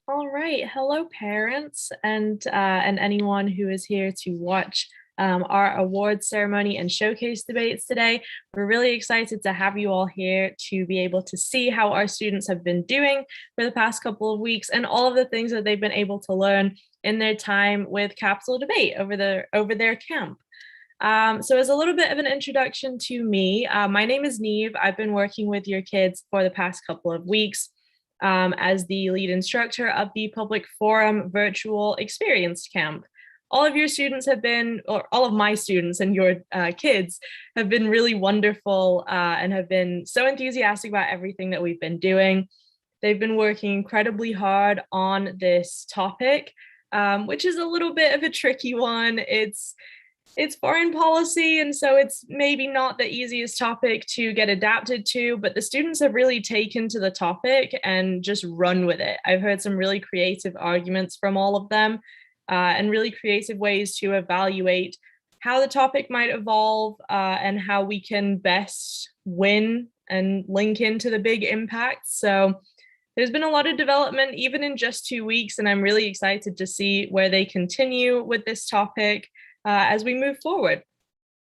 All right. Hello, parents, and anyone who is here to watch our awards ceremony and showcase debates today. We're really excited to have you all here to be able to see how our students have been doing for the past couple of weeks and all of the things that they've been able to learn in their time with Capitol Debate over their camp. So, as a little bit of an introduction to me, my name is Neve. I've been working with your kids for the past couple of weeks as the lead instructor of the Public Forum Virtual Experience Camp. All of your students have been, or all of my students and your kids have been really wonderful and have been so enthusiastic about everything that we've been doing. They've been working incredibly hard on this topic, which is a little bit of a tricky one. It's foreign policy, and so it's maybe not the easiest topic to get adapted to, but the students have really taken to the topic and just run with it. I've heard some really creative arguments from all of them and really creative ways to evaluate how the topic might evolve and how we can best win and link into the big impact. So there's been a lot of development even in just 2 weeks, and I'm really excited to see where they continue with this topic as we move forward.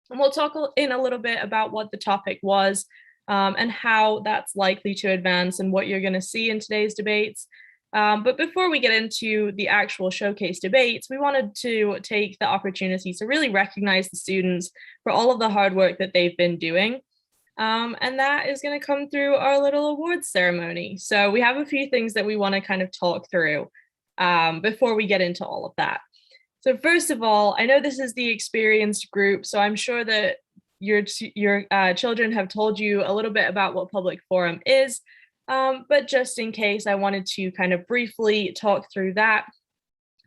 And we'll talk in a little bit about what the topic was and how that's likely to advance and what you're going to see in today's debates. But before we get into the actual showcase debates, we wanted to take the opportunity to really recognize the students for all of the hard work that they've been doing. And that is going to come through our little awards ceremony. So we have a few things that we want to kind of talk through before we get into all of that. So first of all, I know this is the experienced group, so I'm sure that your children have told you a little bit about what public forum is, but just in case, I wanted to kind of briefly talk through that.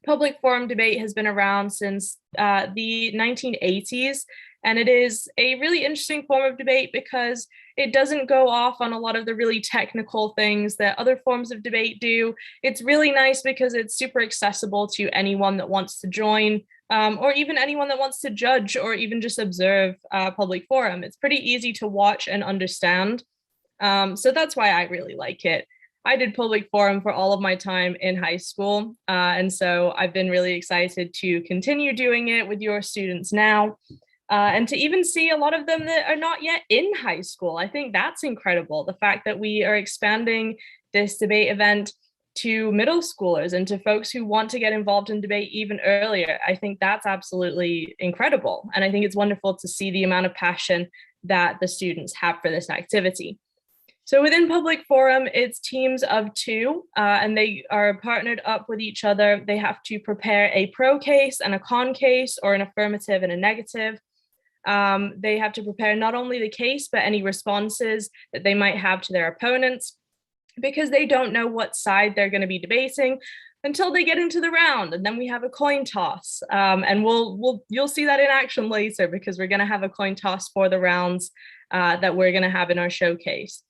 Public forum debate has been around since the 1980s, and it is a really interesting form of debate because it doesn't go off on a lot of the really technical things that other forms of debate do. It's really nice because it's super accessible to anyone that wants to join, or even anyone that wants to judge or even just observe public forum. It's pretty easy to watch and understand. So that's why I really like it. I did public forum for all of my time in high school. And so I've been really excited to continue doing it with your students now. And to even see a lot of them that are not yet in high school. I think that's incredible. The fact that we are expanding this debate event to middle schoolers and to folks who want to get involved in debate even earlier. I think that's absolutely incredible. And I think it's wonderful to see the amount of passion that the students have for this activity. So within public forum, it's teams of two, and they are partnered up with each other. They have to prepare a pro case and a con case, or an affirmative and a negative. They have to prepare not only the case, but any responses that they might have to their opponents, because they don't know what side they're going to be debating until they get into the round. And then we have a coin toss. And you'll see that in action later, because we're going to have a coin toss for the rounds that we're going to have in our showcase.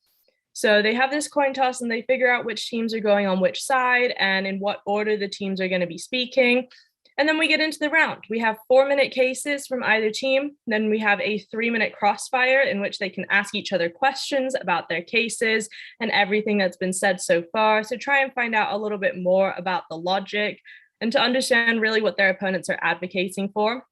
So they have this coin toss and they figure out which teams are going on which side and in what order the teams are going to be speaking. And then we get into the round. We have 4-minute cases from either team. Then we have a 3-minute crossfire in which they can ask each other questions about their cases and everything that's been said so far. So try and find out a little bit more about the logic and to understand really what their opponents are advocating for.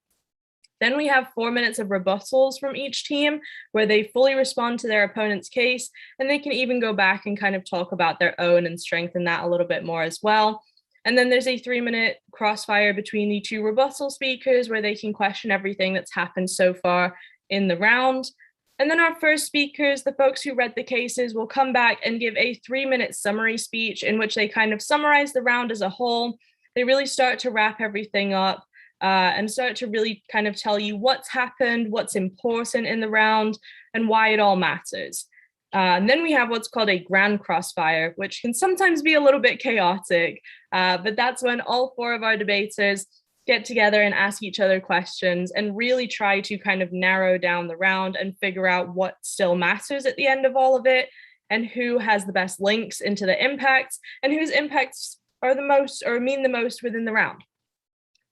Then we have 4 minutes of rebuttals from each team where they fully respond to their opponent's case, and they can even go back and kind of talk about their own and strengthen that a little bit more as well. And then there's a 3-minute crossfire between the two rebuttal speakers where they can question everything that's happened so far in the round. And then our first speakers, the folks who read the cases, will come back and give a 3-minute summary speech in which they kind of summarize the round as a whole. They really start to wrap everything up. And start to really kind of tell you what's happened, what's important in the round, and why it all matters. And then we have what's called a grand crossfire, which can sometimes be a little bit chaotic, but that's when all 4 of our debaters get together and ask each other questions and really try to kind of narrow down the round and figure out what still matters at the end of all of it, and who has the best links into the impacts, and whose impacts are the most or mean the most within the round.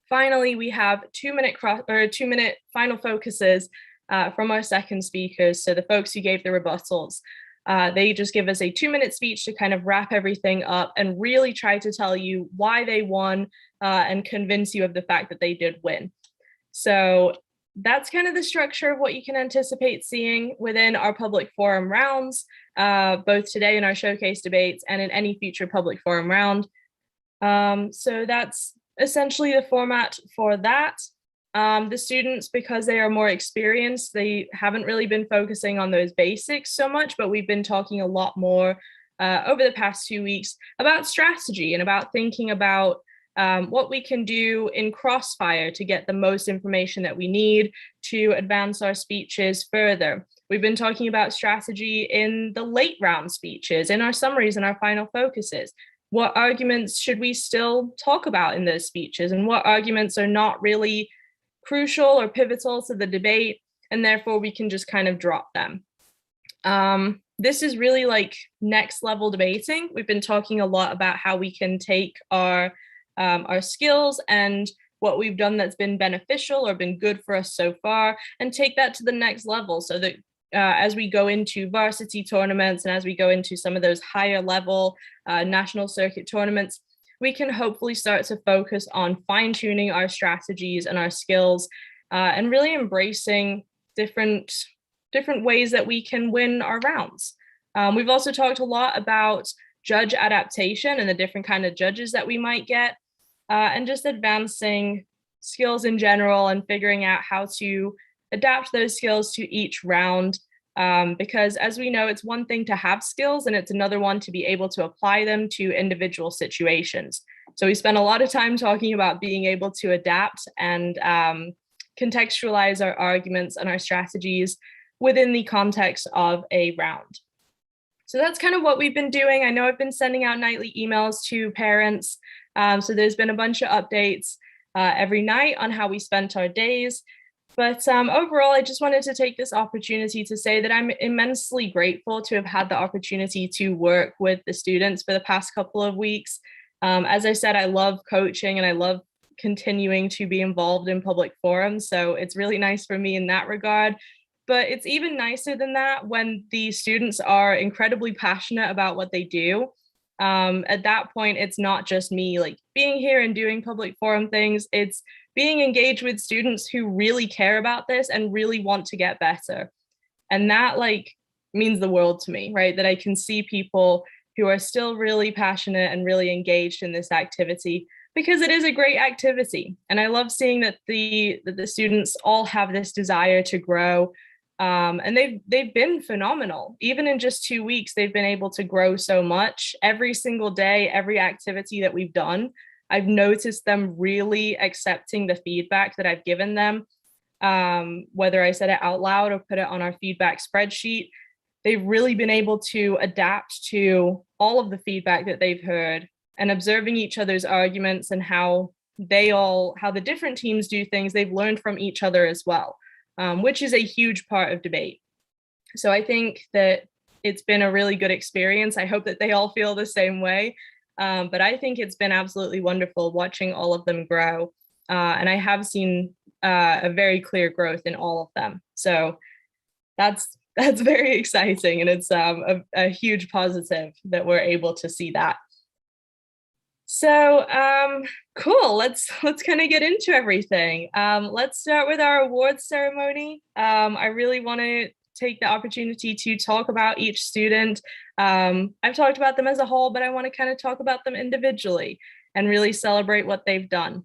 Finally, we have 2-minute final focuses from our second speakers, so the folks who gave the rebuttals. They just give us a 2-minute speech to kind of wrap everything up and really try to tell you why they won and convince you of the fact that they did win. So that's kind of the structure of what you can anticipate seeing within our public forum rounds, both today in our showcase debates and in any future public forum round. So that's essentially the format for that. The students, because they are more experienced, they haven't really been focusing on those basics so much, but we've been talking a lot more over the past 2 weeks about strategy and about thinking about what we can do in Crossfire to get the most information that we need to advance our speeches further. We've been talking about strategy in the late round speeches, in our summaries and our final focuses. What arguments should we still talk about in those speeches, and what arguments are not really crucial or pivotal to the debate, and therefore we can just kind of drop them. This is really like next level debating. We've been talking a lot about how we can take our skills and what we've done that's been beneficial or been good for us so far and take that to the next level, so that as we go into varsity tournaments and as we go into some of those higher level national circuit tournaments, we can hopefully start to focus on fine-tuning our strategies and our skills and really embracing different ways that we can win our rounds. We've also talked a lot about judge adaptation and the different kind of judges that we might get, and just advancing skills in general and figuring out how to adapt those skills to each round. Because as we know, it's one thing to have skills and it's another one to be able to apply them to individual situations. So we spent a lot of time talking about being able to adapt and contextualize our arguments and our strategies within the context of a round. So that's kind of what we've been doing. I know I've been sending out nightly emails to parents. So there's been a bunch of updates every night on how we spent our days. But overall, I just wanted to take this opportunity to say that I'm immensely grateful to have had the opportunity to work with the students for the past couple of weeks. As I said, I love coaching and I love continuing to be involved in public forums. So it's really nice for me in that regard. But it's even nicer than that when the students are incredibly passionate about what they do. At that point, it's not just me like being here and doing public forum things. It's being engaged with students who really care about this and really want to get better. And that like means the world to me, right? That I can see people who are still really passionate and really engaged in this activity, because it is a great activity. And I love seeing that the students all have this desire to grow. And they've been phenomenal. Even in just 2 weeks, they've been able to grow so much. Every single day, every activity that we've done, I've noticed them really accepting the feedback that I've given them, whether I said it out loud or put it on our feedback spreadsheet. They've really been able to adapt to all of the feedback that they've heard and observing each other's arguments and how the different teams do things. They've learned from each other as well, which is a huge part of debate. So I think that it's been a really good experience. I hope that they all feel the same way. But I think it's been absolutely wonderful watching all of them grow. And I have seen a very clear growth in all of them. So that's very exciting. And it's a huge positive that we're able to see that. So cool, let's kind of get into everything. Let's start with our awards ceremony. I really want to take the opportunity to talk about each student. I've talked about them as a whole, but I want to kind of talk about them individually and really celebrate what they've done.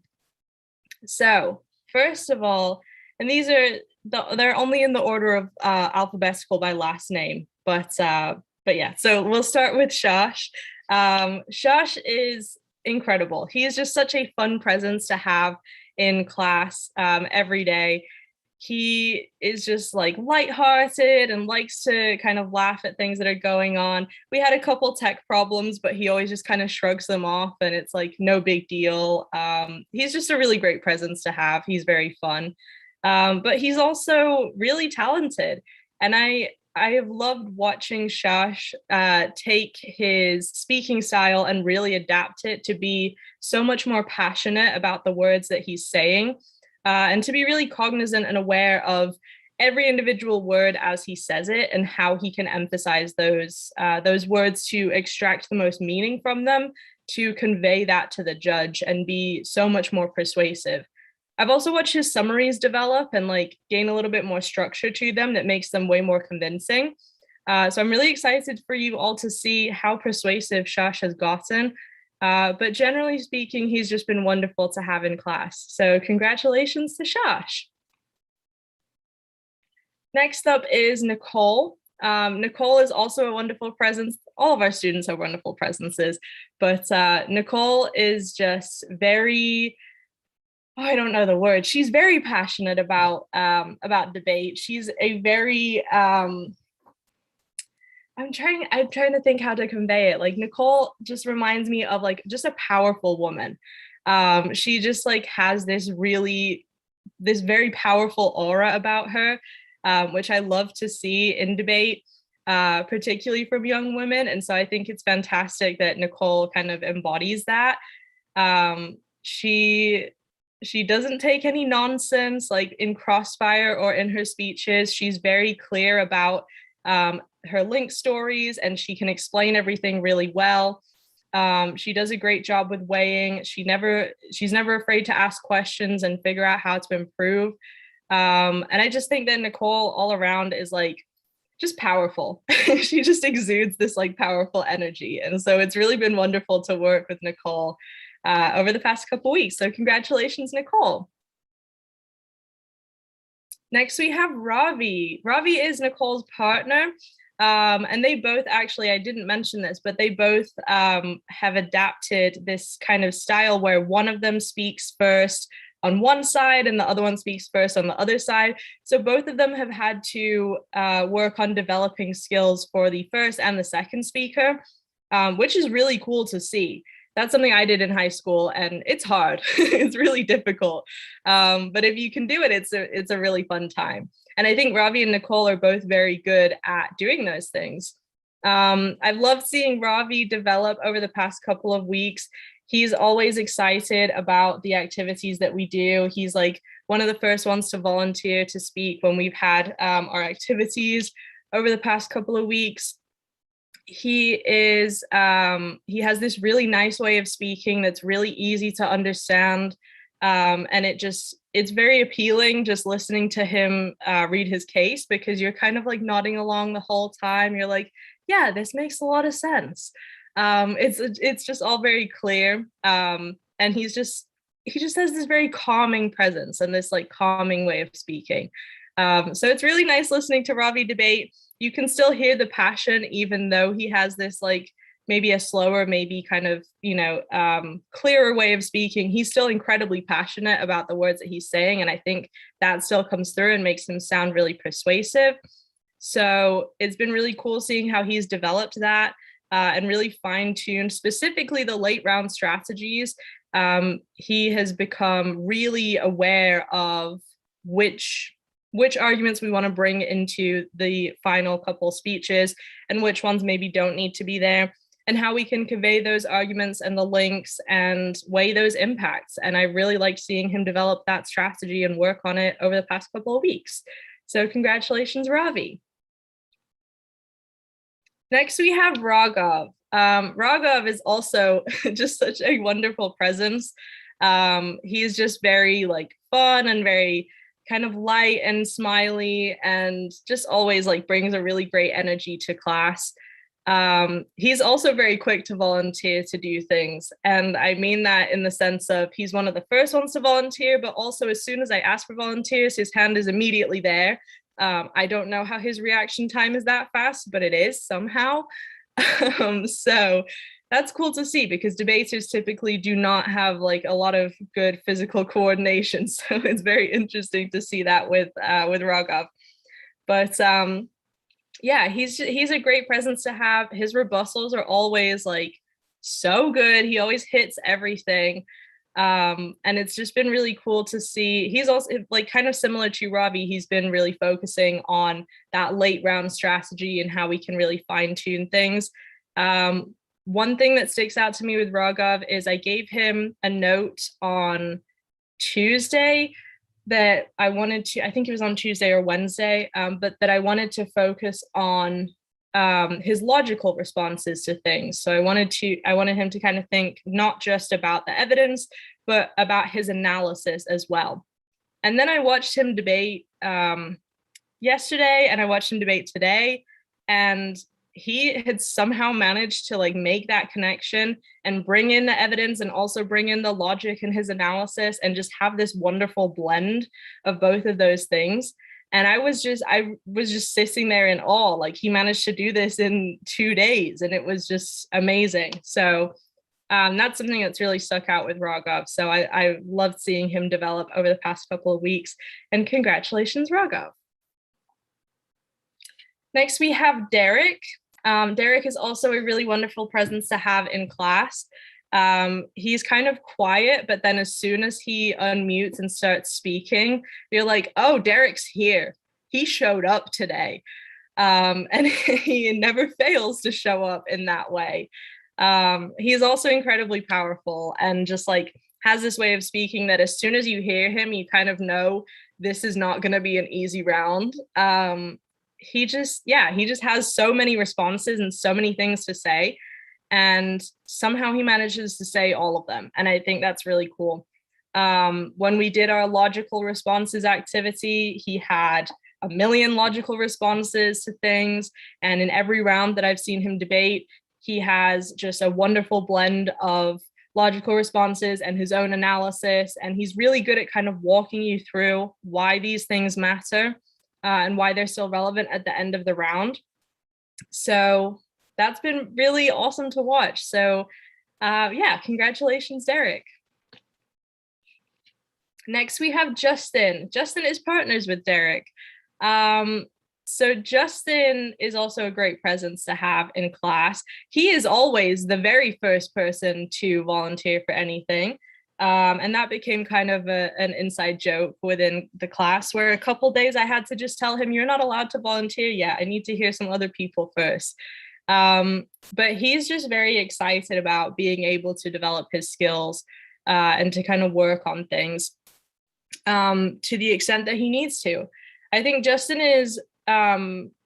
So first of all, and they're only in the order of alphabetical by last name, but yeah, so we'll start with Shosh. Shosh is incredible. He is just such a fun presence to have in class every day. He is just like lighthearted and likes to kind of laugh at things that are going on. We had a couple tech problems, but he always just kind of shrugs them off and it's like no big deal. He's just a really great presence to have. He's very fun, but he's also really talented. And I have loved watching Shosh take his speaking style and really adapt it to be so much more passionate about the words that he's saying. And to be really cognizant and aware of every individual word as he says it and how he can emphasize those words to extract the most meaning from them to convey that to the judge and be so much more persuasive. I've also watched his summaries develop and like gain a little bit more structure to them that makes them way more convincing. So I'm really excited for you all to see how persuasive Shash has gotten. But generally speaking, he's just been wonderful to have in class. So congratulations to Shash. Next up is Nicole. Nicole is also a wonderful presence. All of our students have wonderful presences, but Nicole is just very, I don't know the word. She's very passionate about debate. She's a very I'm trying to think how to convey it. Like Nicole just reminds me of like just a powerful woman. She just like has this very powerful aura about her, which I love to see in debate, particularly from young women. And so I think it's fantastic that Nicole kind of embodies that. She doesn't take any nonsense like in Crossfire or in her speeches. She's very clear about her link stories and she can explain everything really well. She does a great job with weighing. She's never afraid to ask questions and figure out how to improve. And I just think that Nicole all around is like just powerful. She just exudes this like powerful energy. And so it's really been wonderful to work with Nicole over the past couple weeks. So congratulations, Nicole. Next, we have Ravi. Ravi is Nicole's partner. And they both actually, I didn't mention this, but they both have adapted this kind of style where one of them speaks first on one side and the other one speaks first on the other side. So both of them have had to work on developing skills for the first and the second speaker, which is really cool to see. That's something I did in high school and it's hard. It's really difficult. But if you can do it, it's a really fun time. And I think Ravi and Nicole are both very good at doing those things. I've loved seeing Ravi develop over the past couple of weeks. He's always excited about the activities that we do. He's like one of the first ones to volunteer to speak when we've had our activities over the past couple of weeks. He has this really nice way of speaking that's really easy to understand. And it's very appealing just listening to him read his case because you're kind of like nodding along the whole time. You're like, yeah, this makes a lot of sense. It's just all very clear. And he just has this very calming presence and this like calming way of speaking. So it's really nice listening to Ravi debate. You can still hear the passion, even though he has this like maybe a slower, maybe kind of, clearer way of speaking. He's still incredibly passionate about the words that he's saying. And I think that still comes through and makes him sound really persuasive. So it's been really cool seeing how he's developed that and really fine-tuned specifically the late round strategies. He has become really aware of which arguments we want to bring into the final couple speeches and which ones maybe don't need to be there, and how we can convey those arguments and the links and weigh those impacts. And I really like seeing him develop that strategy and work on it over the past couple of weeks. So congratulations, Ravi. Next, we have Raghav. Raghav is also just such a wonderful presence. He's just very like fun and very kind of light and smiley and just always like brings a really great energy to class. He's also very quick to volunteer to do things. And I mean that in the sense of he's one of the first ones to volunteer, but also as soon as I ask for volunteers, his hand is immediately there. I don't know how his reaction time is that fast, but it is somehow. So that's cool to see because debaters typically do not have like a lot of good physical coordination. So it's very interesting to see that with Raghav. But yeah, he's a great presence to have. His rebuttals are always like so good. He always hits everything. And it's just been really cool to see. He's also like kind of similar to Ravi. He's been really focusing on that late round strategy and how we can really fine tune things. One thing that sticks out to me with Raghav is I gave him a note on Tuesday that I wanted to, I think it was on Tuesday or Wednesday, but that I wanted to focus on his logical responses to things. So I wanted him to kind of think not just about the evidence, but about his analysis as well. And then I watched him debate yesterday, and I watched him debate today, and he had somehow managed to like make that connection and bring in the evidence and also bring in the logic in his analysis and just have this wonderful blend of both of those things. And I was just sitting there in awe. Like, he managed to do this in 2 days, and it was just amazing. So that's something that's really stuck out with Raghav. So I loved seeing him develop over the past couple of weeks. And congratulations, Raghav. Next, we have Derek. Derek is also a really wonderful presence to have in class. He's kind of quiet, but then as soon as he unmutes and starts speaking, you're like, oh, Derek's here. He showed up today. And he never fails to show up in that way. He is also incredibly powerful and just like has this way of speaking that as soon as you hear him, you kind of know this is not going to be an easy round. He just has so many responses and so many things to say, and somehow he manages to say all of them. And I think that's really cool. When we did our logical responses activity, he had a million logical responses to things. And in every round that I've seen him debate, he has just a wonderful blend of logical responses and his own analysis. And he's really good at kind of walking you through why these things matter and why they're still relevant at the end of the round. So that's been really awesome to watch. So yeah, congratulations, Derek. Next, we have Justin. Justin is partners with Derek. So Justin is also a great presence to have in class. He is always the very first person to volunteer for anything. And that became kind of an inside joke within the class, where a couple days I had to just tell him, you're not allowed to volunteer yet. I need to hear some other people first. But he's just very excited about being able to develop his skills and to kind of work on things to the extent that he needs to. I think Justin is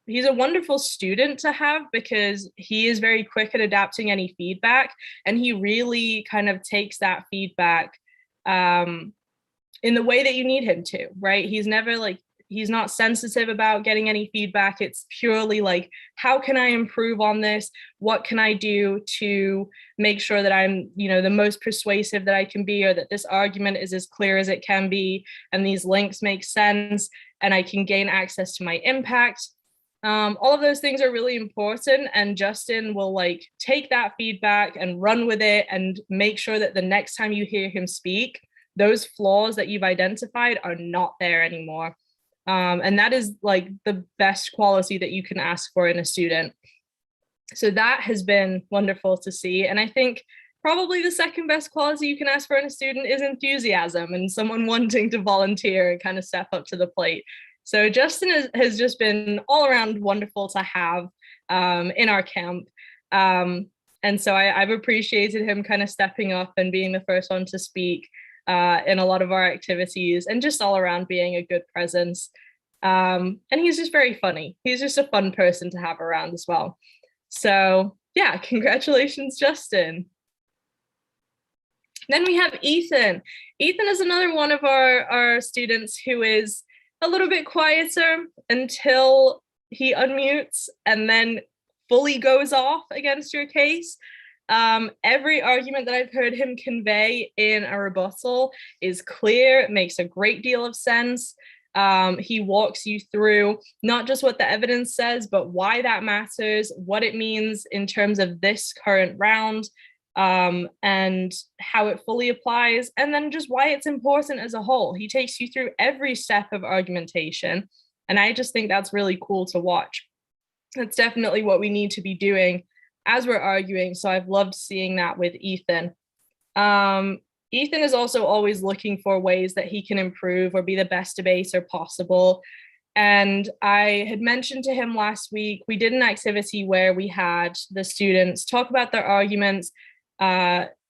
he's a wonderful student to have because he is very quick at adapting any feedback, and he really kind of takes that feedback in the way that you need him to, right? He's not sensitive about getting any feedback. It's purely like, how can I improve on this? What can I do to make sure that I'm, the most persuasive that I can be, or that this argument is as clear as it can be, and these links make sense, and I can gain access to my impact. All of those things are really important, and Justin will like take that feedback and run with it and make sure that the next time you hear him speak, those flaws that you've identified are not there anymore. And that is like the best quality that you can ask for in a student. So that has been wonderful to see. And I think probably the second best quality you can ask for in a student is enthusiasm and someone wanting to volunteer and kind of step up to the plate. So Justin has just been all around wonderful to have in our camp. And so I've appreciated him kind of stepping up and being the first one to speak in a lot of our activities, and just all around being a good presence. And he's just very funny. He's just a fun person to have around as well. So yeah, congratulations, Justin. Then we have Ethan. Ethan is another one of our students who is a little bit quieter until he unmutes and then fully goes off against your case. Every argument that I've heard him convey in a rebuttal is clear, it makes a great deal of sense. He walks you through not just what the evidence says, but why that matters, what it means in terms of this current round, and how it fully applies, and then just why it's important as a whole. He takes you through every step of argumentation, and I just think that's really cool to watch. That's definitely what we need to be doing as we're arguing. So I've loved seeing that with Ethan. Ethan is also always looking for ways that he can improve or be the best debater possible. And I had mentioned to him last week, we did an activity where we had the students talk about their arguments,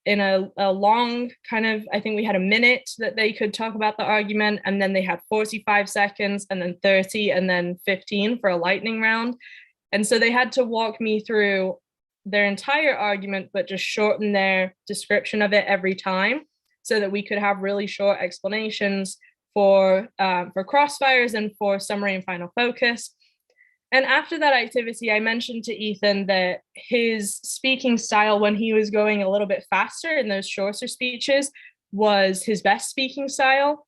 a long kind of, I think we had a minute that they could talk about the argument, and then they had 45 seconds, and then 30, and then 15 for a lightning round. And so they had to walk me through their entire argument, but just shorten their description of it every time so that we could have really short explanations for crossfires and for summary and final focus. And after that activity, I mentioned to Ethan that his speaking style, when he was going a little bit faster in those shorter speeches, was his best speaking style.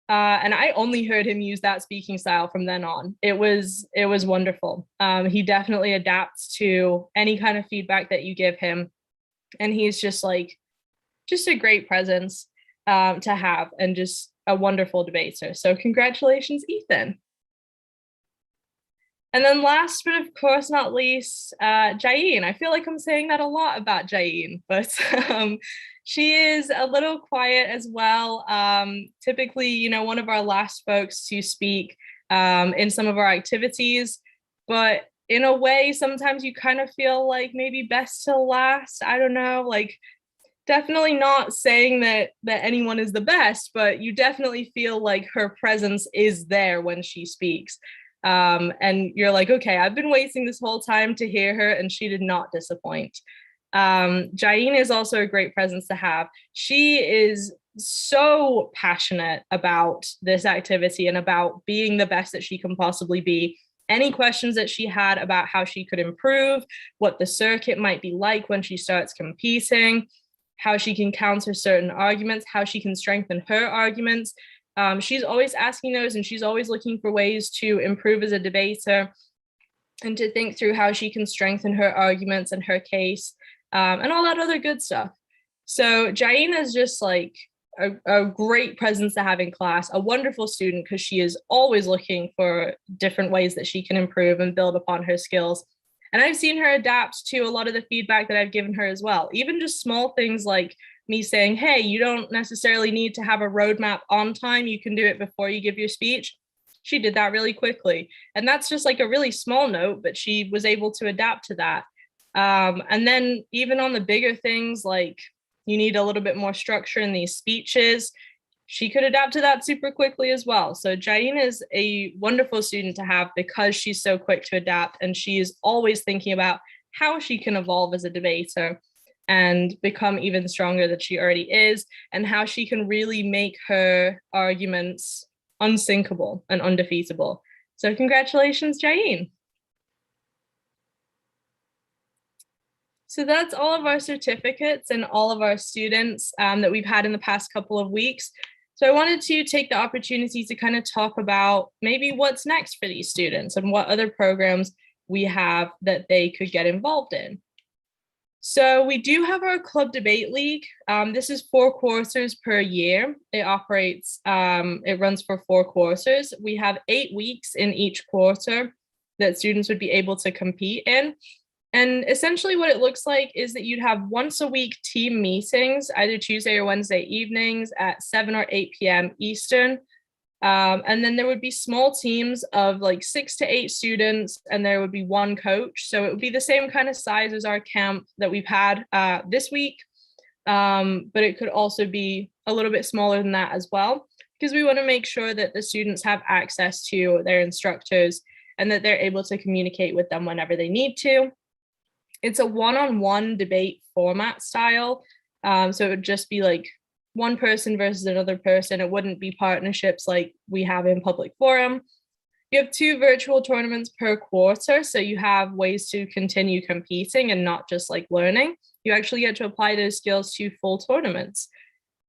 And I only heard him use that speaking style from then on. It was wonderful. He definitely adapts to any kind of feedback that you give him, and he's just a great presence to have, and just a wonderful debater. So congratulations, Ethan. And then last, but of course not least, Jaeen. I feel like I'm saying that a lot about Jaeen, but she is a little quiet as well. Typically, one of our last folks to speak in some of our activities, but in a way, sometimes you kind of feel like maybe best to last. I don't know, definitely not saying that anyone is the best, but you definitely feel like her presence is there when she speaks. And you're like, okay, I've been waiting this whole time to hear her, and she did not disappoint. Jaeen is also a great presence to have. She is so passionate about this activity and about being the best that she can possibly be. Any questions that she had about how she could improve, what the circuit might be like when she starts competing, how she can counter certain arguments, how she can strengthen her arguments. She's always asking those, and she's always looking for ways to improve as a debater and to think through how she can strengthen her arguments and her case, and all that other good stuff. So Jaeen is just a great presence to have in class, a wonderful student, because she is always looking for different ways that she can improve and build upon her skills. And I've seen her adapt to a lot of the feedback that I've given her as well, even just small things like me saying, hey, you don't necessarily need to have a roadmap on time. You can do it before you give your speech. She did that really quickly. And that's just a really small note, but she was able to adapt to that. And then even on the bigger things, like you need a little bit more structure in these speeches, she could adapt to that super quickly as well. So Jaeen is a wonderful student to have because she's so quick to adapt, and she is always thinking about how she can evolve as a debater and become even stronger than she already is, and how she can really make her arguments unsinkable and undefeatable. So congratulations, Jaeen. So that's all of our certificates and all of our students that we've had in the past couple of weeks. So I wanted to take the opportunity to kind of talk about maybe what's next for these students and what other programs we have that they could get involved in. So we do have our Club Debate League. This is 4 quarters per year. It runs for 4 quarters. We have 8 weeks in each quarter that students would be able to compete in. And essentially what it looks like is that you'd have once a week team meetings, either Tuesday or Wednesday evenings at 7 or 8 p.m. Eastern. And then there would be small teams of 6 to 8 students, and there would be 1 coach. So it would be the same kind of size as our camp that we've had this week. But it could also be a little bit smaller than that as well, because we want to make sure that the students have access to their instructors and that they're able to communicate with them whenever they need to. It's a one-on-one debate format style. So it would just be one person versus another person. It wouldn't be partnerships like we have in public forum. You have 2 virtual tournaments per quarter. So you have ways to continue competing and not just learning. You actually get to apply those skills to full tournaments.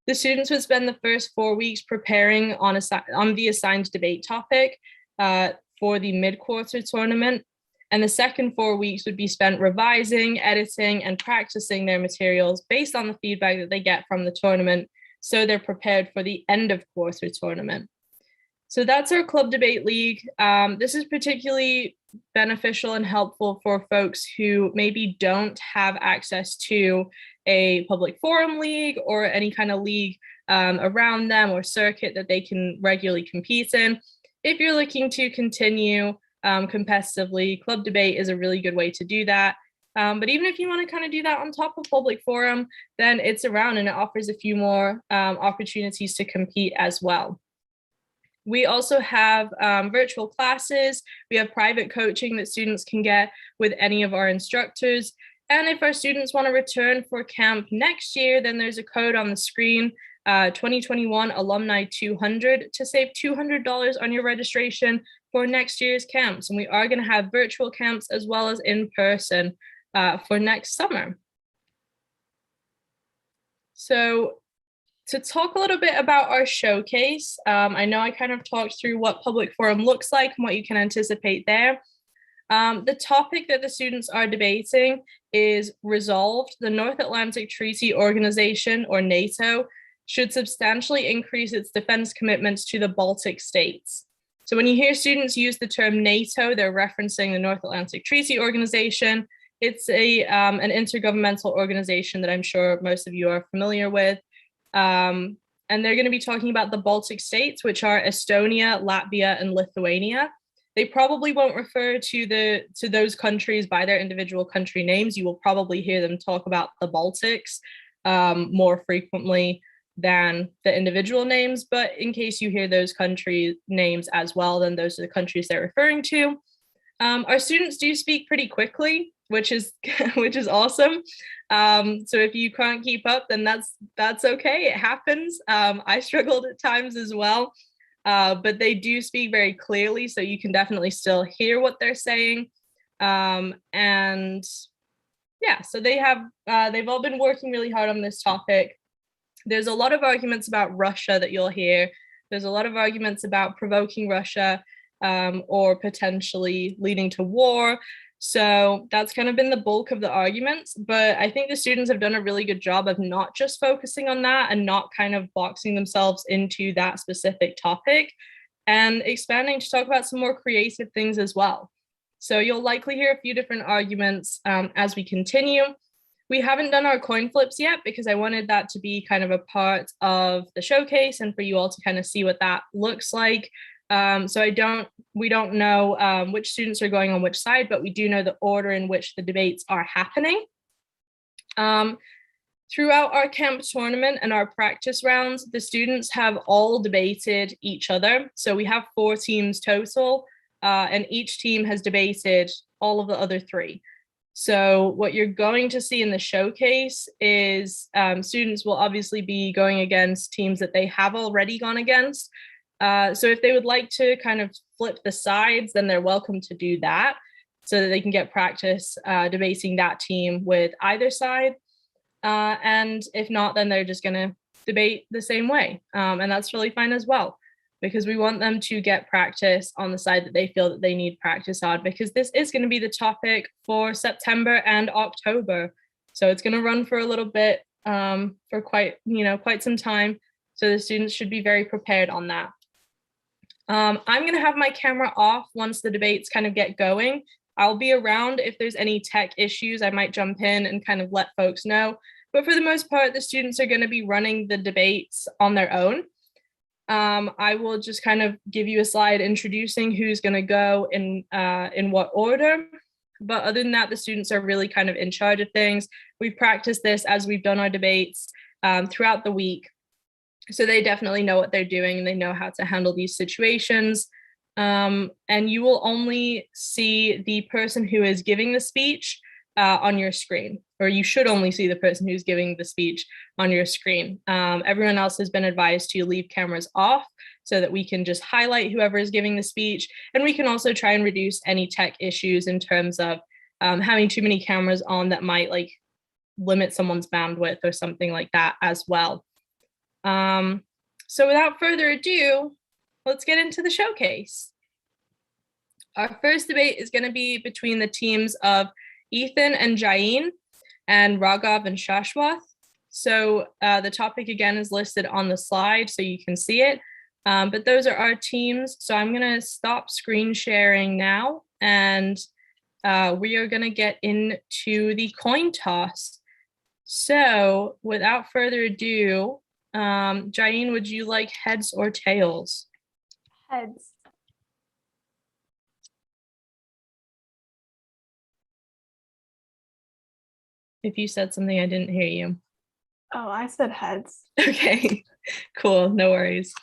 The students would spend the first 4 weeks preparing on the assigned debate topic for the mid-quarter tournament. And the second 4 weeks would be spent revising, editing, and practicing their materials based on the feedback that they get from the tournament, so they're prepared for the end of quarter tournament. So that's our Club Debate League. This is particularly beneficial and helpful for folks who maybe don't have access to a public forum league or any kind of league around them or circuit that they can regularly compete in. If you're looking to continue competitively, Club Debate is a really good way to do that. But even if you want to kind of do that on top of Public Forum, then it's around and it offers a few more opportunities to compete as well. We also have virtual classes. We have private coaching that students can get with any of our instructors. And if our students want to return for camp next year, then there's a code on the screen, 2021 Alumni 200, to save $200 on your registration for next year's camps. And we are going to have virtual camps as well as in person for next summer. So to talk a little bit about our showcase, I know I kind of talked through what Public Forum looks like and what you can anticipate there. The topic that the students are debating is resolved. The North Atlantic Treaty Organization, or NATO, should substantially increase its defense commitments to the Baltic states. So when you hear students use the term NATO, they're referencing the North Atlantic Treaty Organization. It's an intergovernmental organization that I'm sure most of you are familiar with. And they're going to be talking about the Baltic states, which are Estonia, Latvia, and Lithuania. They probably won't refer to those countries by their individual country names. You will probably hear them talk about the Baltics more frequently than the individual names. But in case you hear those country names as well, then those are the countries they're referring to. Our students do speak pretty quickly, which is awesome. So if you can't keep up, then that's okay. It happens. I struggled at times as well, but they do speak very clearly, so you can definitely still hear what they're saying. And yeah, so they've all been working really hard on this topic. There's a lot of arguments about Russia that you'll hear. There's a lot of arguments about provoking Russia or potentially leading to war. So that's kind of been the bulk of the arguments, but I think the students have done a really good job of not just focusing on that and not kind of boxing themselves into that specific topic, and expanding to talk about some more creative things as well. So you'll likely hear a few different arguments as we continue. We haven't done our coin flips yet because I wanted that to be kind of a part of the showcase and for you all to kind of see what that looks like. So we don't know which students are going on which side, but we do know the order in which the debates are happening. Throughout our camp tournament and our practice rounds, the students have all debated each other. So we have 4 teams total, and each team has debated all of the other 3. So what you're going to see in the showcase is students will obviously be going against teams that they have already gone against. So if they would like to kind of flip the sides, then they're welcome to do that so that they can get practice debating that team with either side. And if not, then they're just going to debate the same way. And that's really fine as well, because we want them to get practice on the side that they feel that they need practice on, because this is going to be the topic for September and October. So it's going to run for a little bit, for quite some time. So the students should be very prepared on that. I'm going to have my camera off once the debates kind of get going. I'll be around if there's any tech issues. I might jump in and kind of let folks know. But for the most part, the students are going to be running the debates on their own. I will just kind of give you a slide introducing who's going to go in what order. But other than that, the students are really kind of in charge of things. We've practiced this as we've done our debates throughout the week. So they definitely know what they're doing and they know how to handle these situations. And you will only see the person who is giving the speech on your screen, or you should only see the person who's giving the speech on your screen. Everyone else has been advised to leave cameras off so that we can just highlight whoever is giving the speech. And we can also try and reduce any tech issues in terms of having too many cameras on that might like limit someone's bandwidth or something like that as well. So without further ado, let's get into the showcase. Our first debate is going to be between the teams of Ethan and Jain and Raghav and Shashwath. So the topic again is listed on the slide so you can see it. But those are our teams. So I'm going to stop screen sharing now, and we are going to get into the coin toss. So without further ado, Jain, would you like heads or tails? Heads. If you said something, I didn't hear you. Oh, I said heads. Okay, cool, no worries.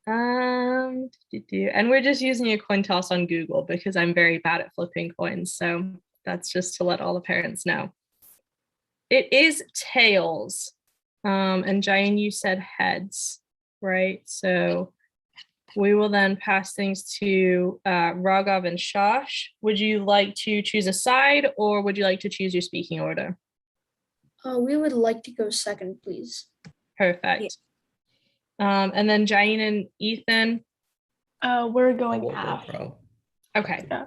And we're just using a coin toss on Google because I'm very bad at flipping coins. So that's just to let all the parents know. It is tails. And Jane, you said heads, right? So we will then pass things to Raghav and Shosh. Would you like to choose a side or would you like to choose your speaking order? We would like to go second, please. Perfect. And then Jane and Ethan. We're going We'll go half. pro. Okay, Yeah.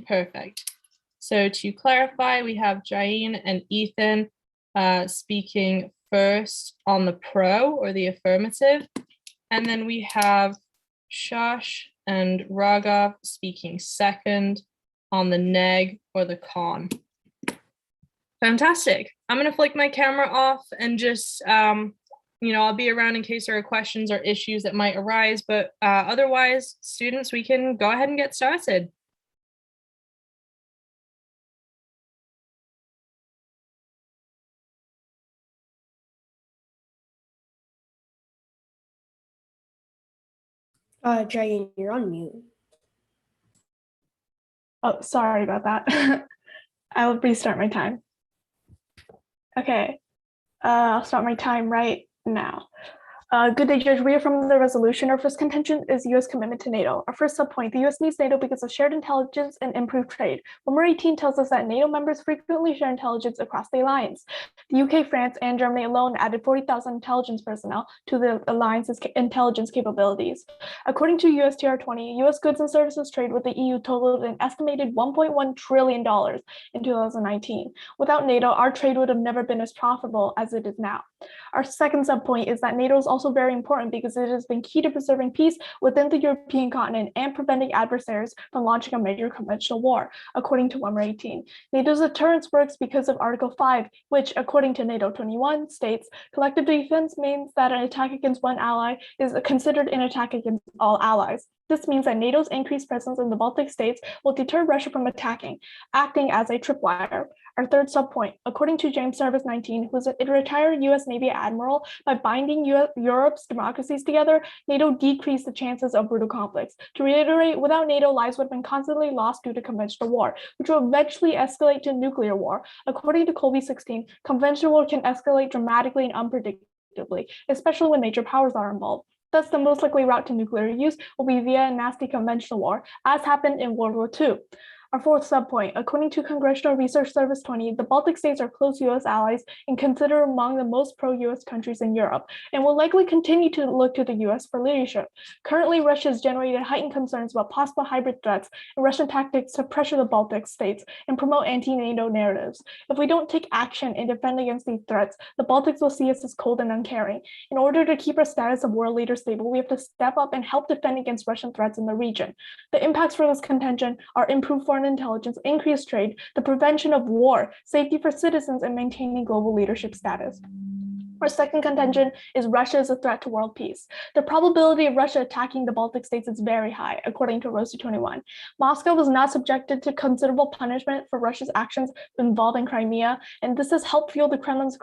perfect. So to clarify, we have Jane and Ethan speaking first on the pro or the affirmative. And then we have Shosh and Raghav speaking second on the neg or the con. Fantastic. I'm going to flick my camera off and just, I'll be around in case there are questions or issues that might arise. But otherwise, students, we can go ahead and get started. Jane, you're on mute. Oh, sorry about that. I'll restart my time. Okay, I'll start my time right now. Good day, Judge. Reaffirming the resolution. Our first contention is U.S. commitment to NATO. Our first subpoint, the U.S. needs NATO because of shared intelligence and improved trade. Number 18 tells us that NATO members frequently share intelligence across the alliance. The UK, France, and Germany alone added 40,000 intelligence personnel to the alliance's intelligence capabilities. According to USTR 20, U.S. goods and services trade with the EU totaled an estimated $1.1 trillion in 2019. Without NATO, our trade would have never been as profitable as it is now. Our second subpoint is that NATO is also very important because it has been key to preserving peace within the European continent and preventing adversaries from launching a major conventional war, according to number 18. NATO's deterrence works because of Article 5, which, according to NATO 21, states, collective defense means that an attack against one ally is considered an attack against all allies. This means that NATO's increased presence in the Baltic states will deter Russia from attacking, acting as a tripwire. Our third subpoint, according to James Service 19, who is a retired U.S. Navy admiral, by binding Europe's democracies together, NATO decreased the chances of brutal conflicts. To reiterate, without NATO, lives would have been constantly lost due to conventional war, which will eventually escalate to nuclear war. According to Colby 16, conventional war can escalate dramatically and unpredictably, especially when major powers are involved. Thus, the most likely route to nuclear use will be via a nasty conventional war, as happened in World War II. Our fourth subpoint, according to Congressional Research Service 20, the Baltic states are close U.S. allies and considered among the most pro-U.S. countries in Europe, and will likely continue to look to the U.S. for leadership. Currently, Russia has generated heightened concerns about possible hybrid threats and Russian tactics to pressure the Baltic states and promote anti-NATO narratives. If we don't take action and defend against these threats, the Baltics will see us as cold and uncaring. In order to keep our status of world leader stable, we have to step up and help defend against Russian threats in the region. The impacts for this contention are improved foreign intelligence, increased trade, the prevention of war, safety for citizens, and maintaining global leadership status. Our second contention is Russia is a threat to world peace. The probability of Russia attacking the Baltic states is very high, according to Rosie 21. Moscow was not subjected to considerable punishment for Russia's actions involving Crimea, and this has helped fuel the Kremlin's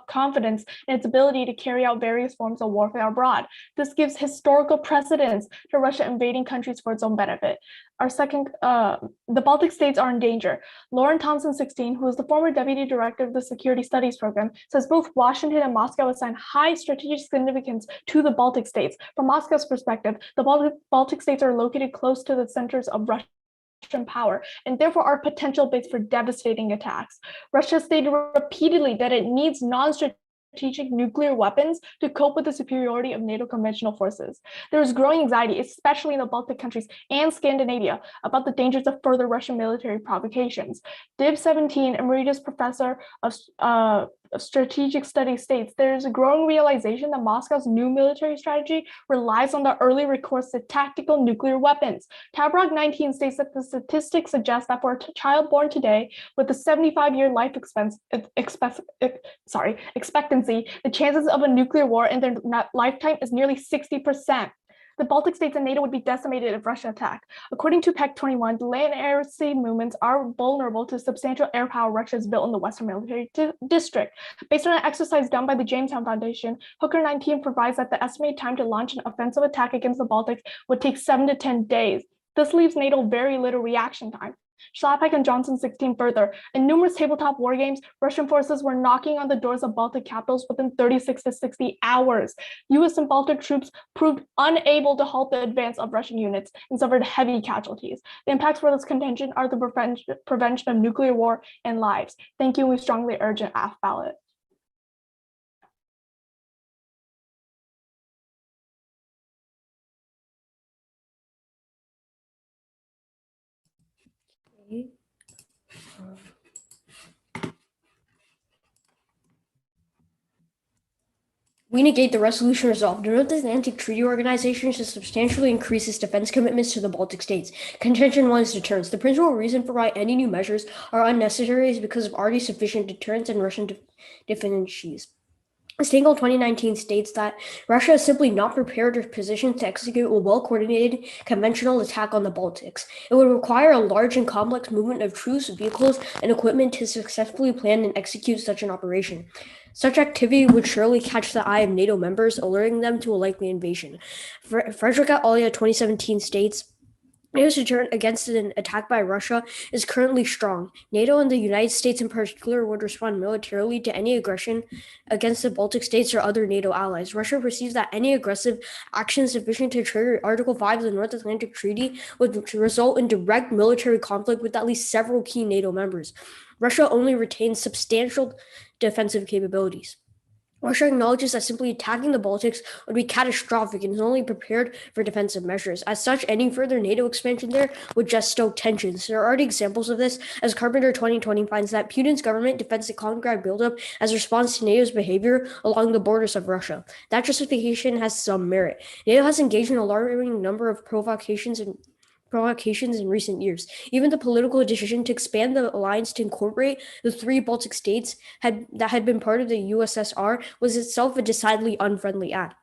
confidence in its ability to carry out various forms of warfare abroad. This gives historical precedence to Russia invading countries for its own benefit. Our second, the Baltic states are in danger. Lauren Thompson 16, who is the former deputy director of the Security Studies Program, says both Washington and Moscow assign high strategic significance to the Baltic states. From Moscow's perspective, the Baltic states are located close to the centers of Russian power, and therefore are potential base for devastating attacks. Russia stated repeatedly that it needs non-strategic nuclear weapons to cope with the superiority of NATO conventional forces. There is growing anxiety, especially in the Baltic countries and Scandinavia, about the dangers of further Russian military provocations. Div 17, Emeritus Professor of Strategic Studies, states there is a growing realization that Moscow's new military strategy relies on the early recourse to tactical nuclear weapons. Tabarrok 19 states that the statistics suggest that for a child born today with a 75-year life expectancy, the chances of a nuclear war in their lifetime is nearly 60%. The Baltic states and NATO would be decimated if Russia attacked. According to PEC 21, the land and air sea movements are vulnerable to substantial air power Russia has built in the Western Military District. Based on an exercise done by the Jamestown Foundation, Hooker 19 provides that the estimated time to launch an offensive attack against the Baltics would take 7 to 10 days. This leaves NATO very little reaction time. Schlappak and Johnson 16 further. In numerous tabletop war games, Russian forces were knocking on the doors of Baltic capitals within 36 to 60 hours. US and Baltic troops proved unable to halt the advance of Russian units and suffered heavy casualties. The impacts for this contention are the prevention of nuclear war and lives. Thank you, and we strongly urge an AF ballot. We negate the resolution resolved. The North Atlantic Treaty Organization should substantially increase its defense commitments to the Baltic states. Contention 1 is deterrence. The principal reason for why any new measures are unnecessary is because of already sufficient deterrence and Russian deficiencies. Stengel 2019 states that Russia is simply not prepared or positioned to execute a well-coordinated conventional attack on the Baltics. It would require a large and complex movement of troops, vehicles, and equipment to successfully plan and execute such an operation. Such activity would surely catch the eye of NATO members, alerting them to a likely invasion. Frederick et al. 2017 states, NATO's deterrent against an attack by Russia is currently strong. NATO and the United States in particular would respond militarily to any aggression against the Baltic states or other NATO allies. Russia perceives that any aggressive action sufficient to trigger Article 5 of the North Atlantic Treaty would result in direct military conflict with at least several key NATO members. Russia only retains substantial defensive capabilities. Russia acknowledges that simply attacking the Baltics would be catastrophic and is only prepared for defensive measures. As such, any further NATO expansion there would just stoke tensions. There are already examples of this, as Carpenter 2020 finds that Putin's government defends the Kaliningrad buildup as a response to NATO's behavior along the borders of Russia. That justification has some merit. NATO has engaged in a alarming number of provocations in recent years. Even the political decision to expand the alliance to incorporate the 3 Baltic states that had been part of the USSR was itself a decidedly unfriendly act.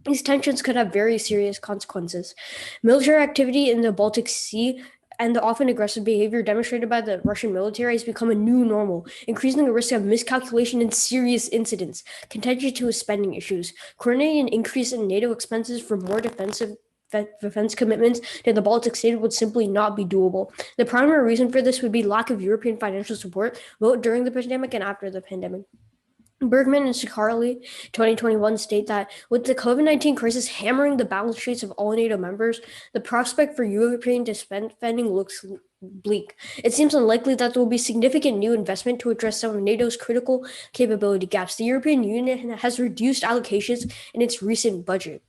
These tensions could have very serious consequences. Military activity in the Baltic Sea and the often aggressive behavior demonstrated by the Russian military has become a new normal, increasing the risk of miscalculation and serious incidents. Contention to spending issues. Coordinating an increase in NATO expenses for more defense commitments to the Baltic states would simply not be doable. The primary reason for this would be lack of European financial support, both during the pandemic and after the pandemic. Bergman and Sicarli 2021 state that with the COVID-19 crisis hammering the balance sheets of all NATO members, the prospect for European defense spending looks bleak. It seems unlikely that there will be significant new investment to address some of NATO's critical capability gaps. The European Union has reduced allocations in its recent budget.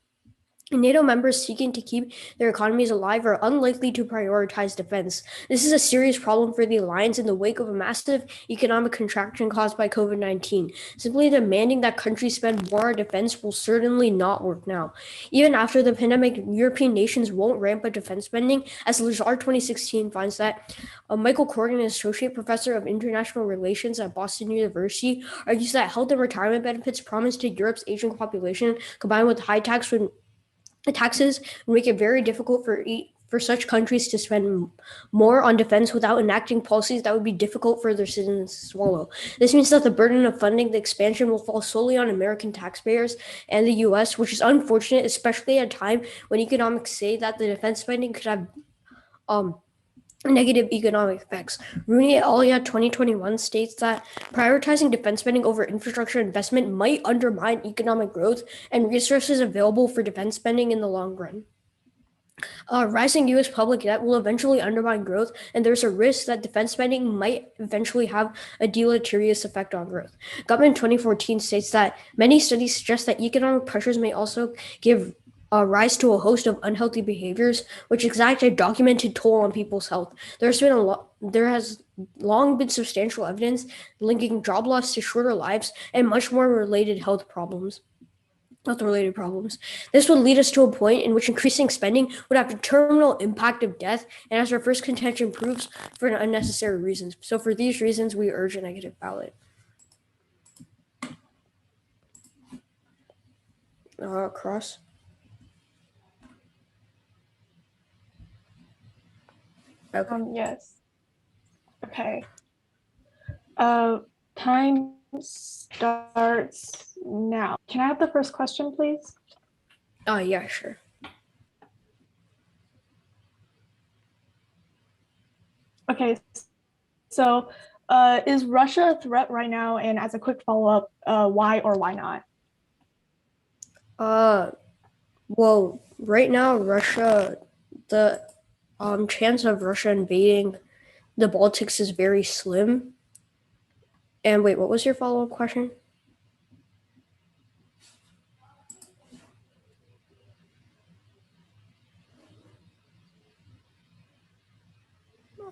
NATO members seeking to keep their economies alive are unlikely to prioritize defense. This is a serious problem for the alliance in the wake of a massive economic contraction caused by COVID-19. Simply demanding that countries spend more on defense will certainly not work now. Even after the pandemic, European nations won't ramp up defense spending, as Lazard 2016 finds that. Michael Corrigan, an associate professor of international relations at Boston University, argues that health and retirement benefits promised to Europe's aging population, combined with high taxes would make it very difficult for such countries to spend more on defense without enacting policies that would be difficult for their citizens to swallow. This means that the burden of funding the expansion will fall solely on American taxpayers and the US, which is unfortunate, especially at a time when economics say that the defense spending could have negative economic effects. Rooney et al. 2021 states that prioritizing defense spending over infrastructure investment might undermine economic growth and resources available for defense spending in the long run. Rising U.S. public debt will eventually undermine growth, and there's a risk that defense spending might eventually have a deleterious effect on growth. Gutman 2014 states that many studies suggest that economic pressures may also give rise to a host of unhealthy behaviors, which exact a documented toll on people's health. There has long been substantial evidence linking job loss to shorter lives and much more related health-related problems. This would lead us to a point in which increasing spending would have the terminal impact of death, and as our first contention proves, for unnecessary reasons. So for these reasons, we urge a negative ballot. Cross. Okay. Yes. Okay. Time starts now. Can I have the first question, please? Yeah, sure. Okay. So, is Russia a threat right now? And as a quick follow-up, why or why not? Well, right now, the chance of Russia invading the Baltics is very slim. And wait, what was your follow-up question?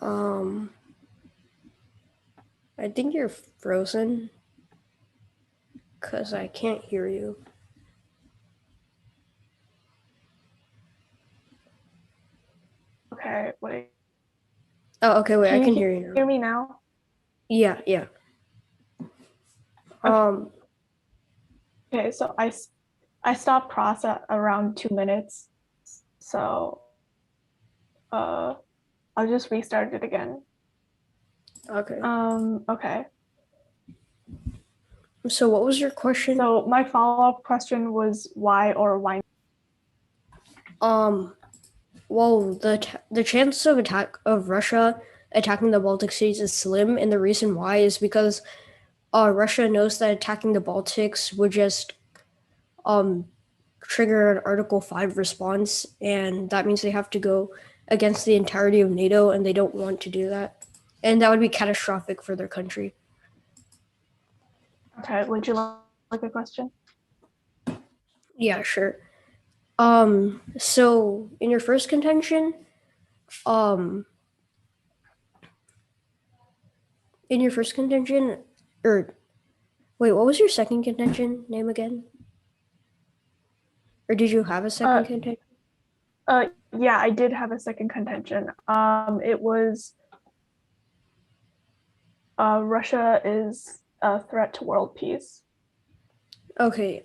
Um, I think you're frozen because I can't hear you. Okay, wait. Oh, okay, wait, I Can can you hear you now. hear me now? Yeah, yeah. Um, Okay, so I stopped process around 2 minutes. So I'll just restart it again. okay. Okay. So what was your question? So my follow-up question was why or why? Well, the chance of Russia attacking the Baltic states is slim, and the reason why is because Russia knows that attacking the Baltics would just um trigger an Article 5 response, and that means they have to go against the entirety of NATO, and they don't want to do that. And that would be catastrophic for their country. Okay, would you like a question? Yeah, sure. So in your first contention, um, or wait, what was your second contention name again? Or did you have a second contention? Yeah, I did have a second contention. It was Russia is a threat to world peace. Okay.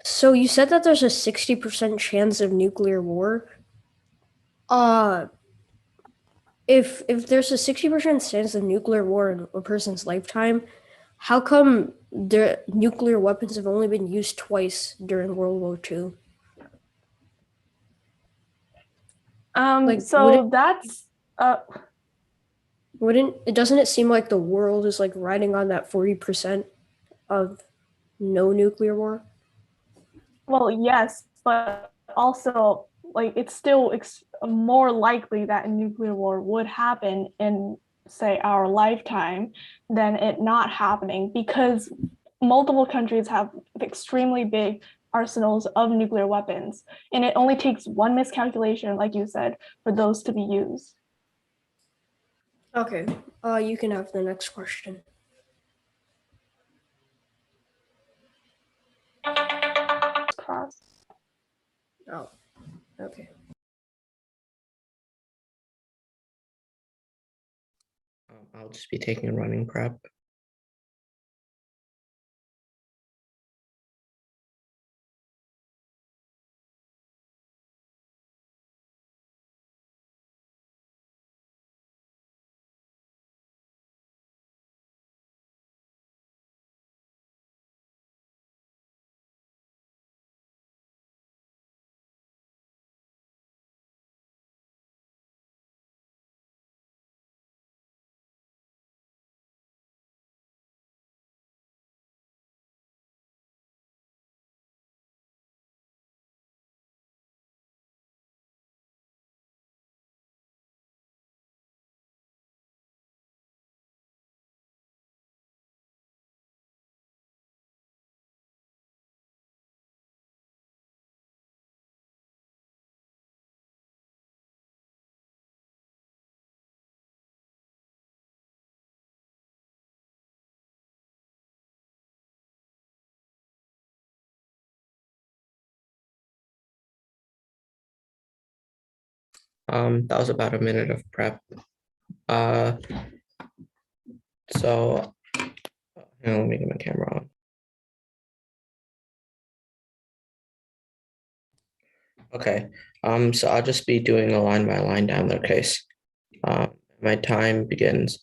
So you said that there's a 60% chance of nuclear war. Uh, if there's a 60% chance of nuclear war in a person's lifetime, how come the nuclear weapons have only been used twice during World War II? Like, So that's wouldn't it doesn't it seem like the world is like riding on that 40% of no nuclear war? well, yes, but also like it's still more likely that a nuclear war would happen in say our lifetime than it not happening because multiple countries have extremely big arsenals of nuclear weapons and it only takes one miscalculation like you said for those to be used. Okay. You can have the next question. Cross. Oh, okay. I'll just be taking a running prep. That was about a minute of prep. Uh, so hang on, let me get my camera on. Okay. So I'll just be doing a line by line down their case. My time begins.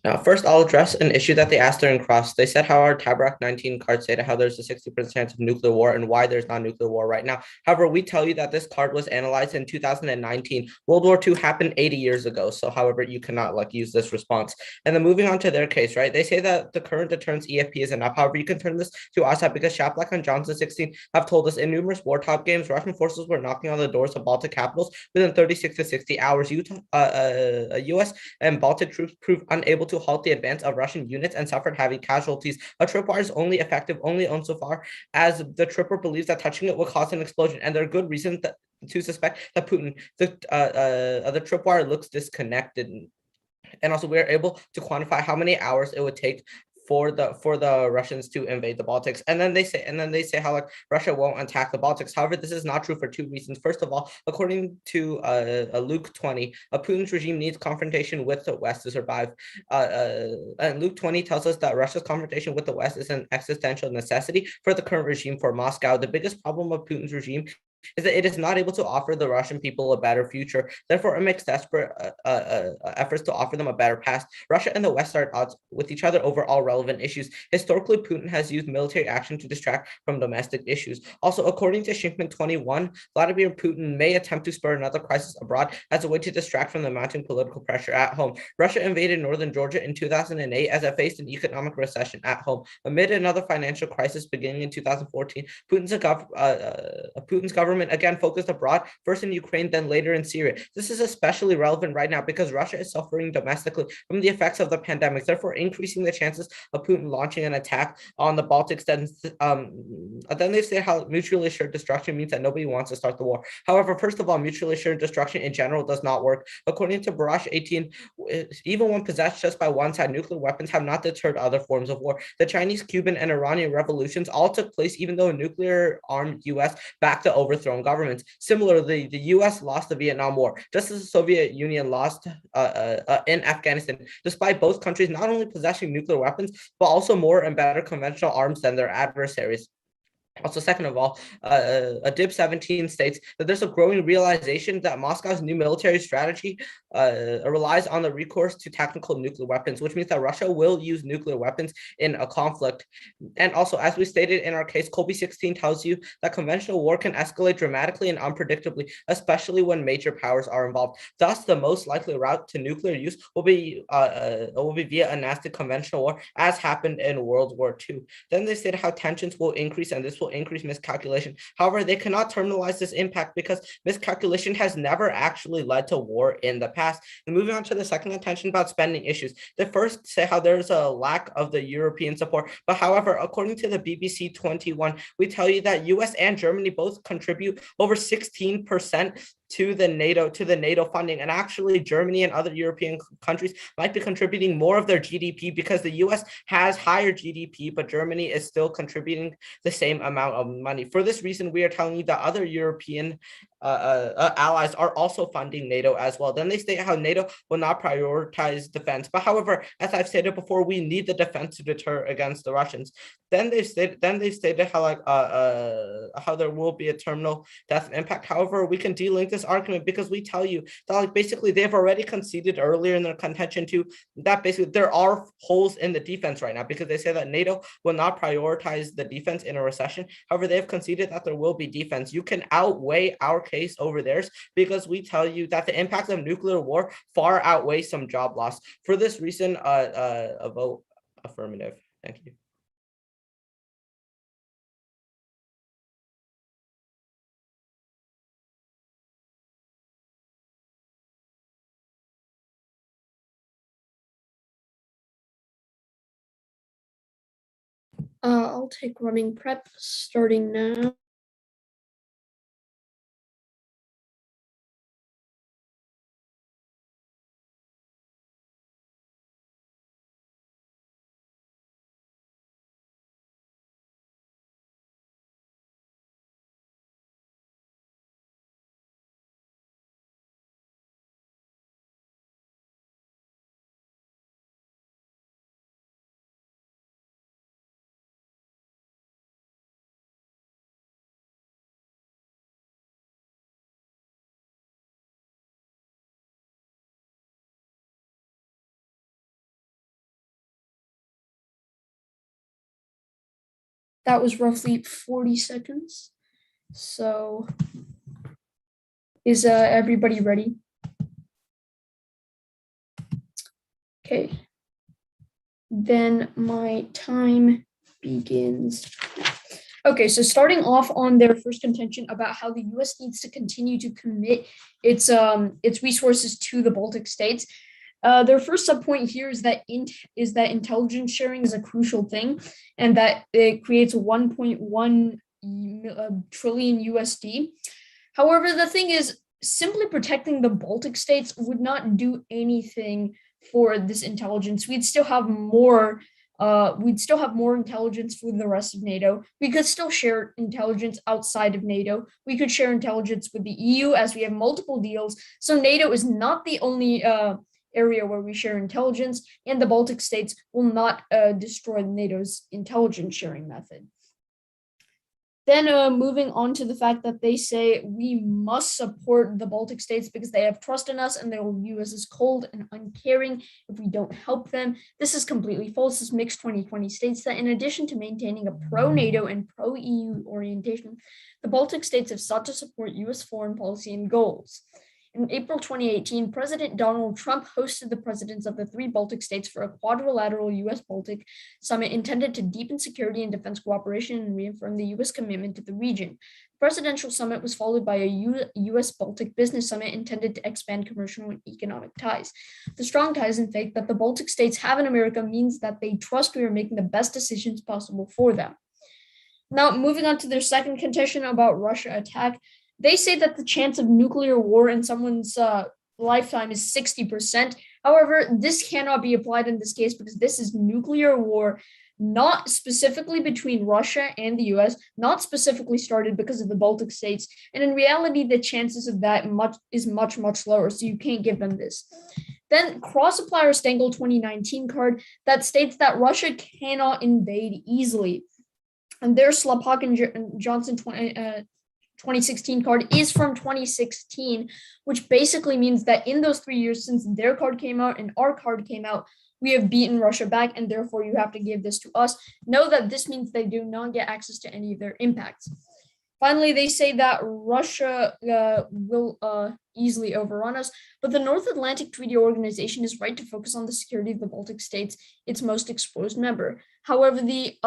Now, first, I'll address an issue that they asked during Cross. They said how our Tabarak 19 card stated how there's a 60% chance of nuclear war and why there's not nuclear war right now. However, we tell you that this card was analyzed in 2019. World War II happened 80 years ago. So, however, you cannot use this response. And then moving on to their case, right? They say that the current deterrence EFP is enough. However, you can turn this to OSAP because Shaplak and Johnson 16 have told us in numerous wartime games, Russian forces were knocking on the doors of Baltic capitals within 36 to 60 hours. US and Baltic troops proved unable to halt the advance of Russian units and suffered heavy casualties. A tripwire is only effective only insofar as the tripper believes that touching it will cause an explosion, and there are good reasons to suspect that Putin, the tripwire looks disconnected. And also, we are able to quantify how many hours it would take for the Russians to invade the Baltics. And then they say how Russia won't attack the Baltics. However, this is not true for two reasons. First of all, according to Luke 20, Putin's regime needs confrontation with the West to survive. And Luke 20 tells us that Russia's confrontation with the West is an existential necessity for the current regime for Moscow. The biggest problem of Putin's regime is that it is not able to offer the Russian people a better future. Therefore, it makes desperate efforts to offer them a better past. Russia and the West are at odds with each other over all relevant issues. Historically, Putin has used military action to distract from domestic issues. Also, according to Shinkman 21, Vladimir Putin may attempt to spur another crisis abroad as a way to distract from the mounting political pressure at home. Russia invaded northern Georgia in 2008 as it faced an economic recession at home. Amid another financial crisis beginning in 2014, Putin's government again focused abroad, first in Ukraine, then later in Syria. This is especially relevant right now because Russia is suffering domestically from the effects of the pandemic, therefore increasing the chances of Putin launching an attack on the Baltics. Then they say how mutually assured destruction means that nobody wants to start the war. However, first of all, mutually assured destruction in general does not work. According to Barash 18, even when possessed just by one side, nuclear weapons have not deterred other forms of war. The Chinese, Cuban, and Iranian revolutions all took place even though a nuclear-armed U.S. backed the overthrown governments. Similarly, the U.S. lost the Vietnam War, just as the Soviet Union lost in Afghanistan, despite both countries not only possessing nuclear weapons, but also more and better conventional arms than their adversaries. Also, second of all, a DIB 17 states that there's a growing realization that Moscow's new military strategy relies on the recourse to tactical nuclear weapons, which means that Russia will use nuclear weapons in a conflict. And also, as we stated in our case, Colby 16 tells you that conventional war can escalate dramatically and unpredictably, especially when major powers are involved. Thus, the most likely route to nuclear use will be via a nasty conventional war, as happened in World War II. Then they said how tensions will increase, and this will increase miscalculation. However, they cannot terminalize this impact because miscalculation has never actually led to war in the past. And moving on to the second intention about spending issues, they first say how there's a lack of the European support. But however, according to the BBC 21, we tell you that US and Germany both contribute over 16% to the NATO funding, and actually Germany and other European countries might be contributing more of their GDP because the US has higher GDP, but Germany is still contributing the same amount of money. For this reason, we are telling you that other European allies are also funding NATO as well. Then they state how NATO will not prioritize defense. But however, as I've stated before, we need the defense to deter against the Russians. Then they stated how there will be a terminal death impact. However, we can delink this argument because we tell you that basically they've already conceded earlier in their contention to that basically there are holes in the defense right now because they say that NATO will not prioritize the defense in a recession. However, they've conceded that there will be defense. You can outweigh our case over theirs because we tell you that the impact of nuclear war far outweighs some job loss. For this reason, a vote affirmative. Thank you. I'll take running prep starting now. That was roughly 40 seconds. So is everybody ready? Okay. Then my time begins. Okay, so starting off on their first contention about how the U.S. needs to continue to commit its resources to the Baltic states. Their first subpoint here is that intelligence sharing is a crucial thing, and that it creates 1.1 trillion USD. However, the thing is, simply protecting the Baltic states would not do anything for this intelligence. We'd still have more intelligence for the rest of NATO. We could still share intelligence outside of NATO. We could share intelligence with the EU, as we have multiple deals. So NATO is not the only area where we share intelligence, and the Baltic states will not destroy NATO's intelligence sharing method. Then moving on to the fact that they say we must support the Baltic states because they have trust in us and they will view us as cold and uncaring if we don't help them. This is completely false. This Mix 2020 states that in addition to maintaining a pro-NATO and pro-EU orientation, the Baltic states have sought to support US foreign policy and goals. In April 2018, President Donald Trump hosted the presidents of the 3 Baltic states for a quadrilateral US-Baltic summit intended to deepen security and defense cooperation and reaffirm the US commitment to the region. The presidential summit was followed by a US-Baltic business summit intended to expand commercial and economic ties. The strong ties and faith that the Baltic states have in America means that they trust we are making the best decisions possible for them. Now, moving on to their second contention about Russia attack. They say that the chance of nuclear war in someone's lifetime is 60%. However, this cannot be applied in this case because this is nuclear war, not specifically between Russia and the US, not specifically started because of the Baltic states. And in reality, the chances of that is much lower, so you can't give them this. Then cross-supplier Stengel 2019 card that states that Russia cannot invade easily. And their Slapok and Johnson 2016 card is from 2016, which basically means that in those 3 years since their card came out and our card came out, we have beaten Russia back, and therefore you have to give this to us. Know that this means they do not get access to any of their impacts. Finally, they say that Russia will easily overrun us, but the North Atlantic Treaty Organization is right to focus on the security of the Baltic states, its most exposed member. However, the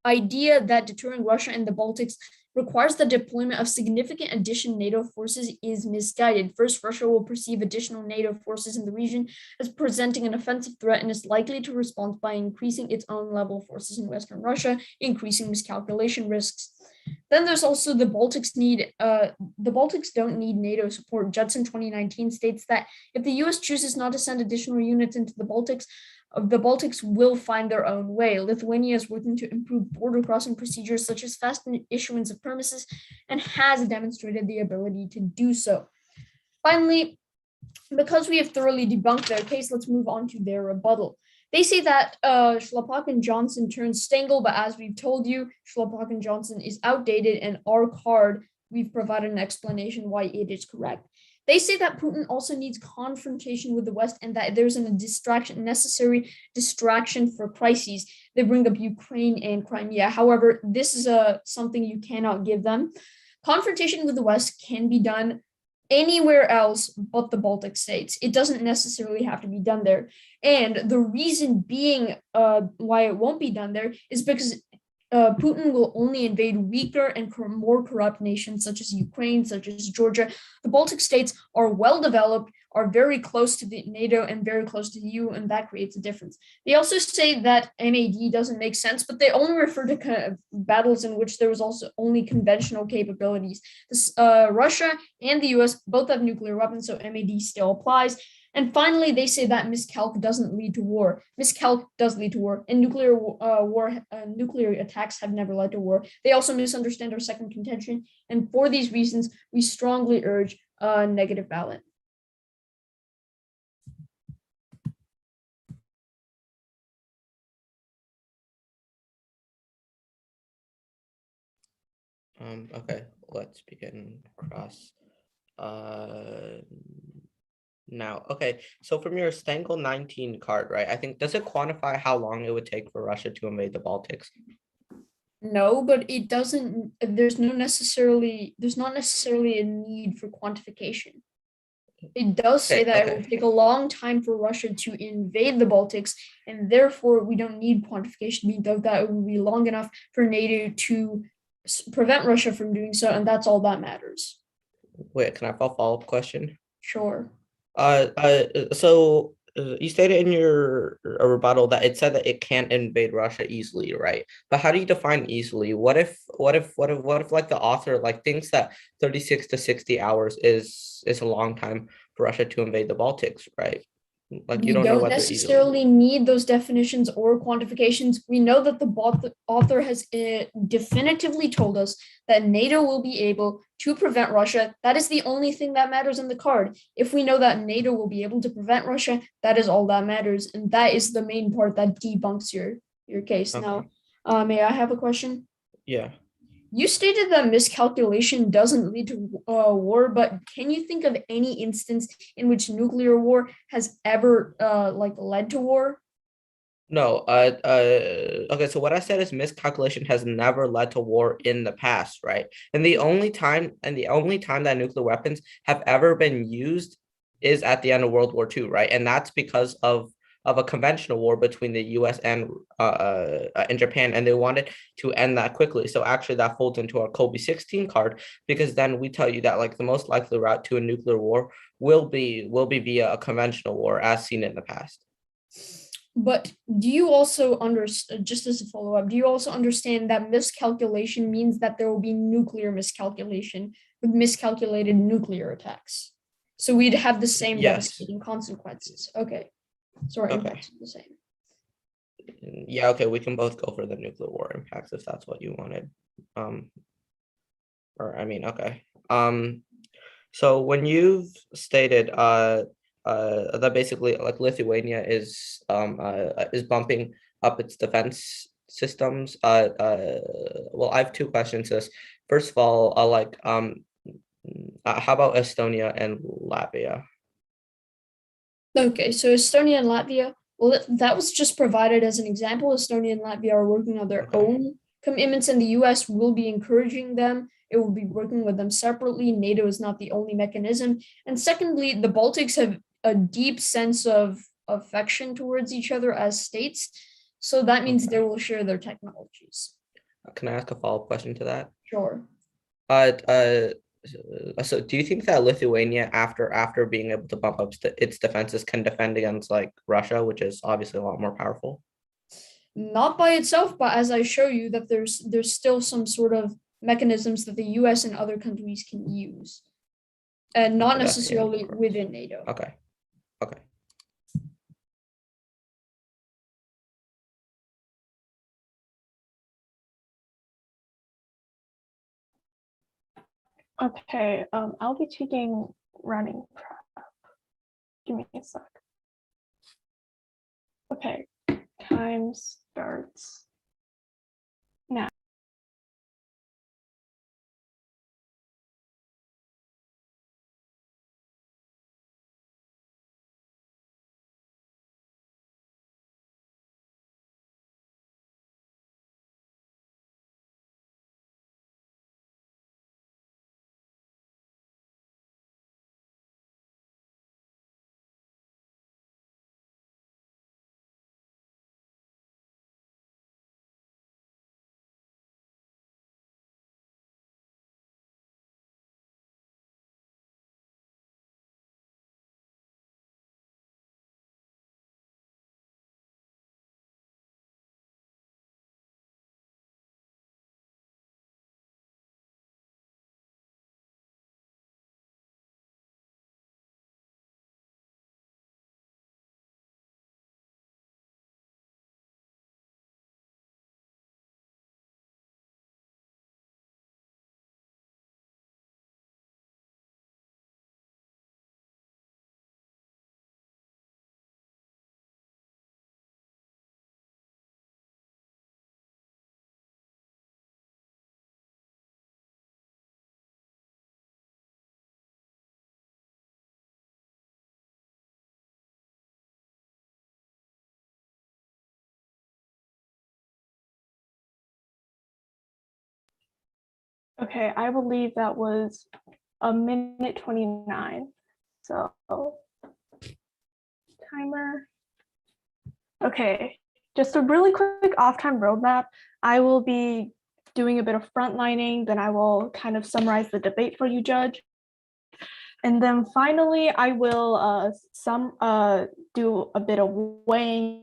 idea that deterring Russia and the Baltics requires the deployment of significant additional NATO forces is misguided. First, Russia will perceive additional NATO forces in the region as presenting an offensive threat and is likely to respond by increasing its own level of forces in Western Russia, increasing miscalculation risks. Then there's also the Baltics don't need NATO support. Judson 2019 states that if the US chooses not to send additional units into the Baltics will find their own way. Lithuania is working to improve border crossing procedures such as fast issuance of permissions and has demonstrated the ability to do so. Finally, because we have thoroughly debunked their case, let's move on to their rebuttal. They say that Schlappak and Johnson turned Stengel, but as we've told you, Schlappak and Johnson is outdated, and our card, we've provided an explanation why it is correct. They say that Putin also needs confrontation with the West and that there's a necessary distraction for crises. They bring up Ukraine and Crimea. However, this is something you cannot give them. Confrontation with the West can be done anywhere else but the Baltic states. It doesn't necessarily have to be done there. And the reason being why it won't be done there is because Putin will only invade weaker and more corrupt nations such as Ukraine, such as Georgia. The Baltic states are well developed, are very close to the NATO and very close to the EU, and that creates a difference. They also say that MAD doesn't make sense, but they only refer to kind of battles in which there was also only conventional capabilities. Russia and the US both have nuclear weapons, so MAD still applies. And finally, they say that miscalc doesn't lead to war. Miscalc does lead to war, and nuclear attacks have never led to war. They also misunderstand our second contention, and for these reasons, we strongly urge a negative ballot. Okay, let's begin cross. Now, okay, so from your Stengel 19 card, right? I think, does it quantify how long it would take for Russia to invade the Baltics? No, but it doesn't, there's not necessarily a need for quantification. It does say Okay, that it will okay. take a long time for Russia to invade the Baltics, and therefore we don't need quantification because that will be long enough for NATO to prevent Russia from doing so, and that's all that matters. Wait, can I have a follow-up question? Sure. You stated in your rebuttal that it said that it can't invade Russia easily, right? But how do you define easily? What if like the author like thinks that 36 to 60 hours is a long time for Russia to invade the Baltics, right? Like you We don't know don't whether easily. necessarily need those definitions or quantifications. We know that the author has definitively told us that NATO will be able to prevent Russia. That is the only thing that matters in the card. If we know that NATO will be able to prevent Russia, that is all that matters, and that is the main part that debunks your case. Okay. Now, may I have a question? Yeah. You stated that miscalculation doesn't lead to war, but can you think of any instance in which nuclear war has ever like led to war? No, okay, so what I said is miscalculation has never led to war in the past, right? And the only time that nuclear weapons have ever been used is at the end of World War II, right? And that's because of a conventional war between the US and Japan, and they wanted to end that quickly. So actually that folds into our Kobe 16 card, because then we tell you that like the most likely route to a nuclear war will be via a conventional war as seen in the past. But do you also understand, just as a follow up, do you also understand that miscalculation means that there will be nuclear miscalculation with miscalculated nuclear attacks? So we'd have the same Yes. devastating consequences. Okay. So our Okay. impacts are the same. Yeah, okay, we can both go for the nuclear war impacts if that's what you wanted. Um, or I mean, okay. So when you've stated that basically like Lithuania is bumping up its defense systems, well, I have two questions to this. First of all, how about Estonia and Latvia? Okay, so Estonia and Latvia, well, that was just provided as an example. Estonia and Latvia are working on their Okay. own commitments, and the US will be encouraging them. It will be working with them separately. NATO is not the only mechanism. And secondly, the Baltics have a deep sense of affection towards each other as states. So that means they Okay. will share their technologies. Can I ask a follow-up question to that? Sure. Uh, uh, so do you think that Lithuania, after being able to bump up its defenses, can defend against like Russia, which is obviously a lot more powerful? Not by itself, but as I show you that there's still some sort of mechanisms that the US and other countries can use, and not Yeah, of necessarily course. within NATO. Okay. Okay. Okay, I'll be taking running prep. Give me a sec. Okay, time starts now. Okay, I believe that was a minute 29. So timer. Okay, just a really quick off-time roadmap. I will be doing a bit of frontlining, then I will kind of summarize the debate for you, Judge. And then finally, I will do a bit of weighing,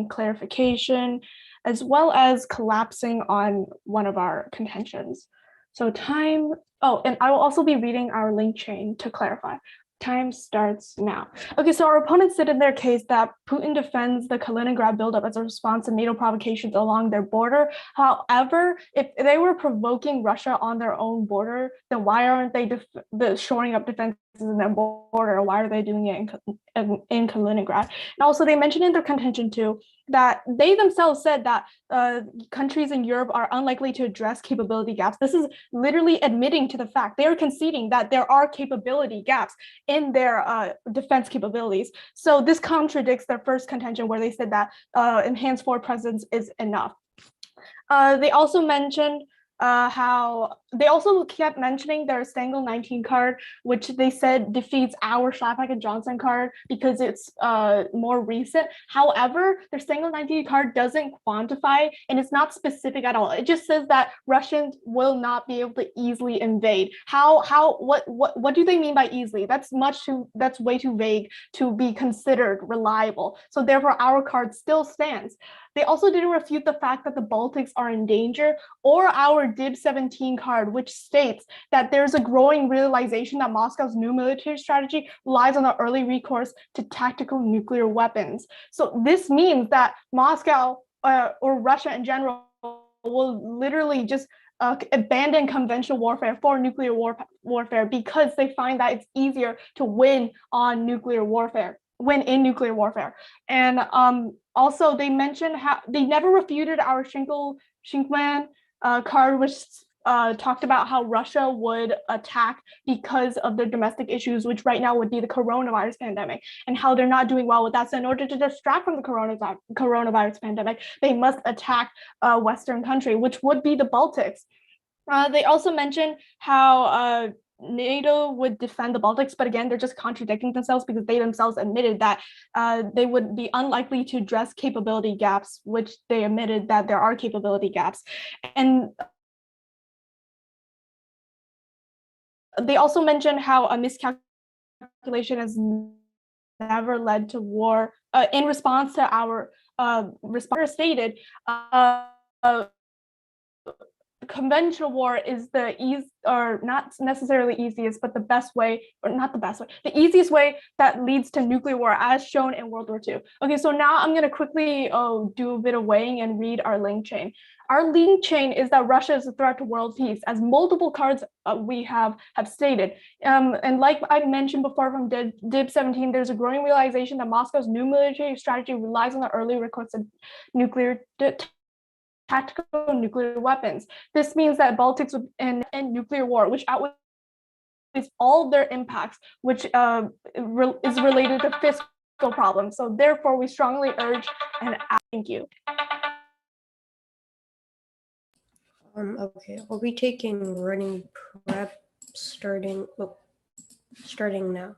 clarification, as well as collapsing on one of our contentions. So time, oh, and I will also be reading our link chain to clarify. Time starts now. Okay, so our opponents said in their case that Putin defends the Kaliningrad buildup as a response to NATO provocations along their border. However, if they were provoking Russia on their own border, then why aren't they shoring up defenses in their border? Why are they doing it in Kaliningrad? And also, they mentioned in their contention too that they themselves said that countries in Europe are unlikely to address capability gaps. This is literally admitting to the fact they are conceding that there are capability gaps in their defense capabilities. So this contradicts their first contention where they said that enhanced forward presence is enough. They also mentioned how they also kept mentioning their Stengel 19 card, which they said defeats our Schlafak and Johnson card because it's more recent. However, their Stengel 19 card doesn't quantify and it's not specific at all. It just says that Russians will not be able to easily invade. What do they mean by easily? That's way too vague to be considered reliable. So therefore, our card still stands. They also didn't refute the fact that the Baltics are in danger, or our DIB 17 card, which states that there's a growing realization that Moscow's new military strategy relies on the early recourse to tactical nuclear weapons. So this means that Moscow or Russia in general will literally just abandon conventional warfare for nuclear warfare because they find that it's easier to win in nuclear warfare. And also they mentioned how they never refuted our Shinkman card, which talked about how Russia would attack because of their domestic issues, which right now would be the coronavirus pandemic, and how they're not doing well with that. So in order to distract from the coronavirus pandemic, they must attack a Western country, which would be the Baltics. They also mentioned how NATO would defend the Baltics, but again, they're just contradicting themselves because they themselves admitted that they would be unlikely to address capability gaps, which they admitted that there are capability gaps. And they also mentioned how a miscalculation has never led to war. In response to our response stated, conventional war is the not necessarily easiest, but the best way, or not the best way, the easiest way that leads to nuclear war, as shown in World War II. Okay, so now I'm going to quickly do a bit of weighing and read our link chain. Our link chain is that Russia is a threat to world peace, as multiple cards we have stated. And like I mentioned before from DIB 17, there's a growing realization that Moscow's new military strategy relies on the early recourse of tactical nuclear weapons. This means that Baltics would end nuclear war, which outweighs all their impacts, which is related to fiscal problems. So therefore, we strongly urge and thank you. Okay, I'll be taking running prep starting now.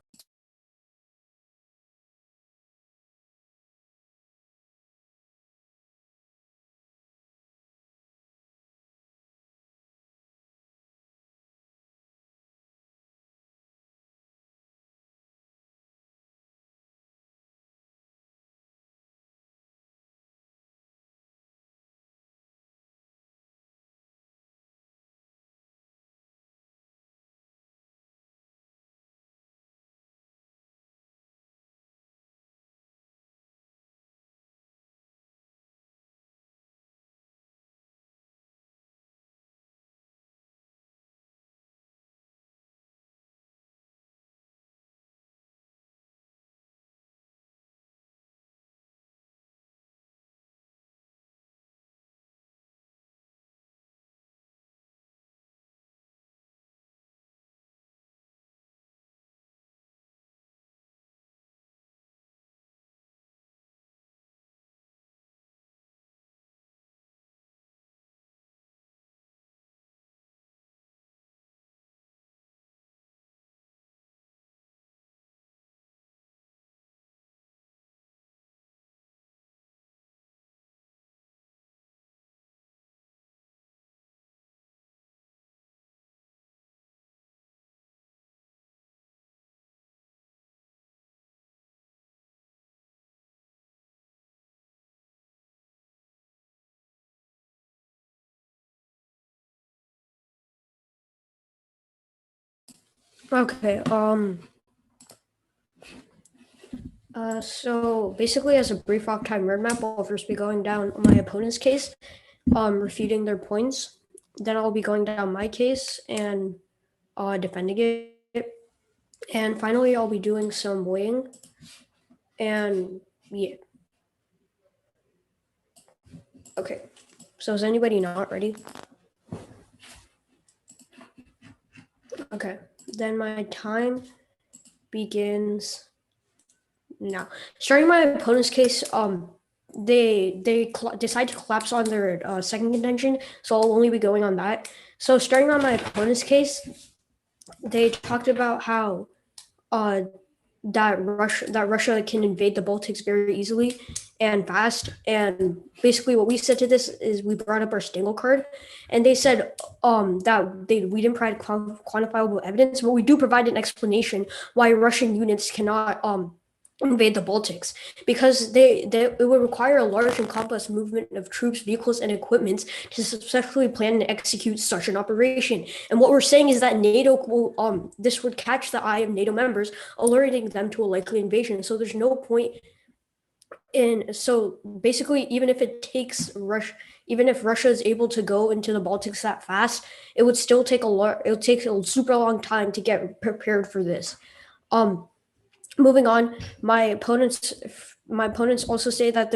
Okay. So basically, as a brief off-time roadmap, I'll first be going down my opponent's case, refuting their points. Then I'll be going down my case and defending it. And finally, I'll be doing some weighing. And yeah. Okay. So is anybody not ready? Okay. Then my time begins now. Starting my opponent's case, they decide to collapse on their second contention, so I'll only be going on that. So starting on my opponent's case, they talked about how that Russia can invade the Baltics very easily and fast. And basically, what we said to this is we brought up our Stingle card, and they said that we didn't provide quantifiable evidence, but we do provide an explanation why Russian units cannot invade the Baltics, because it would require a large and complex movement of troops, vehicles, and equipment to successfully plan and execute such an operation. And what we're saying is that NATO will this would catch the eye of NATO members, alerting them to a likely invasion. So there's no point in. So basically, even if it takes even if Russia is able to go into the Baltics that fast, it would still take it'll take a super long time to get prepared for this. Moving on, my opponents also say that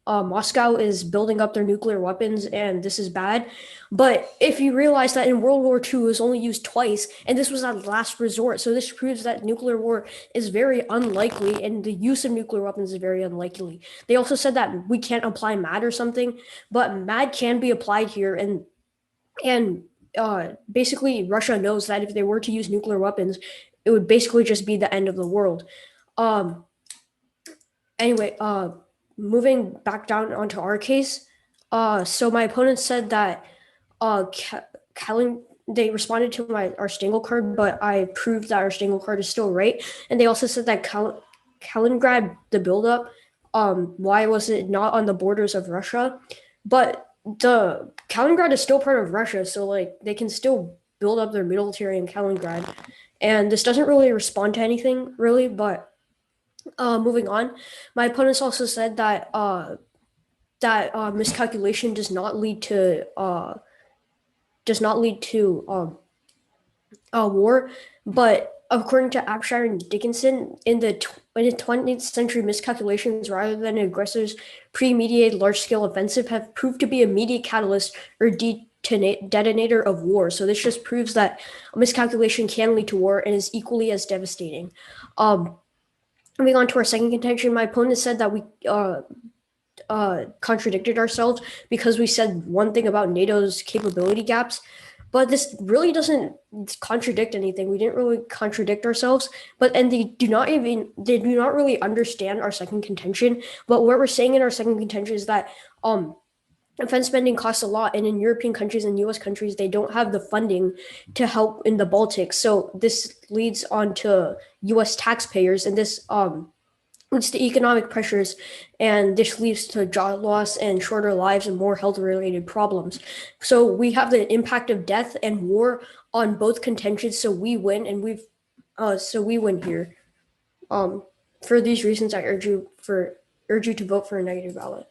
Moscow is building up their nuclear weapons, and this is bad. But if you realize that in World War II it was only used twice, and this was a last resort, so this proves that nuclear war is very unlikely, and the use of nuclear weapons is very unlikely. They also said that we can't apply MAD or something, but MAD can be applied here, and basically Russia knows that if they were to use nuclear weapons, it would basically just be the end of the world. Anyway, moving back down onto our case. So my opponent said that they responded to our Stingle card, but I proved that our Stingle card is still right. And they also said that Kaliningrad, the buildup, why was it not on the borders of Russia? But the Kaliningrad is still part of Russia, so like they can still build up their military in Kaliningrad. And this doesn't really respond to anything, really, but moving on. My opponents also said that miscalculation does not lead to war, but according to Abshire and Dickinson, in the 20th century, miscalculations rather than aggressors' pre-mediated large-scale offensive have proved to be a immediate catalyst or detonator of war. So this just proves that miscalculation can lead to war and is equally as devastating. Moving on to our second contention, my opponent said that we contradicted ourselves because we said one thing about NATO's capability gaps, but this really doesn't contradict anything. We didn't really contradict ourselves, and they do not really understand our second contention. But what we're saying in our second contention is that defense spending costs a lot, and in European countries and US countries, they don't have the funding to help in the Baltics. So this leads on to US taxpayers, and this leads to economic pressures, and this leads to job loss and shorter lives and more health-related problems. So we have the impact of death and war on both contentions, so we win, and we win here. For these reasons, I urge you to vote for a negative ballot.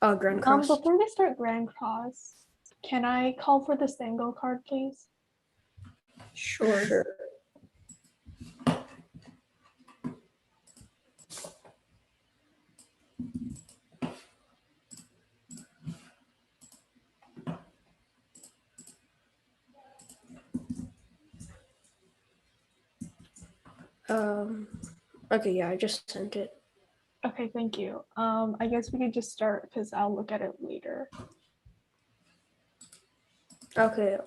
Grand Cross. Before we start Grand Cross, can I call for the Stingle card, please? Sure. Okay, yeah, I just sent it. Okay, thank you. I guess we could just start because I'll look at it later. Okay,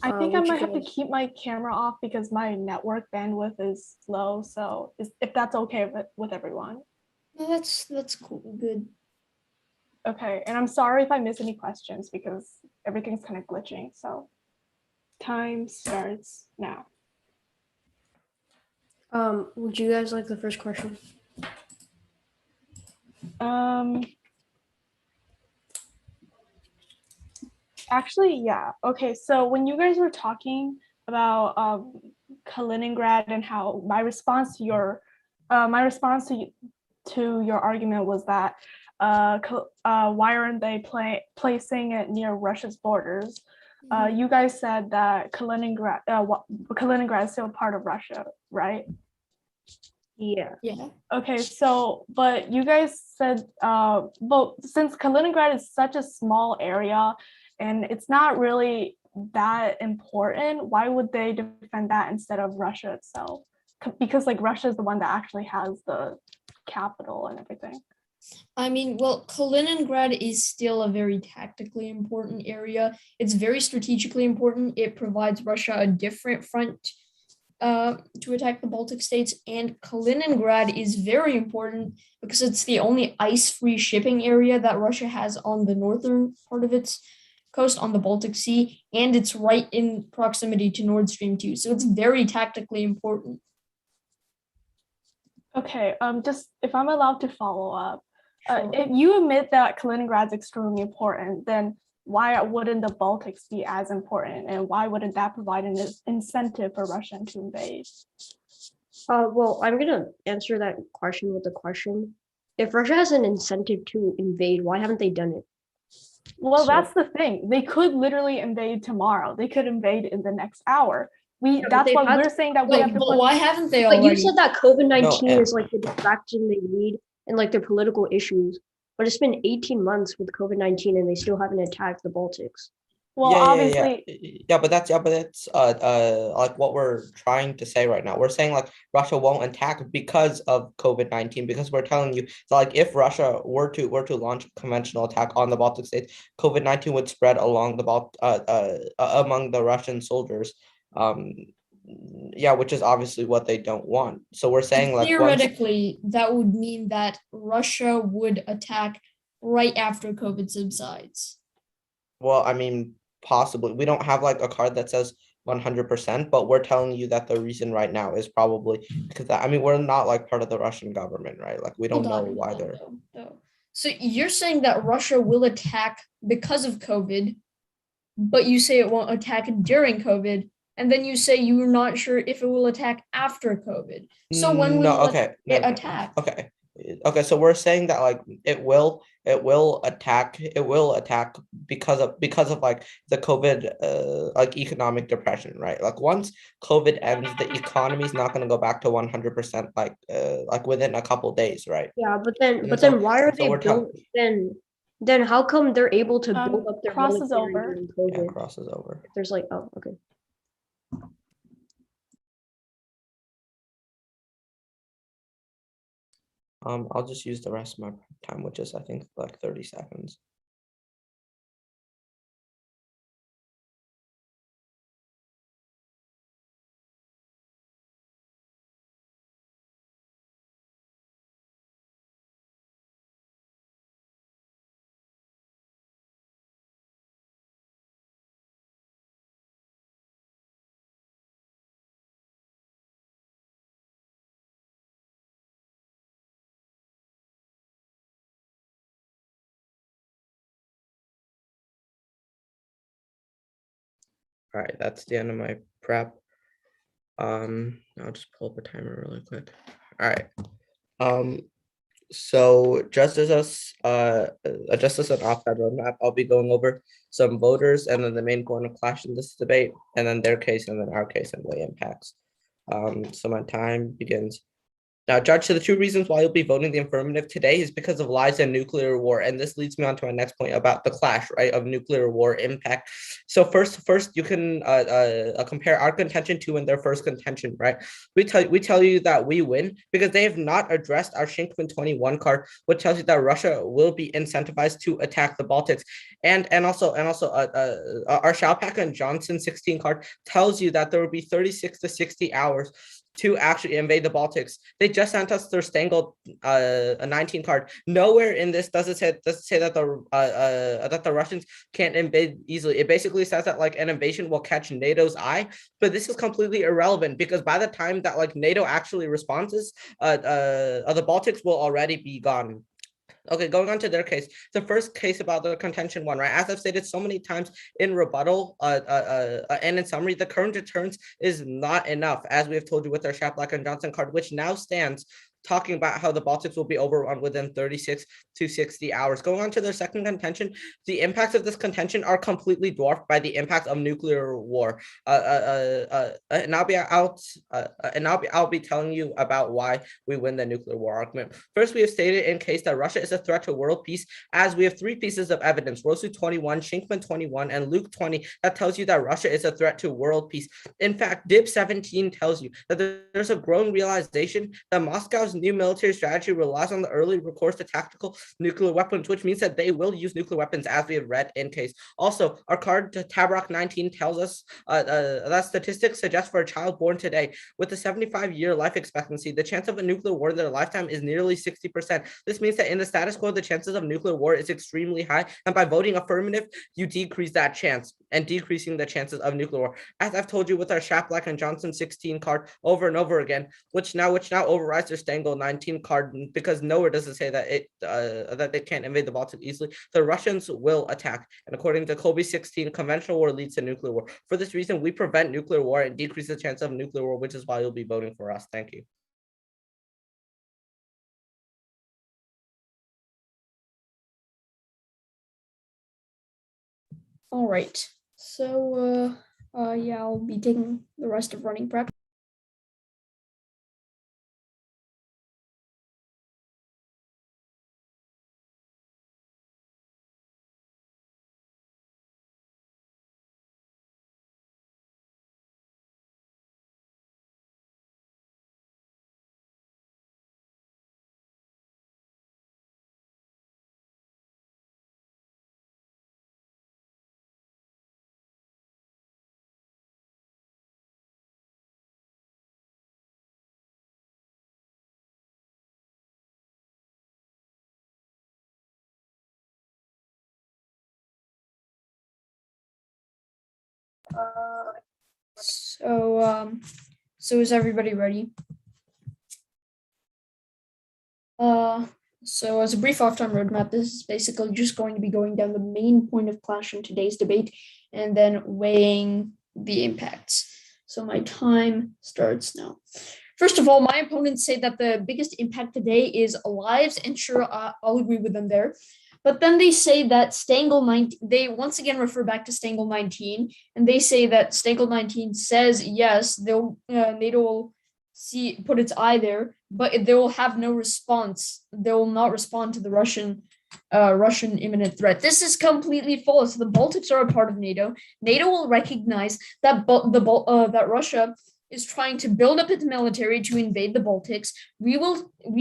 I think I might have to keep my camera off because my network bandwidth is low. So if that's okay with everyone. No, that's cool. Good. Okay, and I'm sorry if I miss any questions because everything's kind of glitching. So time starts now. Would you guys like the first question? Actually, yeah. Okay, so when you guys were talking about Kaliningrad and how my response to your argument was that why aren't they placing it near Russia's borders? You guys said that Kaliningrad is still part of Russia, right? Yeah. Yeah. Okay, so but you guys said but since Kaliningrad is such a small area and it's not really that important, why would they defend that instead of Russia itself? Because like Russia is the one that actually has the capital and everything. I mean, well, Kaliningrad is still a very tactically important area. It's very strategically important. It provides Russia a different front to attack the Baltic states, and Kaliningrad is very important because it's the only ice-free shipping area that Russia has on the northern part of its coast on the Baltic Sea, and it's right in proximity to Nord Stream 2. So it's very tactically important. Okay, just if I'm allowed to follow up, Sure. if you admit that Kaliningrad's extremely important, then why wouldn't the Baltics be as important, and why wouldn't that provide an incentive for Russia to invade? Well, I'm gonna answer that question with a question. If Russia has an incentive to invade, why haven't they done it? Well, So- that's the thing. They could literally invade tomorrow. They could invade in the next hour. but That's they've why had- we're saying that we Wait, have to but put. why haven't they But you already? said that COVID-19 No, is like the distraction they need and like their political issues. But it's been 18 months with COVID-19 and they still haven't attacked the Baltics. Well, obviously, yeah, but that's like what we're trying to say right now. We're saying like Russia won't attack because of COVID-19, because we're telling you that like if Russia were to launch a conventional attack on the Baltic states, COVID-19 would spread along among the Russian soldiers. Yeah, which is obviously what they don't want. So we're saying like once, Theoretically, that would mean that Russia would attack right after COVID subsides. well, I mean, possibly we don't have like a card that says 100%, but we're telling you that the reason right now is probably because I mean we're not like part of the Russian government, right? Like we don't Hold know on, why hold on, they're though. So you're saying that Russia will attack because of COVID, but you say it won't attack during COVID, and then you say you're not sure if it will attack after COVID. So when no, will okay, it no, attack? okay, so we're saying that like it will attack because of like the COVID like economic depression, right? Like once COVID ends, the economy is not going to go back to 100% like within a couple days, right? Yeah, but And then so why are so they we're telling building then how come they're able to build up their crosses military over. during yeah, COVID? crosses over. If there's like, oh, okay. I'll just use the rest of my time, which is I think like 30 seconds. All right, that's the end of my prep. I'll just pull up a timer really quick. All right. So just as an off-side roadmap, I'll be going over some voters and then the main point of clash in this debate, and then their case and then our case and the impacts. So my time begins. Now, Judge, so the two reasons why you'll be voting the affirmative today is because of lies and nuclear war. And this leads me on to my next point about the clash, right, of nuclear war impact. So first you can compare our contention to and their first contention, right? We tell you that we win because they have not addressed our Shinkman 21 card, which tells you that Russia will be incentivized to attack the Baltics. And also our Shalpak and Johnson 16 card tells you that there will be 36 to 60 hours to actually invade the Baltics. They just sent us their Stengel a 19 card. Nowhere in this does it say that the Russians can't invade easily. It basically says that like an invasion will catch NATO's eye, but this is completely irrelevant because by the time that like NATO actually responds, the Baltics will already be gone. Okay, going on to their case. The first case about the contention one, right? As I've stated so many times in rebuttal and in summary, the current deterrence is not enough, as we have told you with our Shaplak and Johnson card, which now stands talking about how the Baltics will be overrun within 36 to 60 hours. Going on to their second contention, the impacts of this contention are completely dwarfed by the impact of nuclear war. And I'll be telling you about why we win the nuclear war argument. First, we have stated in case that Russia is a threat to world peace, as we have three pieces of evidence: Rosu 21, Shinkman 21, and Luke 20, that tells you that Russia is a threat to world peace. In fact, DIB 17 tells you that there's a growing realization that Moscow's new military strategy relies on the early recourse to tactical nuclear weapons, which means that they will use nuclear weapons, as we have read in case. Also, our card to Tabarok 19 tells us that statistics suggest for a child born today with a 75-year life expectancy, the chance of a nuclear war in their lifetime is nearly 60%. This means that in the status quo, the chances of nuclear war is extremely high, and by voting affirmative, you decrease that chance, and decreasing the chances of nuclear war. As I've told you with our Shaplak and Johnson 16 card over and over again, which now overrides their Stengel 19 card, because nowhere does it say that they can't invade the Baltic easily. The Russians will attack, and according to Colby 16, conventional war leads to nuclear war. For this reason, we prevent nuclear war and decrease the chance of nuclear war, which is why you'll be voting for us. Thank you. All right. So yeah, I'll be taking the rest of running prep. So is everybody ready? So as a brief off-time roadmap, this is basically just going to be going down the main point of clash in today's debate and then weighing the impacts. So my time starts now. First of all, my opponents say that the biggest impact today is lives, and sure, I'll agree with them there. But then they say that Stengel 19, they once again refer back to Stengel 19, and they say that Stengel 19 says, yes, NATO will put its eye there, but they will have no response. They will not respond to the Russian imminent threat. This is completely false. The Baltics are a part of NATO. NATO will recognize that that Russia is trying to build up its military to invade the Baltics. We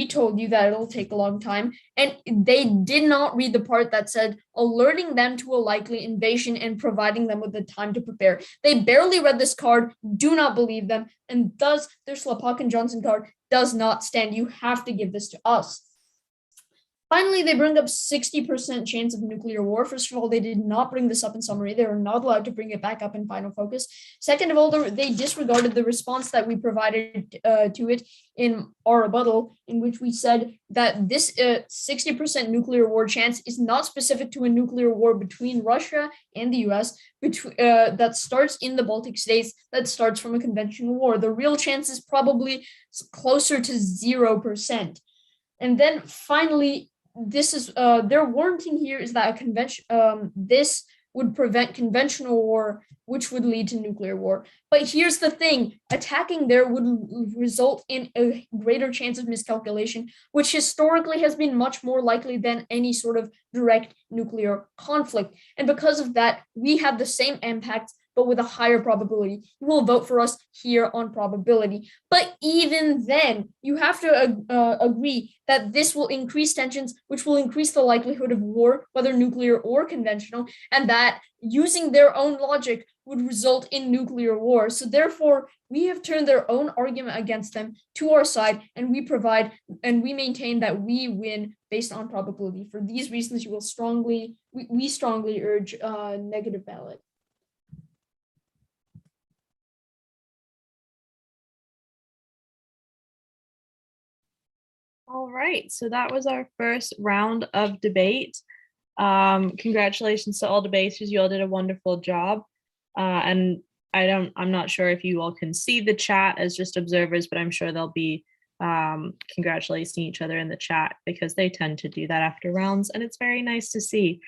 told you that it'll take a long time, and they did not read the part that said alerting them to a likely invasion and providing them with the time to prepare. They barely read this card, do not believe them, and thus their Slapak and Johnson card does not stand. You have to give this to us. Finally, they bring up 60% chance of nuclear war. First of all, they did not bring this up in summary. They were not allowed to bring it back up in final focus. Second of all, they disregarded the response that we provided to it in our rebuttal, in which we said that this 60% nuclear war chance is not specific to a nuclear war between Russia and the US, that starts in the Baltic states, that starts from a conventional war. The real chance is probably closer to 0%. And then finally, this is their warranting here is that this would prevent conventional war, which would lead to nuclear war. But here's the thing: attacking there would result in a greater chance of miscalculation, which historically has been much more likely than any sort of direct nuclear conflict. And because of that, we have the same impact, but with a higher probability. You will vote for us here on probability. But even then, you have to agree that this will increase tensions, which will increase the likelihood of war, whether nuclear or conventional, and that using their own logic would result in nuclear war. So therefore, we have turned their own argument against them to our side, and we maintain that we win based on probability. For these reasons, we strongly urge negative ballot. All right, so that was our first round of debate. Congratulations to all debaters. You all did a wonderful job. And I'm not sure if you all can see the chat as just observers, but I'm sure they'll be congratulating each other in the chat because they tend to do that after rounds, and it's very nice to see.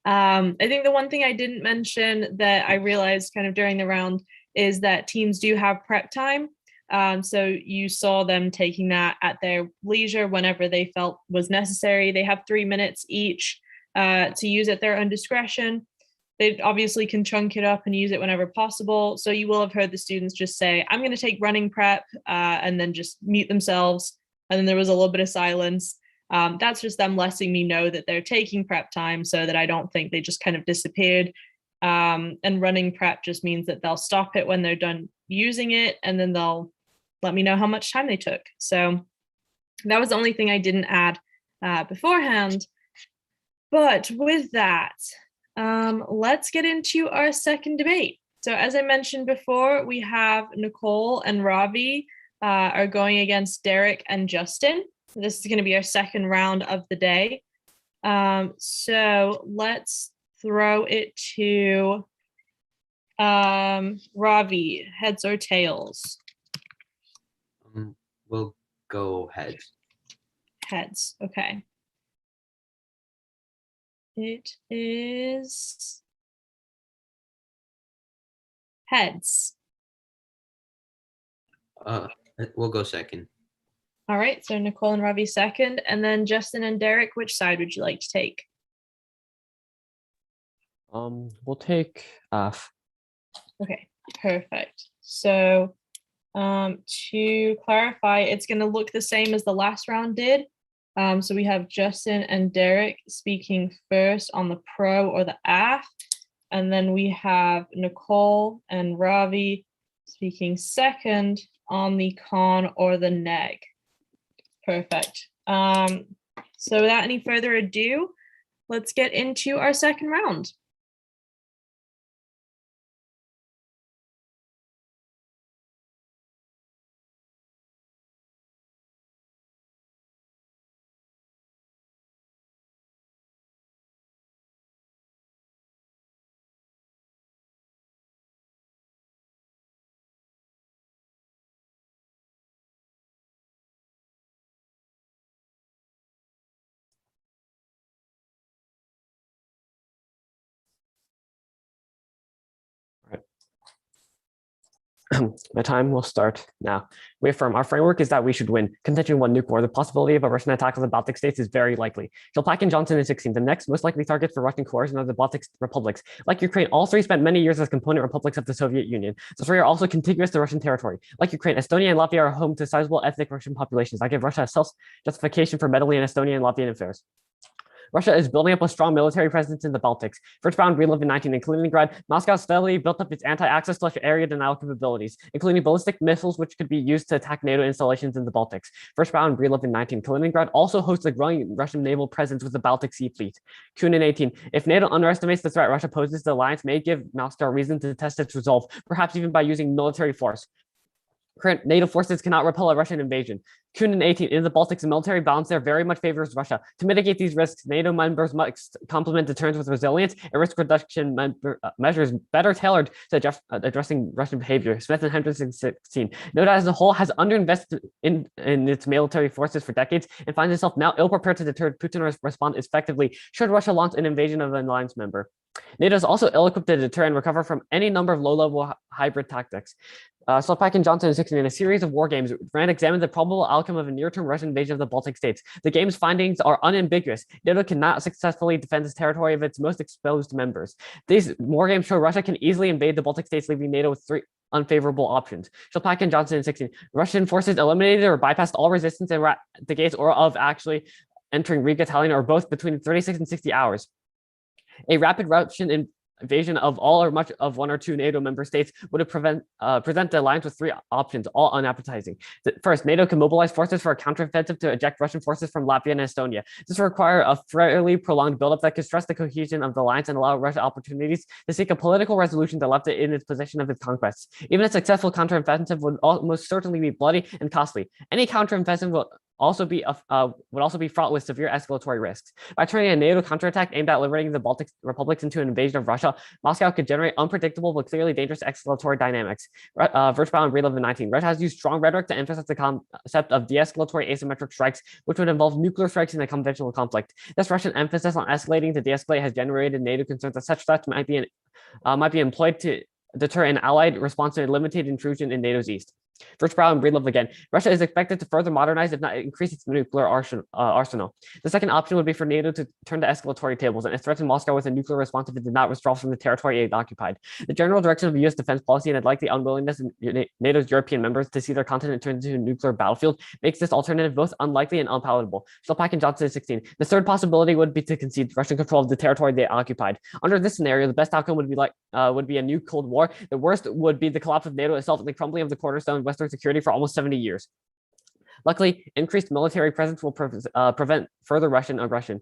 I think the one thing I didn't mention that I realized kind of during the round is that teams do have prep time. So you saw them taking that at their leisure whenever they felt was necessary. They have 3 minutes each to use at their own discretion. They obviously can chunk it up and use it whenever possible. So you will have heard the students just say, I'm going to take running prep, and then just mute themselves. And then there was a little bit of silence. That's just them letting me know that they're taking prep time so that I don't think they just kind of disappeared. And running prep just means that they'll stop it when they're done using it, and then they'll let me know how much time they took. So that was the only thing I didn't add beforehand. But with that, let's get into our second debate. So as I mentioned before, we have Nicole and Ravi are going against Derek and Justin. This is going to be our second round of the day. So let's throw it to Ravi, heads or tails? We'll go heads. Heads, okay. It is heads. We'll go second. All right, so Nicole and Ravi second, and then Justin and Derek, which side would you like to take? We'll take F. Okay, perfect. So to clarify, it's going to look the same as the last round did. So we have Justin and Derek speaking first on the pro or the AF, and then we have Nicole and Ravi speaking second on the con or the neg. Perfect. So without any further ado, let's get into our second round. My time will start now. We affirm our framework is that we should win. Contention 1 nuke war. The possibility of a Russian attack on the Baltic states is very likely. Shelpak and Johnson in 16. The next most likely target for Russian coercion are the Baltic republics. Like Ukraine, all three spent many years as component republics of the Soviet Union. The three are also contiguous to Russian territory. Like Ukraine, Estonia and Latvia are home to sizable ethnic Russian populations. I give Russia a self-justification for meddling in Estonian and Latvian affairs. Russia is building up a strong military presence in the Baltics. First bound Brylov in 19 in Kaliningrad, Moscow steadily built up its anti-access / area denial capabilities, including ballistic missiles which could be used to attack NATO installations in the Baltics. First bound Brylov in 19, Kaliningrad also hosts a growing Russian naval presence with the Baltic Sea Fleet. Kuhn in 18, if NATO underestimates the threat Russia poses, the alliance may give Moscow reason to test its resolve, perhaps even by using military force. Current NATO forces cannot repel a Russian invasion. Kuhn in 18, in the Baltics, the military balance there very much favors Russia. To mitigate these risks, NATO members must complement deterrence with resilience and risk reduction measures better tailored to addressing Russian behavior. Smith and Henderson 16. NATO as a whole has underinvested in its military forces for decades and finds itself now ill-prepared to deter Putin or respond effectively should Russia launch an invasion of an alliance member. NATO is also ill-equipped to deter and recover from any number of low-level hybrid tactics. Slepak and Johnson in 16, in a series of war games, Rand examined the probable outcome of a near-term Russian invasion of the Baltic states. The game's findings are unambiguous. NATO cannot successfully defend its territory of its most exposed members. These war games show Russia can easily invade the Baltic states, leaving NATO with three unfavorable options. Shelpak and Johnson in 16, Russian forces eliminated or bypassed all resistance and were at the gates or of actually entering Riga, Tallinn, or both between 36 and 60 hours. A rapid Russian invasion of all or much of one or two NATO member states would present the alliance with three options, all unappetizing. First, NATO can mobilize forces for a counteroffensive to eject Russian forces from Latvia and Estonia. This will require a fairly prolonged buildup that could stress the cohesion of the alliance and allow Russia opportunities to seek a political resolution that left it in its possession of its conquests. Even a successful counteroffensive would almost certainly be bloody and costly. Any counteroffensive will would also be fraught with severe escalatory risks. By turning a NATO counterattack aimed at liberating the Baltic republics into an invasion of Russia, Moscow could generate unpredictable but clearly dangerous escalatory dynamics. Wirtschbaum and Breedlove in 19. Russia has used strong rhetoric to emphasize the concept of de-escalatory asymmetric strikes, which would involve nuclear strikes in a conventional conflict. This Russian emphasis on escalating to de-escalate has generated NATO concerns that such threats might be employed to deter an allied response to a limited intrusion in NATO's east. Wirtschbaum and Breedlove again. Russia is expected to further modernize, if not increase, its nuclear arsenal. The second option would be for NATO to turn to escalatory tables and threaten Moscow with a nuclear response if it did not withdraw from the territory it occupied. The general direction of U.S. defense policy and the likely unwillingness of NATO's European members to see their continent turned into a nuclear battlefield makes this alternative both unlikely and unpalatable. Stilpak and Johnson 16. The third possibility would be to concede Russian control of the territory they occupied. Under this scenario, the best outcome would be a new Cold War. The worst would be the collapse of NATO itself and the crumbling of the cornerstone of Western security for almost 70 years. Luckily, increased military presence will prevent further Russian aggression.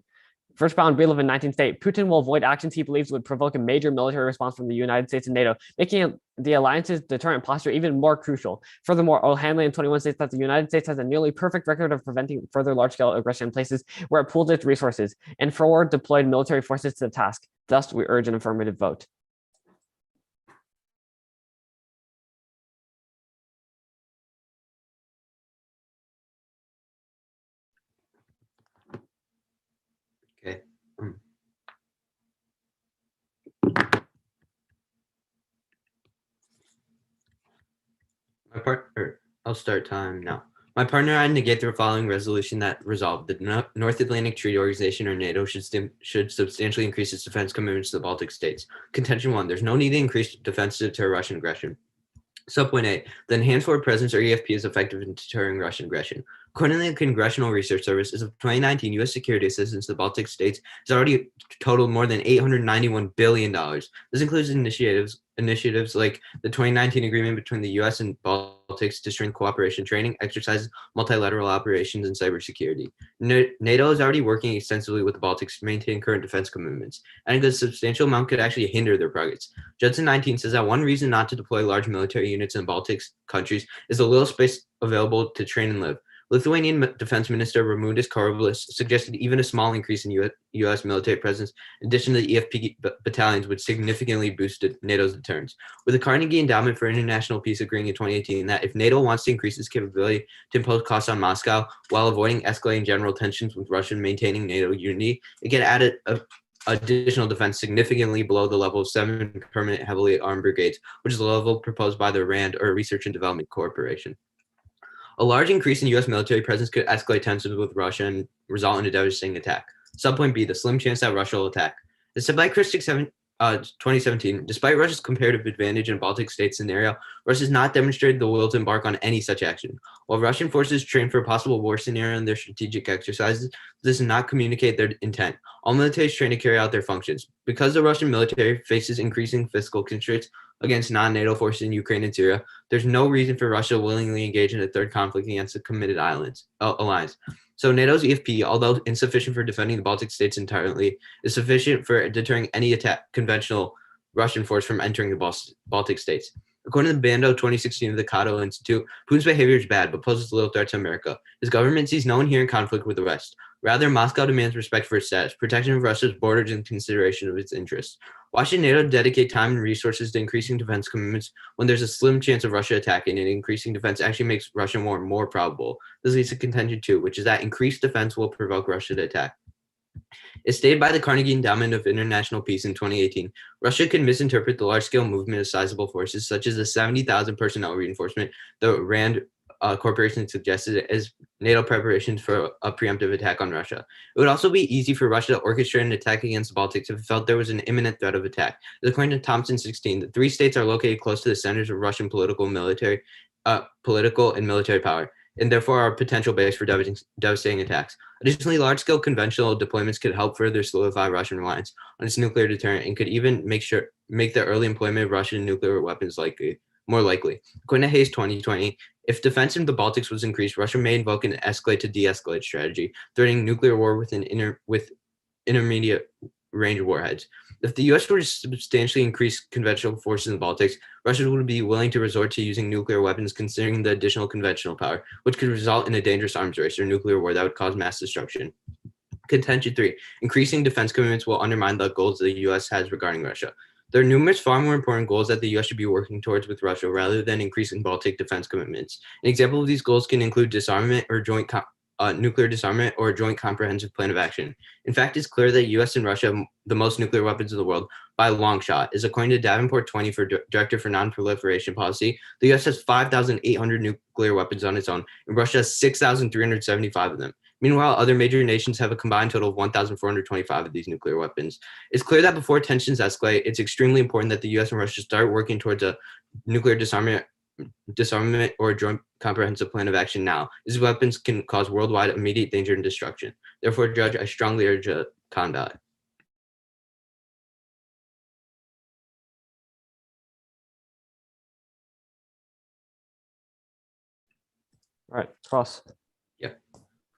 Wirtschbaum and Breedlove in 19 state, Putin will avoid actions he believes would provoke a major military response from the United States and NATO, making the alliance's deterrent posture even more crucial. Furthermore, O'Hanley in 21 states that the United States has a nearly perfect record of preventing further large-scale aggression in places where it pools its resources and forward deployed military forces to the task. Thus, we urge an affirmative vote. Okay. I'll start time now. My partner and I negate the following resolution that resolved the North Atlantic Treaty Organization, or NATO, should substantially increase its defense commitments to the Baltic states. Contention 1, there's no need to increase defense to deter Russian aggression. Subpoint A, the Enhanced Forward Presence, or EFP, is effective in deterring Russian aggression. According to the Congressional Research Service, as of 2019, U.S. security assistance to the Baltic states has already totaled more than $891 billion. This includes initiatives like the 2019 agreement between the U.S. and Baltics to strengthen cooperation, training, exercises, multilateral operations, and cybersecurity. NATO is already working extensively with the Baltics to maintain current defense commitments, and a substantial amount could actually hinder their progress. Judson 19 says that one reason not to deploy large military units in Baltic countries is the little space available to train and live. Lithuanian Defense Minister Raimundas Karoblis suggested even a small increase in U.S. military presence, in addition to the EFP battalions, would significantly boost NATO's deterrence. With the Carnegie Endowment for International Peace agreeing in 2018 that if NATO wants to increase its capability to impose costs on Moscow while avoiding escalating general tensions with Russia and maintaining NATO unity, it can add additional defense significantly below the level of 7 permanent heavily armed brigades, which is the level proposed by the RAND, or Research and Development Corporation. A large increase in U.S. military presence could escalate tensions with Russia and result in a devastating attack. Subpoint B, the slim chance that Russia will attack. As said by Christic 2017, despite Russia's comparative advantage in Baltic state scenario, Russia has not demonstrated the will to embark on any such action. While Russian forces train for a possible war scenario in their strategic exercises, this does not communicate their intent. All military train to carry out their functions. Because the Russian military faces increasing fiscal constraints against non-NATO forces in Ukraine and Syria, there's no reason for Russia to willingly engage in a third conflict against a committed alliance. So NATO's EFP, although insufficient for defending the Baltic states entirely, is sufficient for deterring any conventional Russian force from entering the Baltic states. According to the Bando 2016 of the Cato Institute, Putin's behavior is bad, but poses little threat to America. His government sees no inherent conflict with the West. Rather, Moscow demands respect for its status, protection of Russia's borders, and consideration of its interests. Why should NATO dedicate time and resources to increasing defense commitments when there's a slim chance of Russia attacking, and increasing defense actually makes Russian war more probable? This leads to contention 2, which is that increased defense will provoke Russia to attack. As stated by the Carnegie Endowment of International Peace in 2018, Russia could misinterpret the large-scale movement of sizable forces, such as the 70,000 personnel reinforcement the RAND Corporation suggested as NATO preparations for a preemptive attack on Russia. It would also be easy for Russia to orchestrate an attack against the Baltics if it felt there was an imminent threat of attack. According to Thompson 16, the 3 states are located close to the centers of Russian political and military power, and therefore are a potential base for devastating attacks. Additionally, large-scale conventional deployments could help further solidify Russian reliance on its nuclear deterrent, and could even make the early employment of Russian nuclear weapons more likely. According to Hayes 2020, if defense in the Baltics was increased, Russia may invoke an escalate to de-escalate strategy, threatening nuclear war with intermediate range warheads. If the US were to substantially increase conventional forces in the Baltics, Russia would be willing to resort to using nuclear weapons considering the additional conventional power, which could result in a dangerous arms race or nuclear war that would cause mass destruction. Contention 3. Increasing defense commitments will undermine the goals the US has regarding Russia. There are numerous far more important goals that the US should be working towards with Russia rather than increasing Baltic defense commitments. An example of these goals can include disarmament or joint nuclear disarmament or a joint comprehensive plan of action. In fact, it's clear that US and Russia have the most nuclear weapons in the world by a long shot. As according to Davenport 20 for Director for Non-Proliferation Policy, the US has 5,800 nuclear weapons on its own, and Russia has 6,375 of them. Meanwhile, other major nations have a combined total of 1,425 of these nuclear weapons. It's clear that before tensions escalate, it's extremely important that the US and Russia start working towards a nuclear disarmament or a joint comprehensive plan of action now. These weapons can cause worldwide immediate danger and destruction. Therefore, Judge, I strongly urge a combat. All right, Cross.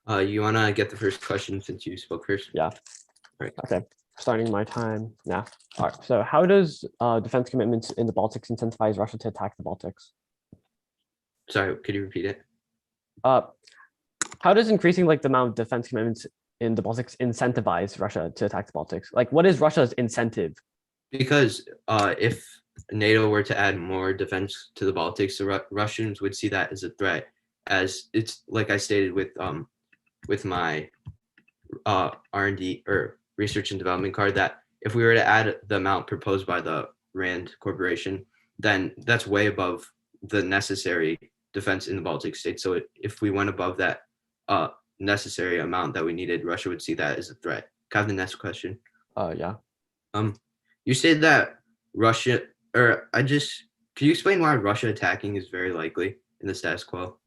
You want to get the first question since you spoke first? Yeah. Right. Okay. Starting my time now. All right. So how does defense commitments in the Baltics incentivize Russia to attack the Baltics? Sorry, could you repeat it? How does increasing like the amount of defense commitments in the Baltics incentivize Russia to attack the Baltics? Like, what is Russia's incentive? Because if NATO were to add more defense to the Baltics, the Russians would see that as a threat. As it's like I stated with my R&D or research and development card, that if we were to add the amount proposed by the RAND Corporation, then that's way above the necessary defense in the Baltic states. So if we went above that necessary amount that we needed, Russia would see that as a threat. Can I have the next question? Yeah. You said that Russia, can you explain why Russia attacking is very likely in the status quo?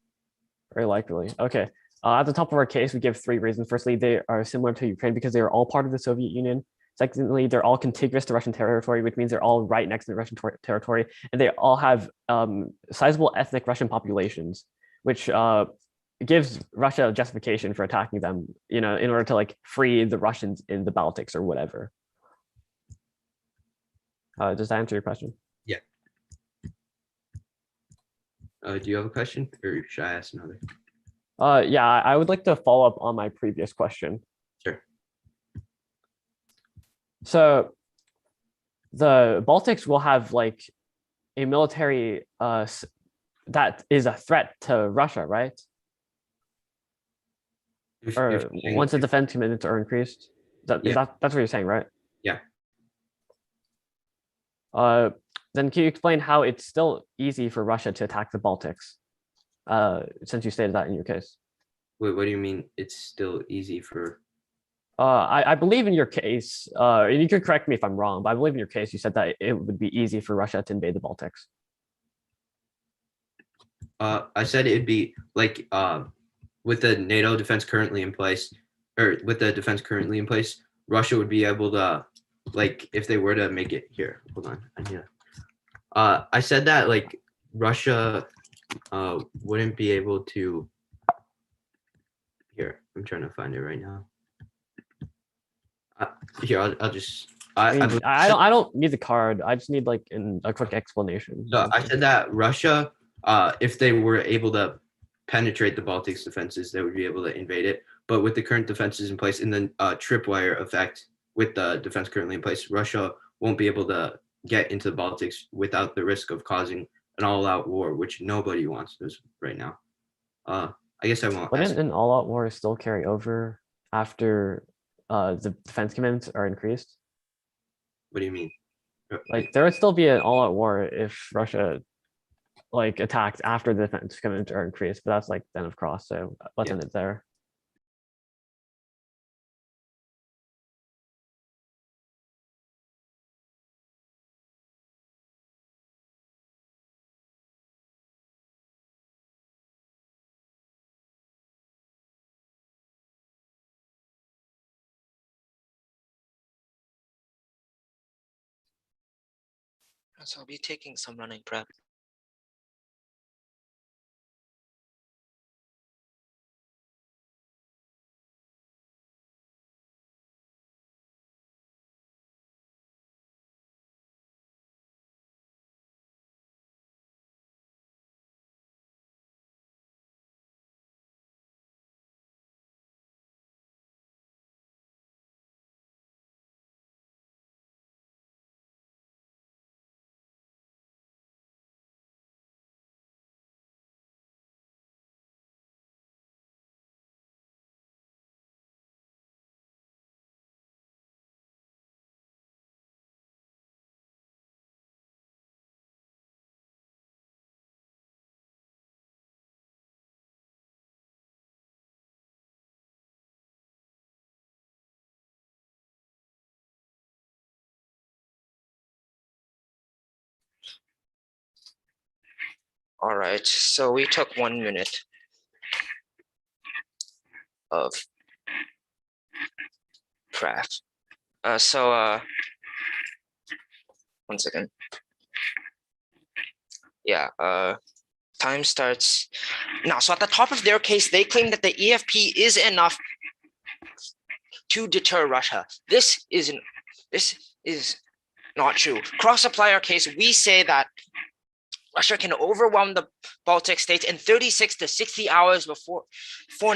Very likely. Okay. At the top of our case, we give 3 reasons. Firstly, they are similar to Ukraine because they are all part of the Soviet Union. Secondly, they're all contiguous to Russian territory, which means they're all right next to Russian territory, and they all have sizable ethnic Russian populations, which gives Russia a justification for attacking them, in order to like free the Russians in the Baltics or whatever. Does that answer your question? Yeah. Do you have a question, or should I ask another? Yeah, I would like to follow up on my previous question. Sure. So the Baltics will have like a military that is a threat to Russia, right? Or once the defense commitments are increased. That's what you're saying, right? Yeah. Then can you explain how it's still easy for Russia to attack the Baltics? Since you stated that in your case. Wait, what do you mean it's still easy for? I believe in your case, and you can correct me if I'm wrong, but I believe in your case, you said that it would be easy for Russia to invade the Baltics. I said it'd be like with the NATO defense currently in place, or with the defense currently in place, Russia would be able to, like, if they were to make it here. Hold on. I said that like Russia wouldn't be able to. Here, I'm trying to find it right now. Here, I'll just. I don't need the card. I just need like a quick explanation. So I said that Russia, if they were able to penetrate the Baltics defenses, they would be able to invade it. But with the current defenses in place, in the tripwire effect, with the defense currently in place, Russia won't be able to get into the Baltics without the risk of causing an all-out war, which nobody wants this right now. I guess I won't. Wouldn't an all-out war still carry over after the defense commitments are increased? What do you mean? Like there would still be an all-out war if Russia like attacked after the defense commitments are increased, but that's like then of cross, so let's end it there. So I'll be taking some running prep. All right, so we took 1 minute of prep. One second. Yeah, time starts now. So at the top of their case, they claim that the EFP is enough to deter Russia. This is not true. Cross-supplier case, we say that Russia can overwhelm the Baltic states in 36 to 60 hours before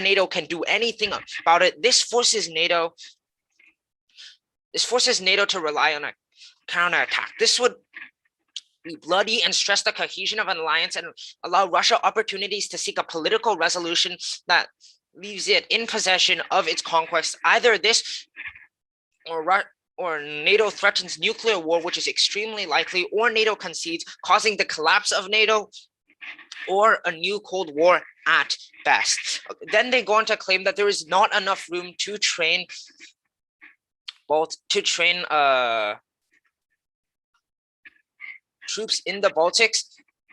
NATO can do anything about it. This forces NATO to rely on a counterattack. This would be bloody and stress the cohesion of an alliance and allow Russia opportunities to seek a political resolution that leaves it in possession of its conquests. Either this or NATO threatens nuclear war, which is extremely likely, or NATO concedes, causing the collapse of NATO, or a new Cold War at best. Then they go on to claim that there is not enough room to train troops in the Baltics.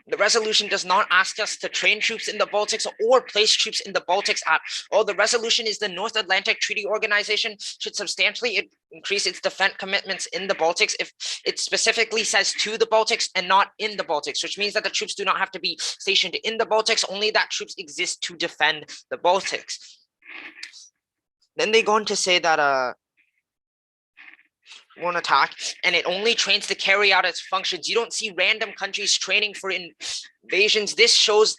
The resolution does not ask us to train troops in the Baltics or place troops in the Baltics at all. The resolution is the North Atlantic Treaty Organization should substantially increase its defense commitments in the Baltics if it specifically says to the Baltics and not in the Baltics, which means that the troops do not have to be stationed in the Baltics, only that troops exist to defend the Baltics. Then they go on to say that won't attack, and it only trains to carry out its functions. You don't see random countries training for invasions. This shows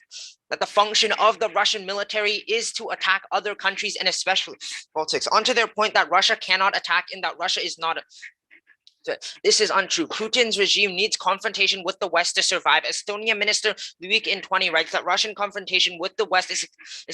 that the function of the Russian military is to attack other countries and especially Baltics. Onto their point that Russia cannot attack and that Russia is not this is untrue. Putin's regime needs confrontation with the West to survive. Estonia Minister Luik in 20 writes that Russian confrontation with the West is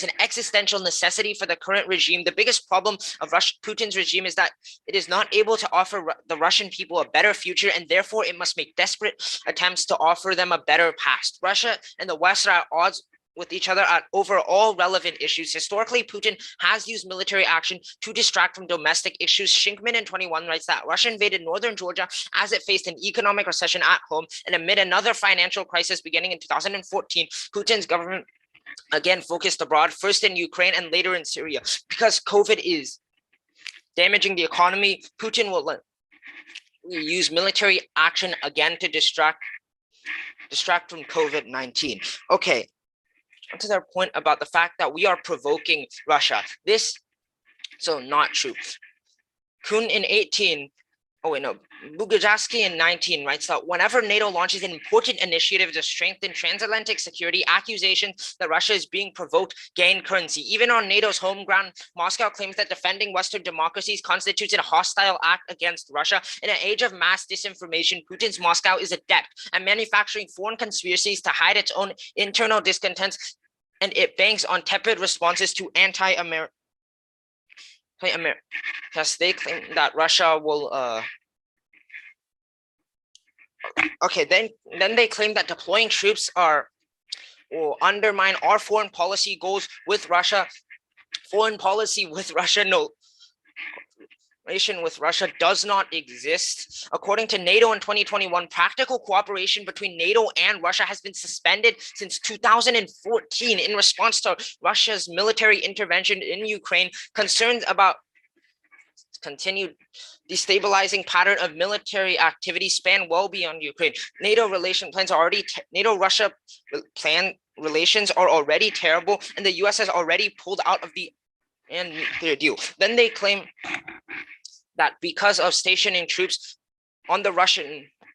an existential necessity for the current regime. The biggest problem of Putin's regime is that it is not able to offer the Russian people a better future, and therefore it must make desperate attempts to offer them a better past. Russia and the West are at odds with each other over all relevant issues. Historically, Putin has used military action to distract from domestic issues. Shinkman in 21 writes that Russia invaded northern Georgia as it faced an economic recession at home, and amid another financial crisis beginning in 2014, Putin's government again focused abroad, first in Ukraine and later in Syria. Because COVID is damaging the economy, Putin will use military action again to distract from COVID-19. Okay. To their point about the fact that we are provoking Russia. Not true. Kuhn in 18, Bugajaski in 19 writes that whenever NATO launches an important initiative to strengthen transatlantic security, accusations that Russia is being provoked gain currency. Even on NATO's home ground, Moscow claims that defending Western democracies constitutes a hostile act against Russia. In an age of mass disinformation, Putin's Moscow is adept at manufacturing foreign conspiracies to hide its own internal discontents, and it banks on tepid responses to anti-American. Yes, they claim that Russia will. Okay, then they claim that deploying troops will undermine our foreign policy goals with Russia. Foreign policy with Russia, no. Relation with Russia does not exist. According to NATO in 2021, practical cooperation between NATO and Russia has been suspended since 2014 in response to Russia's military intervention in Ukraine. Concerns about continued destabilizing pattern of military activity span well beyond Ukraine. NATO-Russia plan relations are already terrible, and the US has already pulled out of the nuclear deal. Then they claim that because of stationing troops on the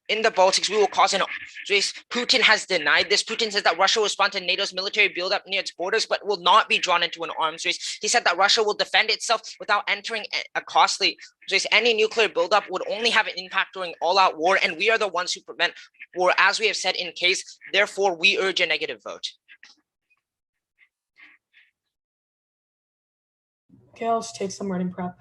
in the Baltics, we will cause an race. Putin has denied this. Putin says that Russia will respond to NATO's military buildup near its borders, but will not be drawn into an arms race. He said that Russia will defend itself without entering a costly race. Any nuclear buildup would only have an impact during all-out war, and we are the ones who prevent war, as we have said in case. Therefore, we urge a negative vote. Okay, I'll just take some writing prep.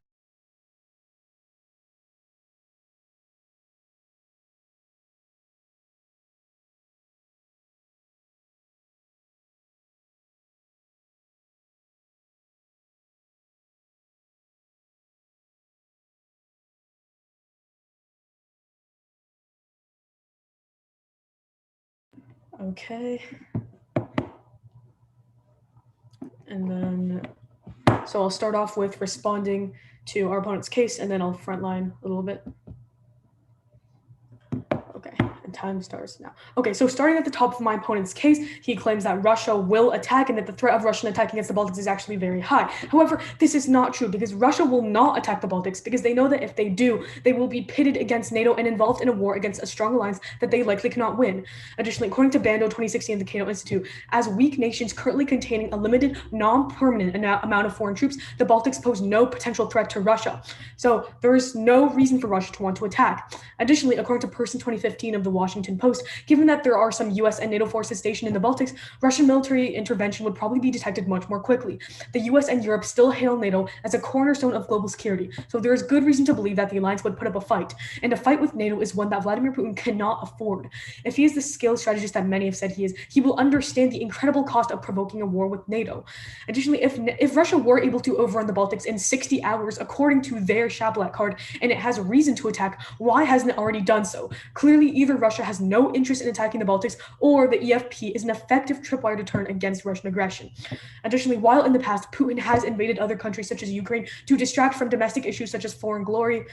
Okay. and then, so I'll start off with responding to our opponent's case, and then I'll frontline a little bit. Okay, and time starts now. Okay, so starting at the top of my opponent's case, he claims that Russia will attack and that the threat of Russian attack against the Baltics is actually very high. However, this is not true because Russia will not attack the Baltics because they know that if they do, they will be pitted against NATO and involved in a war against a strong alliance that they likely cannot win. Additionally, according to Bando 2016 of the Cato Institute, as weak nations currently containing a limited, non-permanent amount of foreign troops, the Baltics pose no potential threat to Russia. So there is no reason for Russia to want to attack. Additionally, according to Person 2015 of the Washington Post, given that there are some US and NATO forces stationed in the Baltics, Russian military intervention would probably be detected much more quickly. The US and Europe still hail NATO as a cornerstone of global security, so there is good reason to believe that the alliance would put up a fight. And a fight with NATO is one that Vladimir Putin cannot afford. If he is the skilled strategist that many have said he is, he will understand the incredible cost of provoking a war with NATO. Additionally, if Russia were able to overrun the Baltics in 60 hours, according to their Shablat card, and it has reason to attack, why hasn't it already done so? Clearly, either Russia has no interest in attacking the Baltics, or the EFP is an effective tripwire deterrent against Russian aggression. Additionally, while in the past, Putin has invaded other countries such as Ukraine to distract from domestic issues such as foreign glory,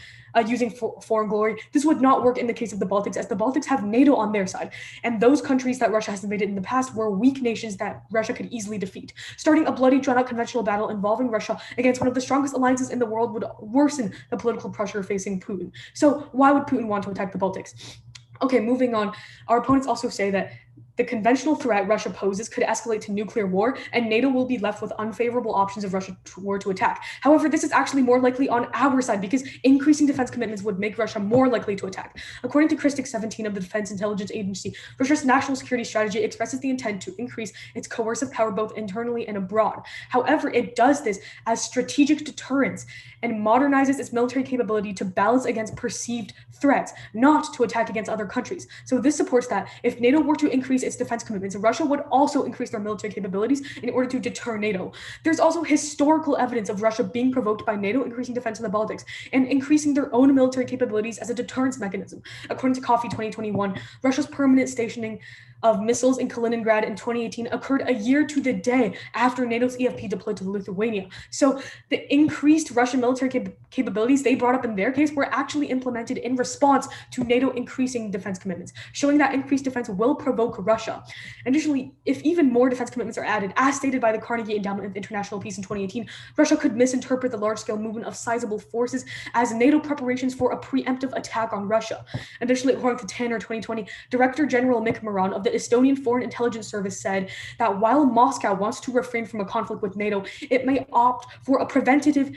using foreign glory, this would not work in the case of the Baltics, as the Baltics have NATO on their side, and those countries that Russia has invaded in the past were weak nations that Russia could easily defeat. Starting a bloody, drawn-out conventional battle involving Russia against one of the strongest alliances in the world would worsen the political pressure facing Putin. So why would Putin want to attack the Baltics? Okay, moving on. Our opponents also say that the conventional threat Russia poses could escalate to nuclear war, and NATO will be left with unfavorable options if Russia were to attack. However, this is actually more likely on our side because increasing defense commitments would make Russia more likely to attack. According to Kristic 17 of the Defense Intelligence Agency, Russia's national security strategy expresses the intent to increase its coercive power both internally and abroad. However, it does this as strategic deterrence and modernizes its military capability to balance against perceived threats, not to attack against other countries. So this supports that if NATO were to increase its defense commitments, Russia would also increase their military capabilities in order to deter NATO. There's also historical evidence of Russia being provoked by NATO increasing defense in the Baltics and increasing their own military capabilities as a deterrence mechanism. According to Coffee 2021, Russia's permanent stationing of missiles in Kaliningrad in 2018 occurred a year to the day after NATO's EFP deployed to Lithuania. So the increased Russian military capabilities they brought up in their case were actually implemented in response to NATO increasing defense commitments, showing that increased defense will provoke Russia. Additionally, if even more defense commitments are added, as stated by the Carnegie Endowment of International Peace in 2018, Russia could misinterpret the large-scale movement of sizable forces as NATO preparations for a preemptive attack on Russia. Additionally, according to Tanner 2020, Director General Mick Moran of the Estonian Foreign Intelligence Service said that while Moscow wants to refrain from a conflict with NATO, it may opt for a preventative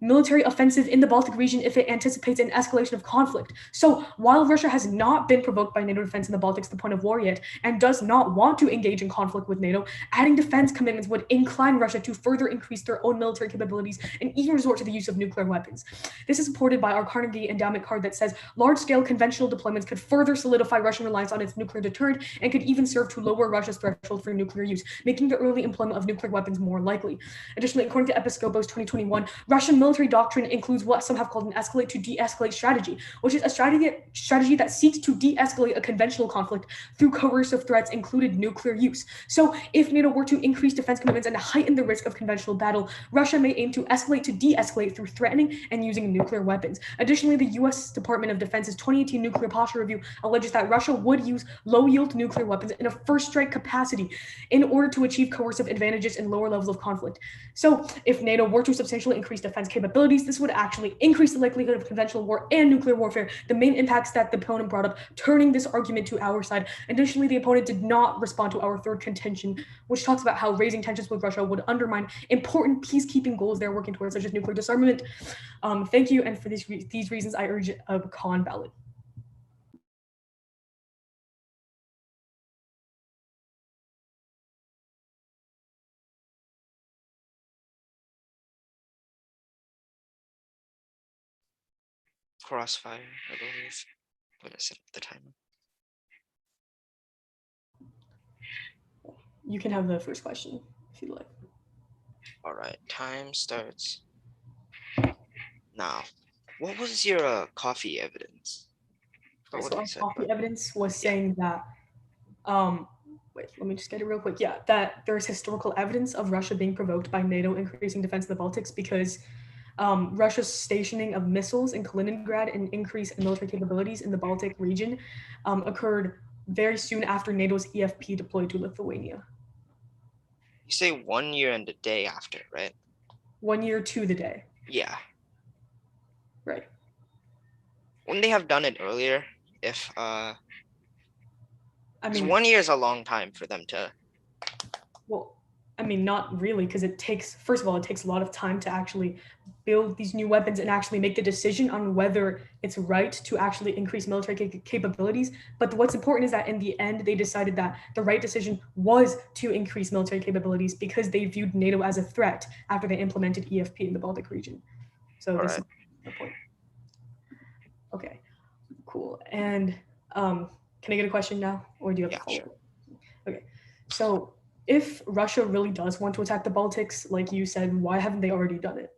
military offensive in the Baltic region if it anticipates an escalation of conflict. So while Russia has not been provoked by NATO defense in the Baltics to the point of war yet, and does not want to engage in conflict with NATO, adding defense commitments would incline Russia to further increase their own military capabilities and even resort to the use of nuclear weapons. This is supported by our Carnegie Endowment card that says large-scale conventional deployments could further solidify Russian reliance on its nuclear deterrent and could even serve to lower Russia's threshold for nuclear use, making the early employment of nuclear weapons more likely. Additionally, according to Episcopos 2021, Russian military doctrine includes what some have called an escalate to de-escalate strategy, which is a strategy that seeks to de-escalate a conventional conflict through coercive threats, including nuclear use. So if NATO were to increase defense commitments and heighten the risk of conventional battle, Russia may aim to escalate to de-escalate through threatening and using nuclear weapons. Additionally, the U.S. Department of Defense's 2018 nuclear posture review alleges that Russia would use low-yield nuclear weapons in a first-strike capacity in order to achieve coercive advantages in lower levels of conflict. So if NATO were to substantially increase defense capabilities, this would actually increase the likelihood of conventional war and nuclear warfare, the main impacts that the opponent brought up, turning this argument to our side. Additionally, the opponent did not respond to our third contention, which talks about how raising tensions with Russia would undermine important peacekeeping goals they're working towards, such as nuclear disarmament. Thank you, and for these reasons, I urge a con ballot. Crossfire, I believe. I'm gonna set up the timer. You can have the first question if you'd like. All right, time starts now. What was your coffee evidence? So our coffee evidence was saying that Wait, let me just get it real quick. Yeah, that there's historical evidence of Russia being provoked by NATO increasing defense of the Baltics because Russia's stationing of missiles in Kaliningrad and increase in military capabilities in the Baltic region occurred very soon after NATO's EFP deployed to Lithuania. You say 1 year and a day after, right? 1 year to the day. Yeah. Right. Wouldn't they have done it earlier? If I 'cause mean, 1 year is a long time for them to. well, I mean, not really, because it takes, first of all, it takes a lot of time to actually build these new weapons and actually make the decision on whether it's right to actually increase military capabilities. But what's important is that in the end, they decided that the right decision was to increase military capabilities because they viewed NATO as a threat after they implemented EFP in the Baltic region. So this is the point. Okay, cool. And can I get a question now, or do you have a follow-up? Okay, so if Russia really does want to attack the Baltics, like you said, why haven't they already done it?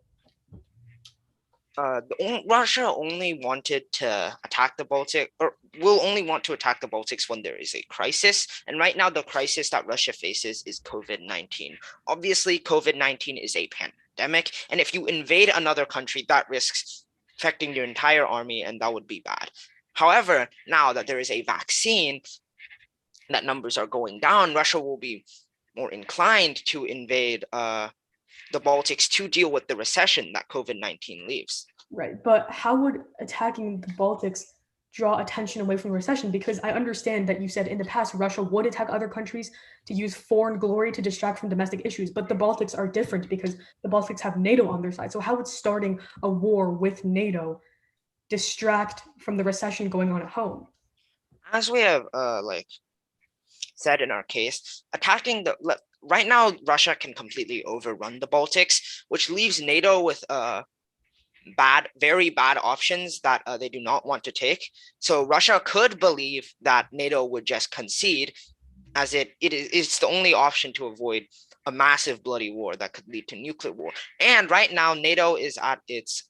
Russia only wanted to attack the Baltic, or will only want to attack the Baltics when there is a crisis. And right now, the crisis that Russia faces is COVID-19. Obviously, COVID-19 is a pandemic, and if you invade another country, that risks affecting your entire army, and that would be bad. However, now that there is a vaccine, that numbers are going down, Russia will be more inclined to invade the Baltics to deal with the recession that COVID-19 leaves. Right, but how would attacking the Baltics draw attention away from the recession? Because I understand that you said in the past Russia would attack other countries to use foreign glory to distract from domestic issues, but the Baltics are different because the Baltics have NATO on their side. So how would starting a war with NATO distract from the recession going on at home? As we have said in our case, attacking right now, Russia can completely overrun the Baltics, which leaves NATO with very bad options that they do not want to take. So Russia could believe that NATO would just concede, as it's the only option to avoid a massive bloody war that could lead to nuclear war. And right now, NATO is at its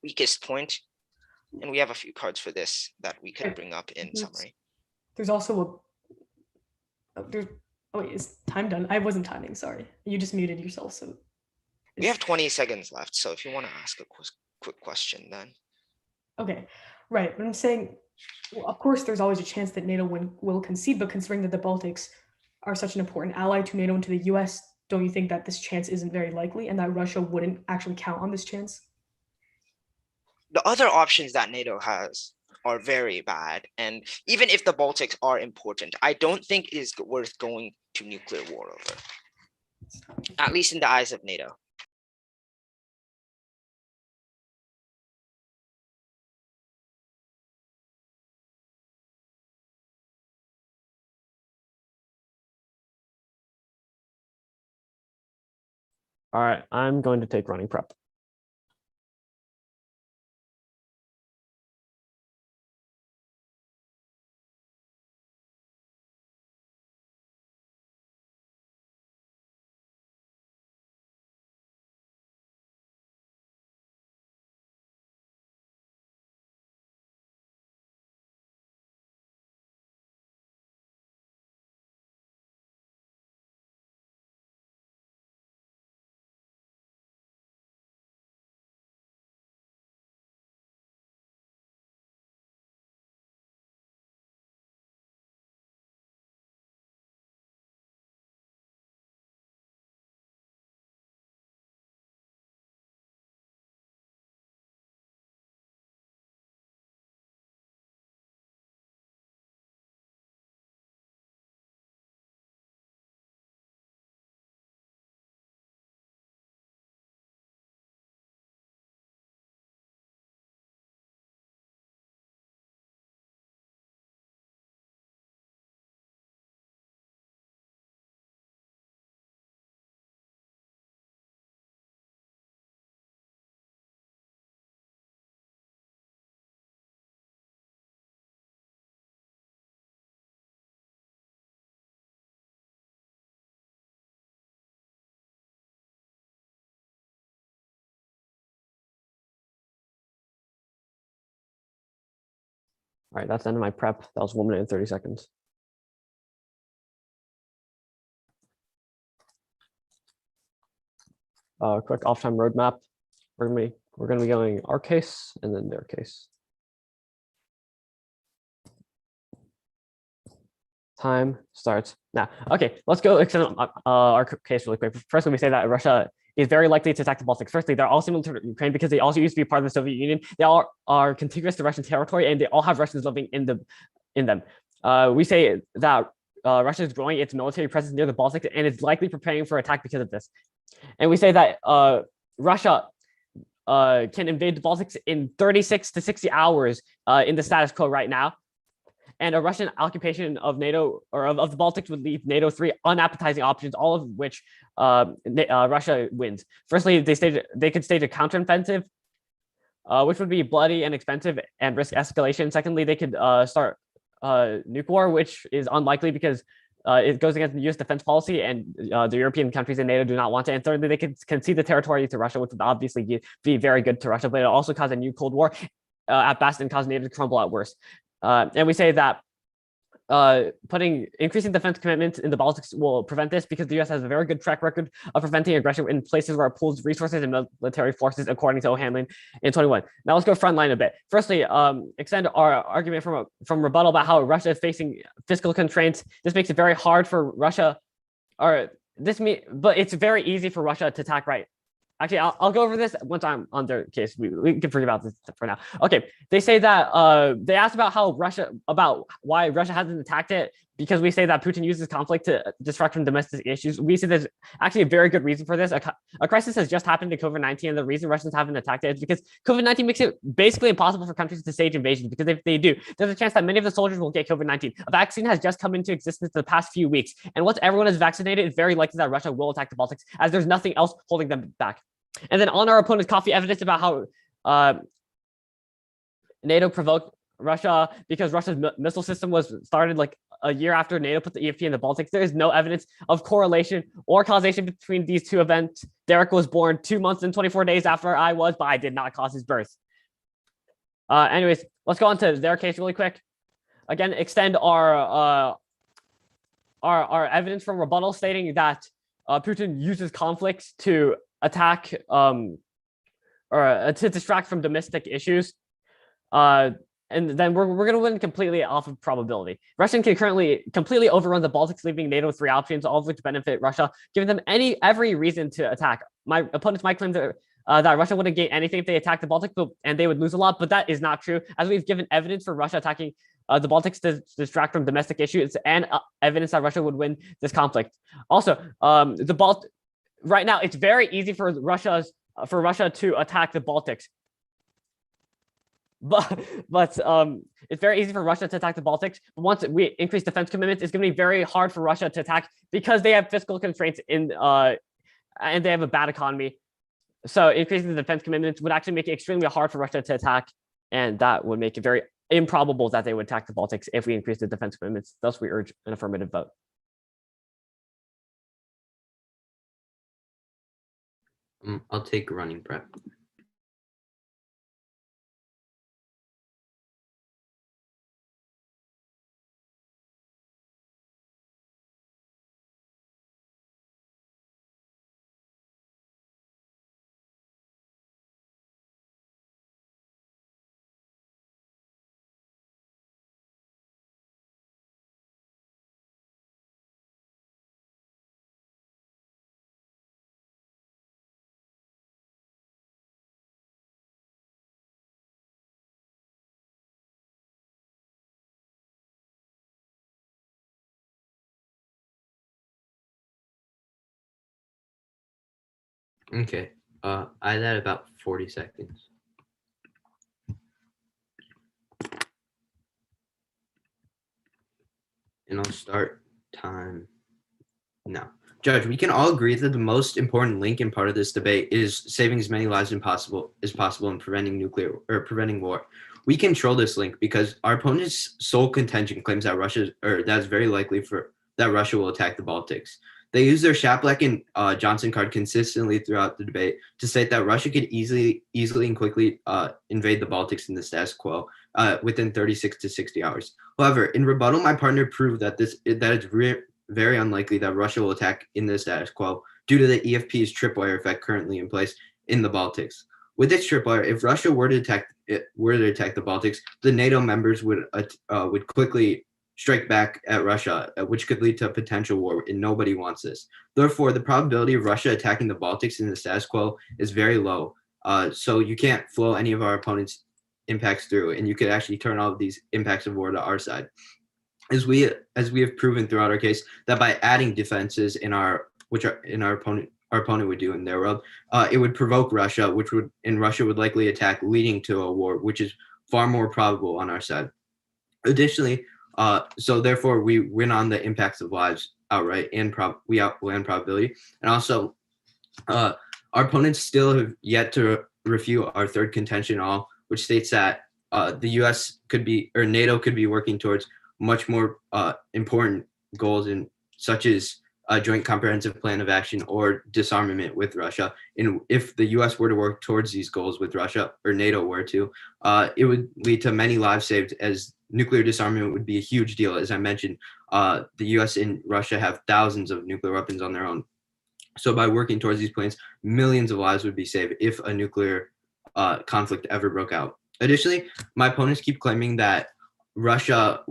weakest point, and we have a few cards for this that we could bring up in summary. There's also oh wait, is time done? I wasn't timing, sorry. You just muted yourself, so. We have 20 seconds left, so if you want to ask a quick question then. Okay, right, but I'm saying, well, of course, there's always a chance that NATO will concede, but considering that the Baltics are such an important ally to NATO and to the US, don't you think that this chance isn't very likely and that Russia wouldn't actually count on this chance? The other options that NATO has are very bad. And even if the Baltics are important, I don't think it is worth going to nuclear war over, at least in the eyes of NATO. All right, I'm going to take running prep. All right, that's the end of my prep. That was 1 minute and 30 seconds. quick off-time roadmap. We're gonna be going our case and then their case. Time starts now. Okay, let's go extend our case really quick. First, let me say that Russia is very likely to attack the Baltics. Firstly, they're all similar to Ukraine because they also used to be part of the Soviet Union. They all are contiguous to Russian territory, and they all have Russians living in them. We say that Russia is growing its military presence near the Baltics and is likely preparing for attack because of this. And we say that Russia can invade the Baltics in 36 to 60 hours in the status quo right now. And a Russian occupation of NATO or of the Baltics would leave NATO 3 unappetizing options, all of which Russia wins. Firstly, they could stage a counteroffensive, which would be bloody and expensive and risk escalation. Secondly, they could start nuke war, which is unlikely because it goes against the U.S. defense policy, and the European countries in NATO do not want it. And thirdly, they could concede the territory to Russia, which would obviously be very good to Russia, but it also cause a new Cold War at best and cause NATO to crumble at worst. And we say that increasing defense commitments in the Baltics will prevent this because the U.S. has a very good track record of preventing aggression in places where it pools resources and military forces, according to O'Hanlon in 21. Now let's go frontline a bit. Firstly, extend our argument from rebuttal about how Russia is facing fiscal constraints. This makes it very hard for Russia, but it's very easy for Russia to attack right. Actually, I'll go over this once I'm on their case. We can forget about this for now. Okay, they say that they asked about why Russia hasn't attacked it because we say that Putin uses conflict to distract from domestic issues. We say there's actually a very good reason for this. A crisis has just happened to COVID-19, and the reason Russians haven't attacked it is because COVID-19 makes it basically impossible for countries to stage invasions, because if they do, there's a chance that many of the soldiers will get COVID-19. A vaccine has just come into existence the past few weeks, and once everyone is vaccinated, it's very likely that Russia will attack the Baltics, as there's nothing else holding them back. And then on our opponent's coffee evidence about how NATO provoked Russia because Russia's missile system was started like a year after NATO put the EFP in the Baltics. There is no evidence of correlation or causation between these two events. Derek was born 2 months and 24 days after I was, but I did not cause his birth. Anyways, let's go on to their case really quick. Again, extend our evidence from rebuttal stating that Putin uses conflicts to attack or to distract from domestic issues. And then we're going to win completely off of probability. Russia can currently completely overrun the Baltics, leaving NATO 3 options, all of which benefit Russia, giving them every reason to attack. My opponents might claim that Russia wouldn't gain anything if they attacked the Baltics, and they would lose a lot, but that is not true, as we've given evidence for Russia attacking the Baltics to distract from domestic issues and evidence that Russia would win this conflict. Also, right now, it's very easy for Russia to attack the Baltics. But it's very easy for Russia to attack the Baltics. But once we increase defense commitments, it's going to be very hard for Russia to attack because they have fiscal constraints and they have a bad economy. So increasing the defense commitments would actually make it extremely hard for Russia to attack, and that would make it very improbable that they would attack the Baltics if we increase the defense commitments. Thus, we urge an affirmative vote. I'll take running prep. Okay, I had about 40 seconds. And I'll start time now. Judge, we can all agree that the most important link in part of this debate is saving as many lives as possible in preventing war. We control this link because our opponent's sole contention claims that that's very likely that Russia will attack the Baltics. They use their Shaplak and Johnson card consistently throughout the debate to state that Russia could easily and quickly invade the Baltics in the status quo within 36 to 60 hours. However, in rebuttal, my partner proved that it's very unlikely that Russia will attack in the status quo due to the EFP's tripwire effect currently in place in the Baltics. With this tripwire, if Russia were to attack the Baltics, the NATO members would quickly strike back at Russia, which could lead to a potential war, and nobody wants this. Therefore, the probability of Russia attacking the Baltics in the status quo is very low. So you can't flow any of our opponents' impacts through, and you could actually turn all of these impacts of war to our side. As we have proven throughout our case that by adding defenses our opponent would do in their world, it would provoke Russia, Russia would likely attack, leading to a war, which is far more probable on our side. Additionally, so therefore we win on the impacts of lives outright, and we outland probability, and also our opponents still have yet to refute our third contention all, which states that the U.S. NATO could be working towards much more important goals, such as a joint comprehensive plan of action or disarmament with Russia. And if the U.S. were to work towards these goals with Russia, or NATO were to, it would lead to many lives saved, as nuclear disarmament would be a huge deal. As I mentioned, the U.S. and Russia have thousands of nuclear weapons on their own. So by working towards these plans, millions of lives would be saved if a nuclear conflict ever broke out. Additionally, my opponents keep claiming that Russia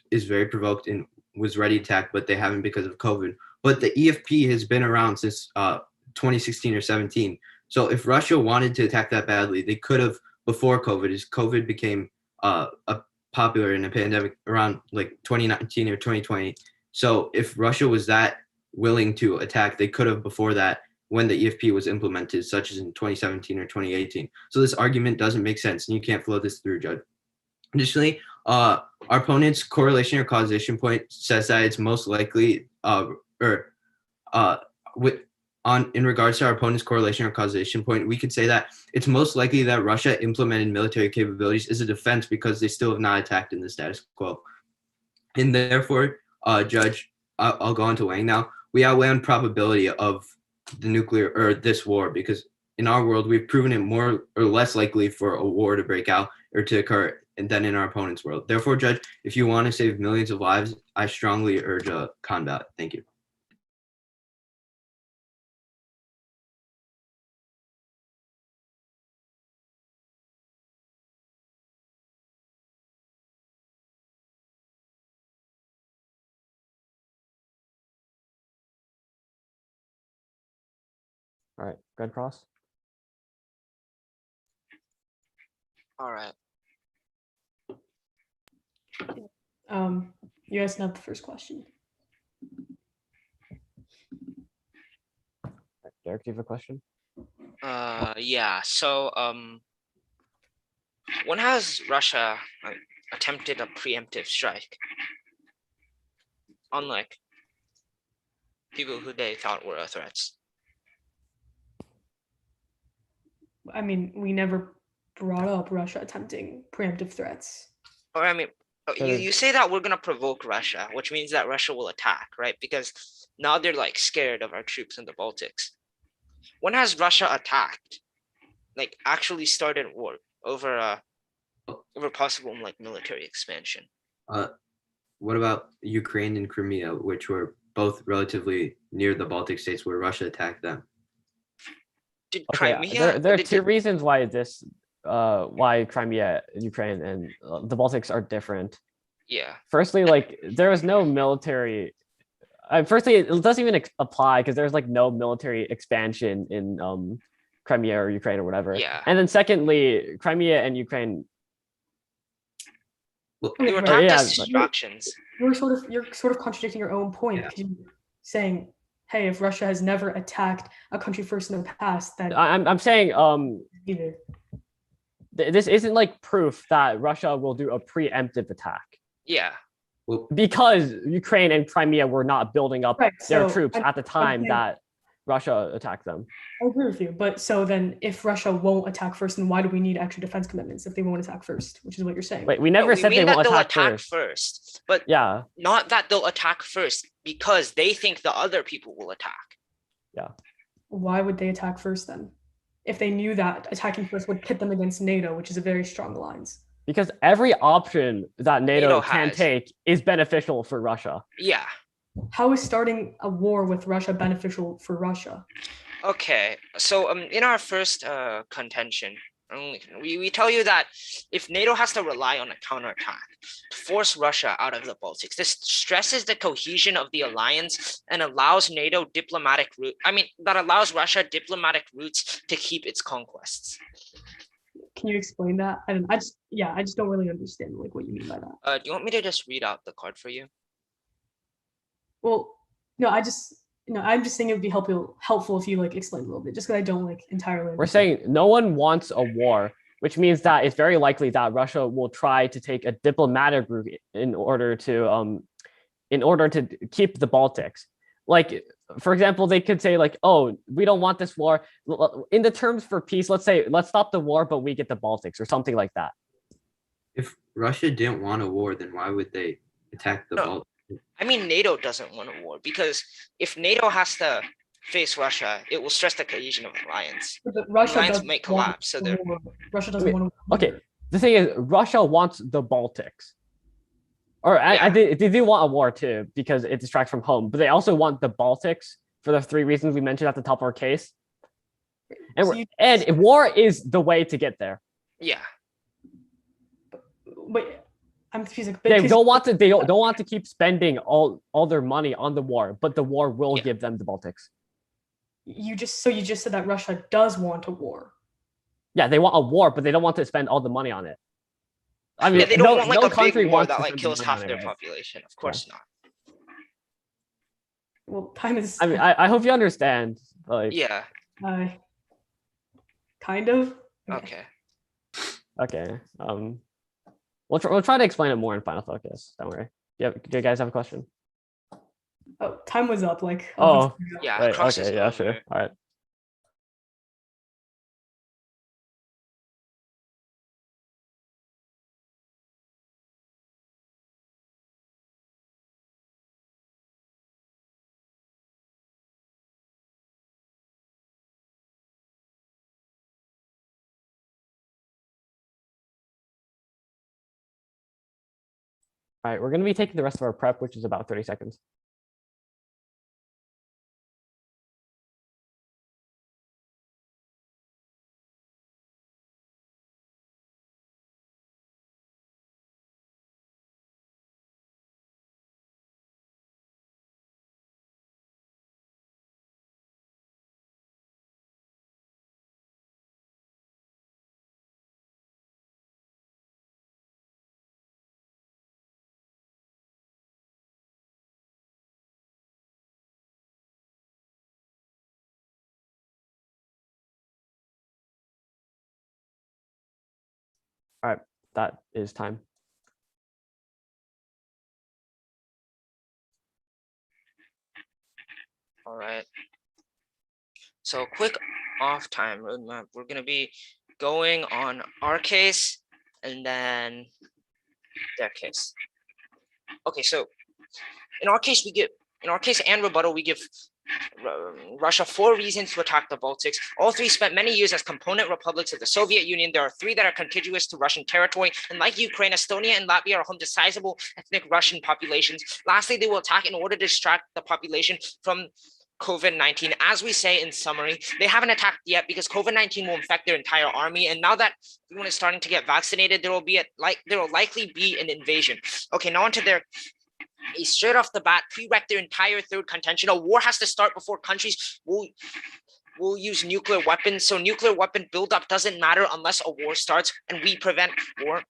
is very provoked and was ready to attack, but they haven't because of COVID. But the EFP has been around since 2016 or 17. So if Russia wanted to attack that badly, they could have before COVID, as COVID became popular in a pandemic around like 2019 or 2020. So if Russia was that willing to attack, they could have before that, when the EFP was implemented, such as in 2017 or 2018. So this argument doesn't make sense, and you can't flow this through, Judge. Additionally, our opponent's correlation or causation point says that it's most likely, in regards to our opponent's correlation or causation point, we could say that it's most likely that Russia implemented military capabilities as a defense because they still have not attacked in the status quo. And therefore, Judge, I'll go on to weighing now. We outweigh on probability of the nuclear or this war, because in our world, we've proven it more or less likely for a war to break out or to occur than in our opponent's world. Therefore, Judge, if you want to save millions of lives, I strongly urge a combat. Thank you. All right, go ahead, Cross. All right. You guys can have the first question. Derek, do you have a question? Yeah. So, when has Russia attempted a preemptive strike? Unlike people who they thought were threats. I mean, we never brought up Russia attempting preemptive threats. Or I mean, you say that we're gonna provoke Russia, which means that Russia will attack, right? Because now they're like scared of our troops in the Baltics. When has Russia attacked? Like actually started war over possible like military expansion? What about Ukraine and Crimea, which were both relatively near the Baltic states, where Russia attacked them? Did Okay, Crimea? there are two reasons why why Crimea, Ukraine, and the Baltics are different. Yeah. Firstly, like there was no military. Firstly, it doesn't even apply because there's like no military expansion in Crimea or Ukraine or whatever. Yeah. And then secondly, Crimea and Ukraine. They were Right. attacked Yeah, as distractions. You're sort of contradicting your own point, because you're saying, hey, if Russia has never attacked a country first in the past, then I'm saying either. This isn't like proof that Russia will do a preemptive attack. Yeah. Because Ukraine and Crimea were not building up Right, their so troops at the time okay. that Russia attacked them. I agree with you, but so then if Russia won't attack first, then why do we need extra defense commitments if they won't attack first, which is what you're saying? Wait, we never said they mean that won't they'll attack first. but Yeah, not that they'll attack first because they think the other people will attack. Why would they attack first then? If they knew that attacking first would pit them against NATO, which is a very strong alliance. because every option that NATO NATO can has. take is beneficial for Russia. Yeah. how is starting a war with Russia beneficial for Russia? Okay, so in our first contention, we tell you that if NATO has to rely on a counterattack to force Russia out of the Baltics, this stresses the cohesion of the alliance and allows NATO diplomatic route. I mean, that allows Russia diplomatic routes to keep its conquests. Can you explain that? I just don't really understand like what you mean by that. Do you want me to just read out the card for you? Well, no, I'm just saying it would be helpful if you like explain a little bit, just because I don't like entirely. We're saying no one wants a war, which means that it's very likely that Russia will try to take a diplomatic route in order to keep the Baltics. Like, for example, they could say like, oh, we don't want this war. In the terms for peace, let's stop the war, but we get the Baltics or something like that. If Russia didn't want a war, then why would they attack the Baltics? I mean, NATO doesn't want a war because if NATO has to face Russia, it will stress the cohesion of the alliance. But Russia alliance may collapse. So Russia doesn't want to. Okay, the thing is, Russia wants the Baltics. Or they do want a war too, because it distracts from home. But they also want the Baltics for the 3 reasons we mentioned at the top of our case. And war is the way to get there. Yeah. Wait, I'm confused. They don't want to keep spending all their money on the war, but the war will give them the Baltics. You just said that Russia does want a war. Yeah, they want a war, but they don't want to spend all the money on it. I mean, they don't want like a big war wants that to like spend kills money half on it, their right? population. Of course not. Well, time is. I mean, I hope you understand. Like, Yeah. Kind of. Okay. Okay. We'll try to explain it more in Final Focus. Don't worry. Do you guys have a question? Oh, time was up. Like. Oh. Yeah. Right, okay. Yeah. Sure. All right. All right, we're going to be taking the rest of our prep, which is about 30 seconds. All right, that is time. All right. So quick off time roadmap. We're going to be going on our case and then their case. Okay, so in our case and rebuttal, we give Russia 4 reasons to attack the Baltics. All 3 spent many years as component republics of the Soviet Union. There are 3 that are contiguous to Russian territory. And like Ukraine, Estonia and Latvia are home to sizable ethnic Russian populations. Lastly, they will attack in order to distract the population from COVID-19. As we say in summary, they haven't attacked yet because COVID-19 will infect their entire army. And now that everyone is starting to get vaccinated, there will likely be an invasion. Okay, now onto their straight off the bat, prereq their entire 3rd contention. A war has to start before countries will use nuclear weapons. So nuclear weapon buildup doesn't matter unless a war starts, and we prevent war.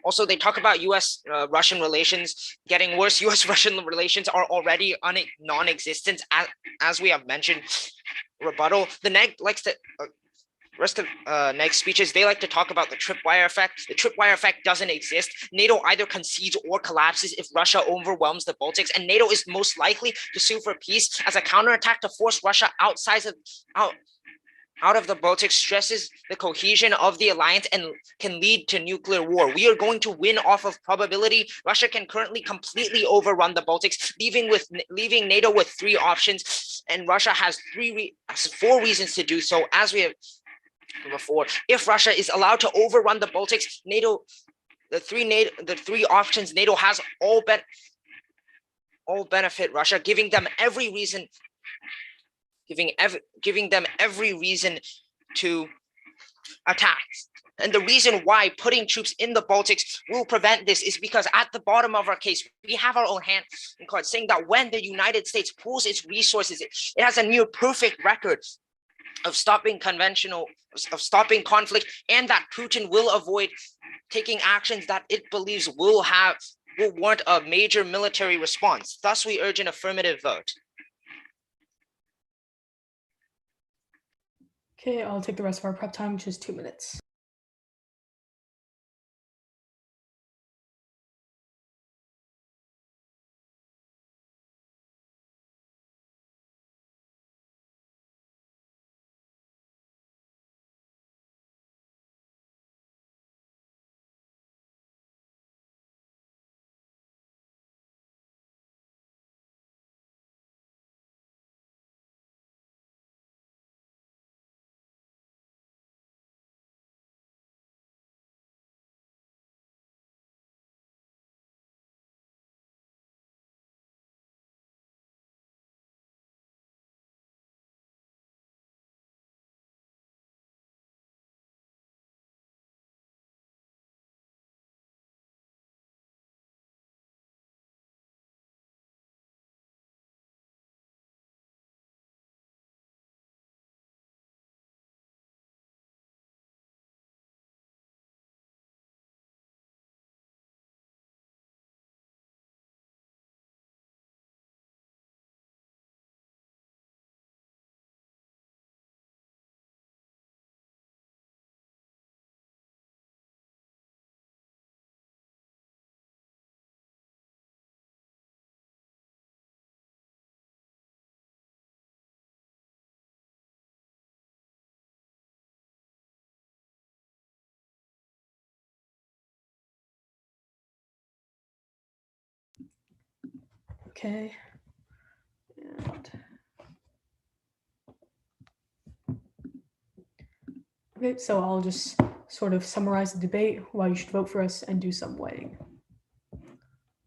Also, they talk about U.S.-Russian relations getting worse. U.S.-Russian relations are already non-existent, as we have mentioned. Rebuttal. The neg likes to. Rest of Neg's speeches, they like to talk about the tripwire effect. The tripwire effect doesn't exist. NATO either concedes or collapses if Russia overwhelms the Baltics, and NATO is most likely to sue for peace as a counterattack to force Russia out of the Baltics stresses the cohesion of the alliance and can lead to nuclear war. We are going to win off of probability. Russia can currently completely overrun the Baltics, leaving NATO with 3 options, and Russia has 4 reasons to do so, as we have before. If Russia is allowed to overrun the Baltics, the three options NATO has all all benefit Russia, giving them every reason to attack. And the reason why putting troops in the Baltics will prevent this is because at the bottom of our case, we have our own hand in cards saying that when the United States pools its resources, it has a near perfect record of stopping conflict, and that Putin will avoid taking actions that it believes will warrant a major military response. Thus, we urge an affirmative vote. Okay, I'll take the rest of our prep time, which is 2 minutes. Okay. Okay, so I'll just sort of summarize the debate, why you should vote for us, and do some weighing.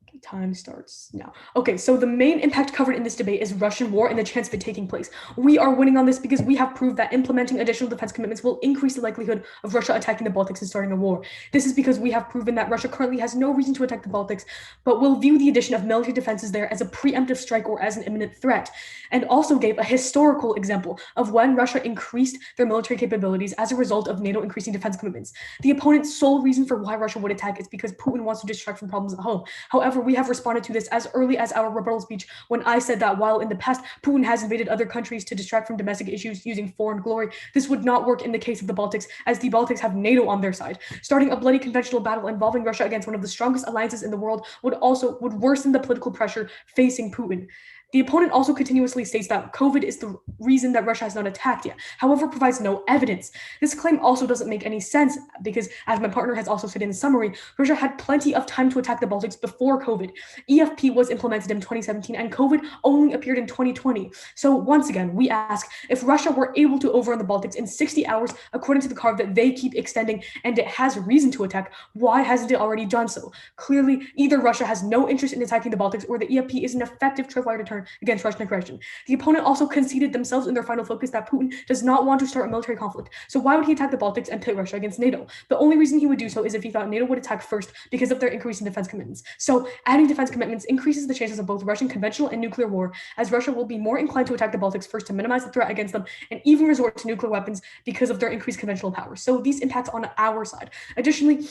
Okay, time starts now. Okay, so the main impact covered in this debate is Russian war and the chance of it taking place. We are winning on this because we have proved that implementing additional defense commitments will increase the likelihood of Russia attacking the Baltics and starting a war. This is because we have proven that Russia currently has no reason to attack the Baltics, but will view the addition of military defenses there as a preemptive strike or as an imminent threat, and also gave a historical example of when Russia increased their military capabilities as a result of NATO increasing defense commitments. The opponent's sole reason for why Russia would attack is because Putin wants to distract from problems at home. However, we have responded to this as early as our rebuttal speech when I said that while in the past Putin has invaded other countries to distract from domestic issues using foreign glory, this would not work in the case of the Baltics, as the Baltics have NATO on their side. Starting a bloody conventional battle involving Russia against one of the strongest alliances in the world would worsen the political pressure facing Putin. The opponent also continuously states that COVID is the reason that Russia has not attacked yet, however, provides no evidence. This claim also doesn't make any sense because, as my partner has also said in the summary, Russia had plenty of time to attack the Baltics before COVID. EFP was implemented in 2017 and COVID only appeared in 2020. So once again, we ask, if Russia were able to overrun the Baltics in 60 hours, according to the carve that they keep extending, and it has reason to attack, why hasn't it already done so? Clearly, either Russia has no interest in attacking the Baltics or the EFP is an effective tripwire deterrent against Russian aggression. The opponent also conceded themselves in their final focus that Putin does not want to start a military conflict. So why would he attack the Baltics and pit Russia against NATO? The only reason he would do so is if he thought NATO would attack first because of their increase in defense commitments. So adding defense commitments increases the chances of both Russian conventional and nuclear war, as Russia will be more inclined to attack the Baltics first to minimize the threat against them and even resort to nuclear weapons because of their increased conventional power. So these impacts on our side. Additionally,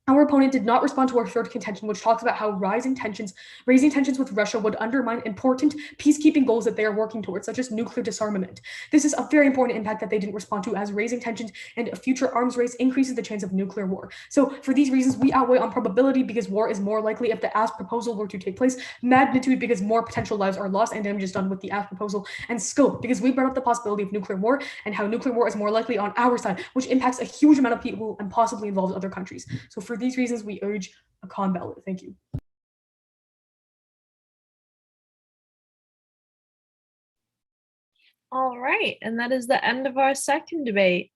our opponent did not respond to our third contention, which talks about how raising tensions with Russia would undermine important peacekeeping goals that they are working towards, such as nuclear disarmament. This is a very important impact that they didn't respond to, as raising tensions and a future arms race increases the chance of nuclear war. So for these reasons, we outweigh on probability because war is more likely if the asked proposal were to take place, magnitude because more potential lives are lost and damage is done with the asked proposal, and scope because we brought up the possibility of nuclear war and how nuclear war is more likely on our side, which impacts a huge amount of people and possibly involves other countries. So for these reasons, we urge a con ballot. Thank you. All right, and that is the end of our second debate.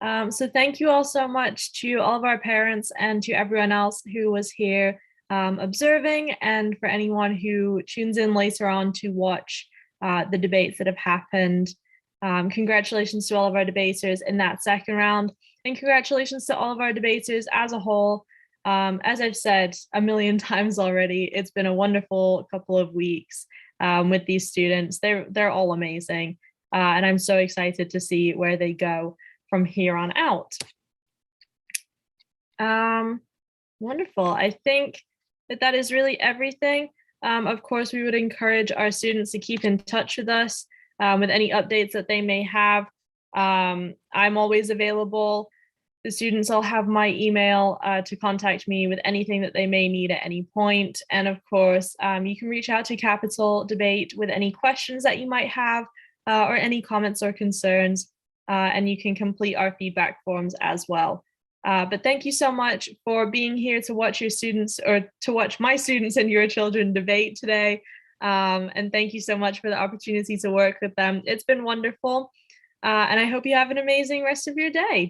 So thank you all so much to all of our parents and to everyone else who was here observing, and for anyone who tunes in later on to watch the debates that have happened. Congratulations to all of our debaters in that second round, and congratulations to all of our debaters as a whole. As I've said a million times already, it's been a wonderful couple of weeks with these students. They're all amazing, and I'm so excited to see where they go from here on out. Wonderful. I think that is really everything. Of course, we would encourage our students to keep in touch with us with any updates that they may have. I'm always available. The students all have my email to contact me with anything that they may need at any point. And of course, you can reach out to Capital Debate with any questions that you might have or any comments or concerns, and you can complete our feedback forms as well. But thank you so much for being here to watch your students, or to watch my students and your children debate today. And thank you so much for the opportunity to work with them. It's been wonderful. And I hope you have an amazing rest of your day.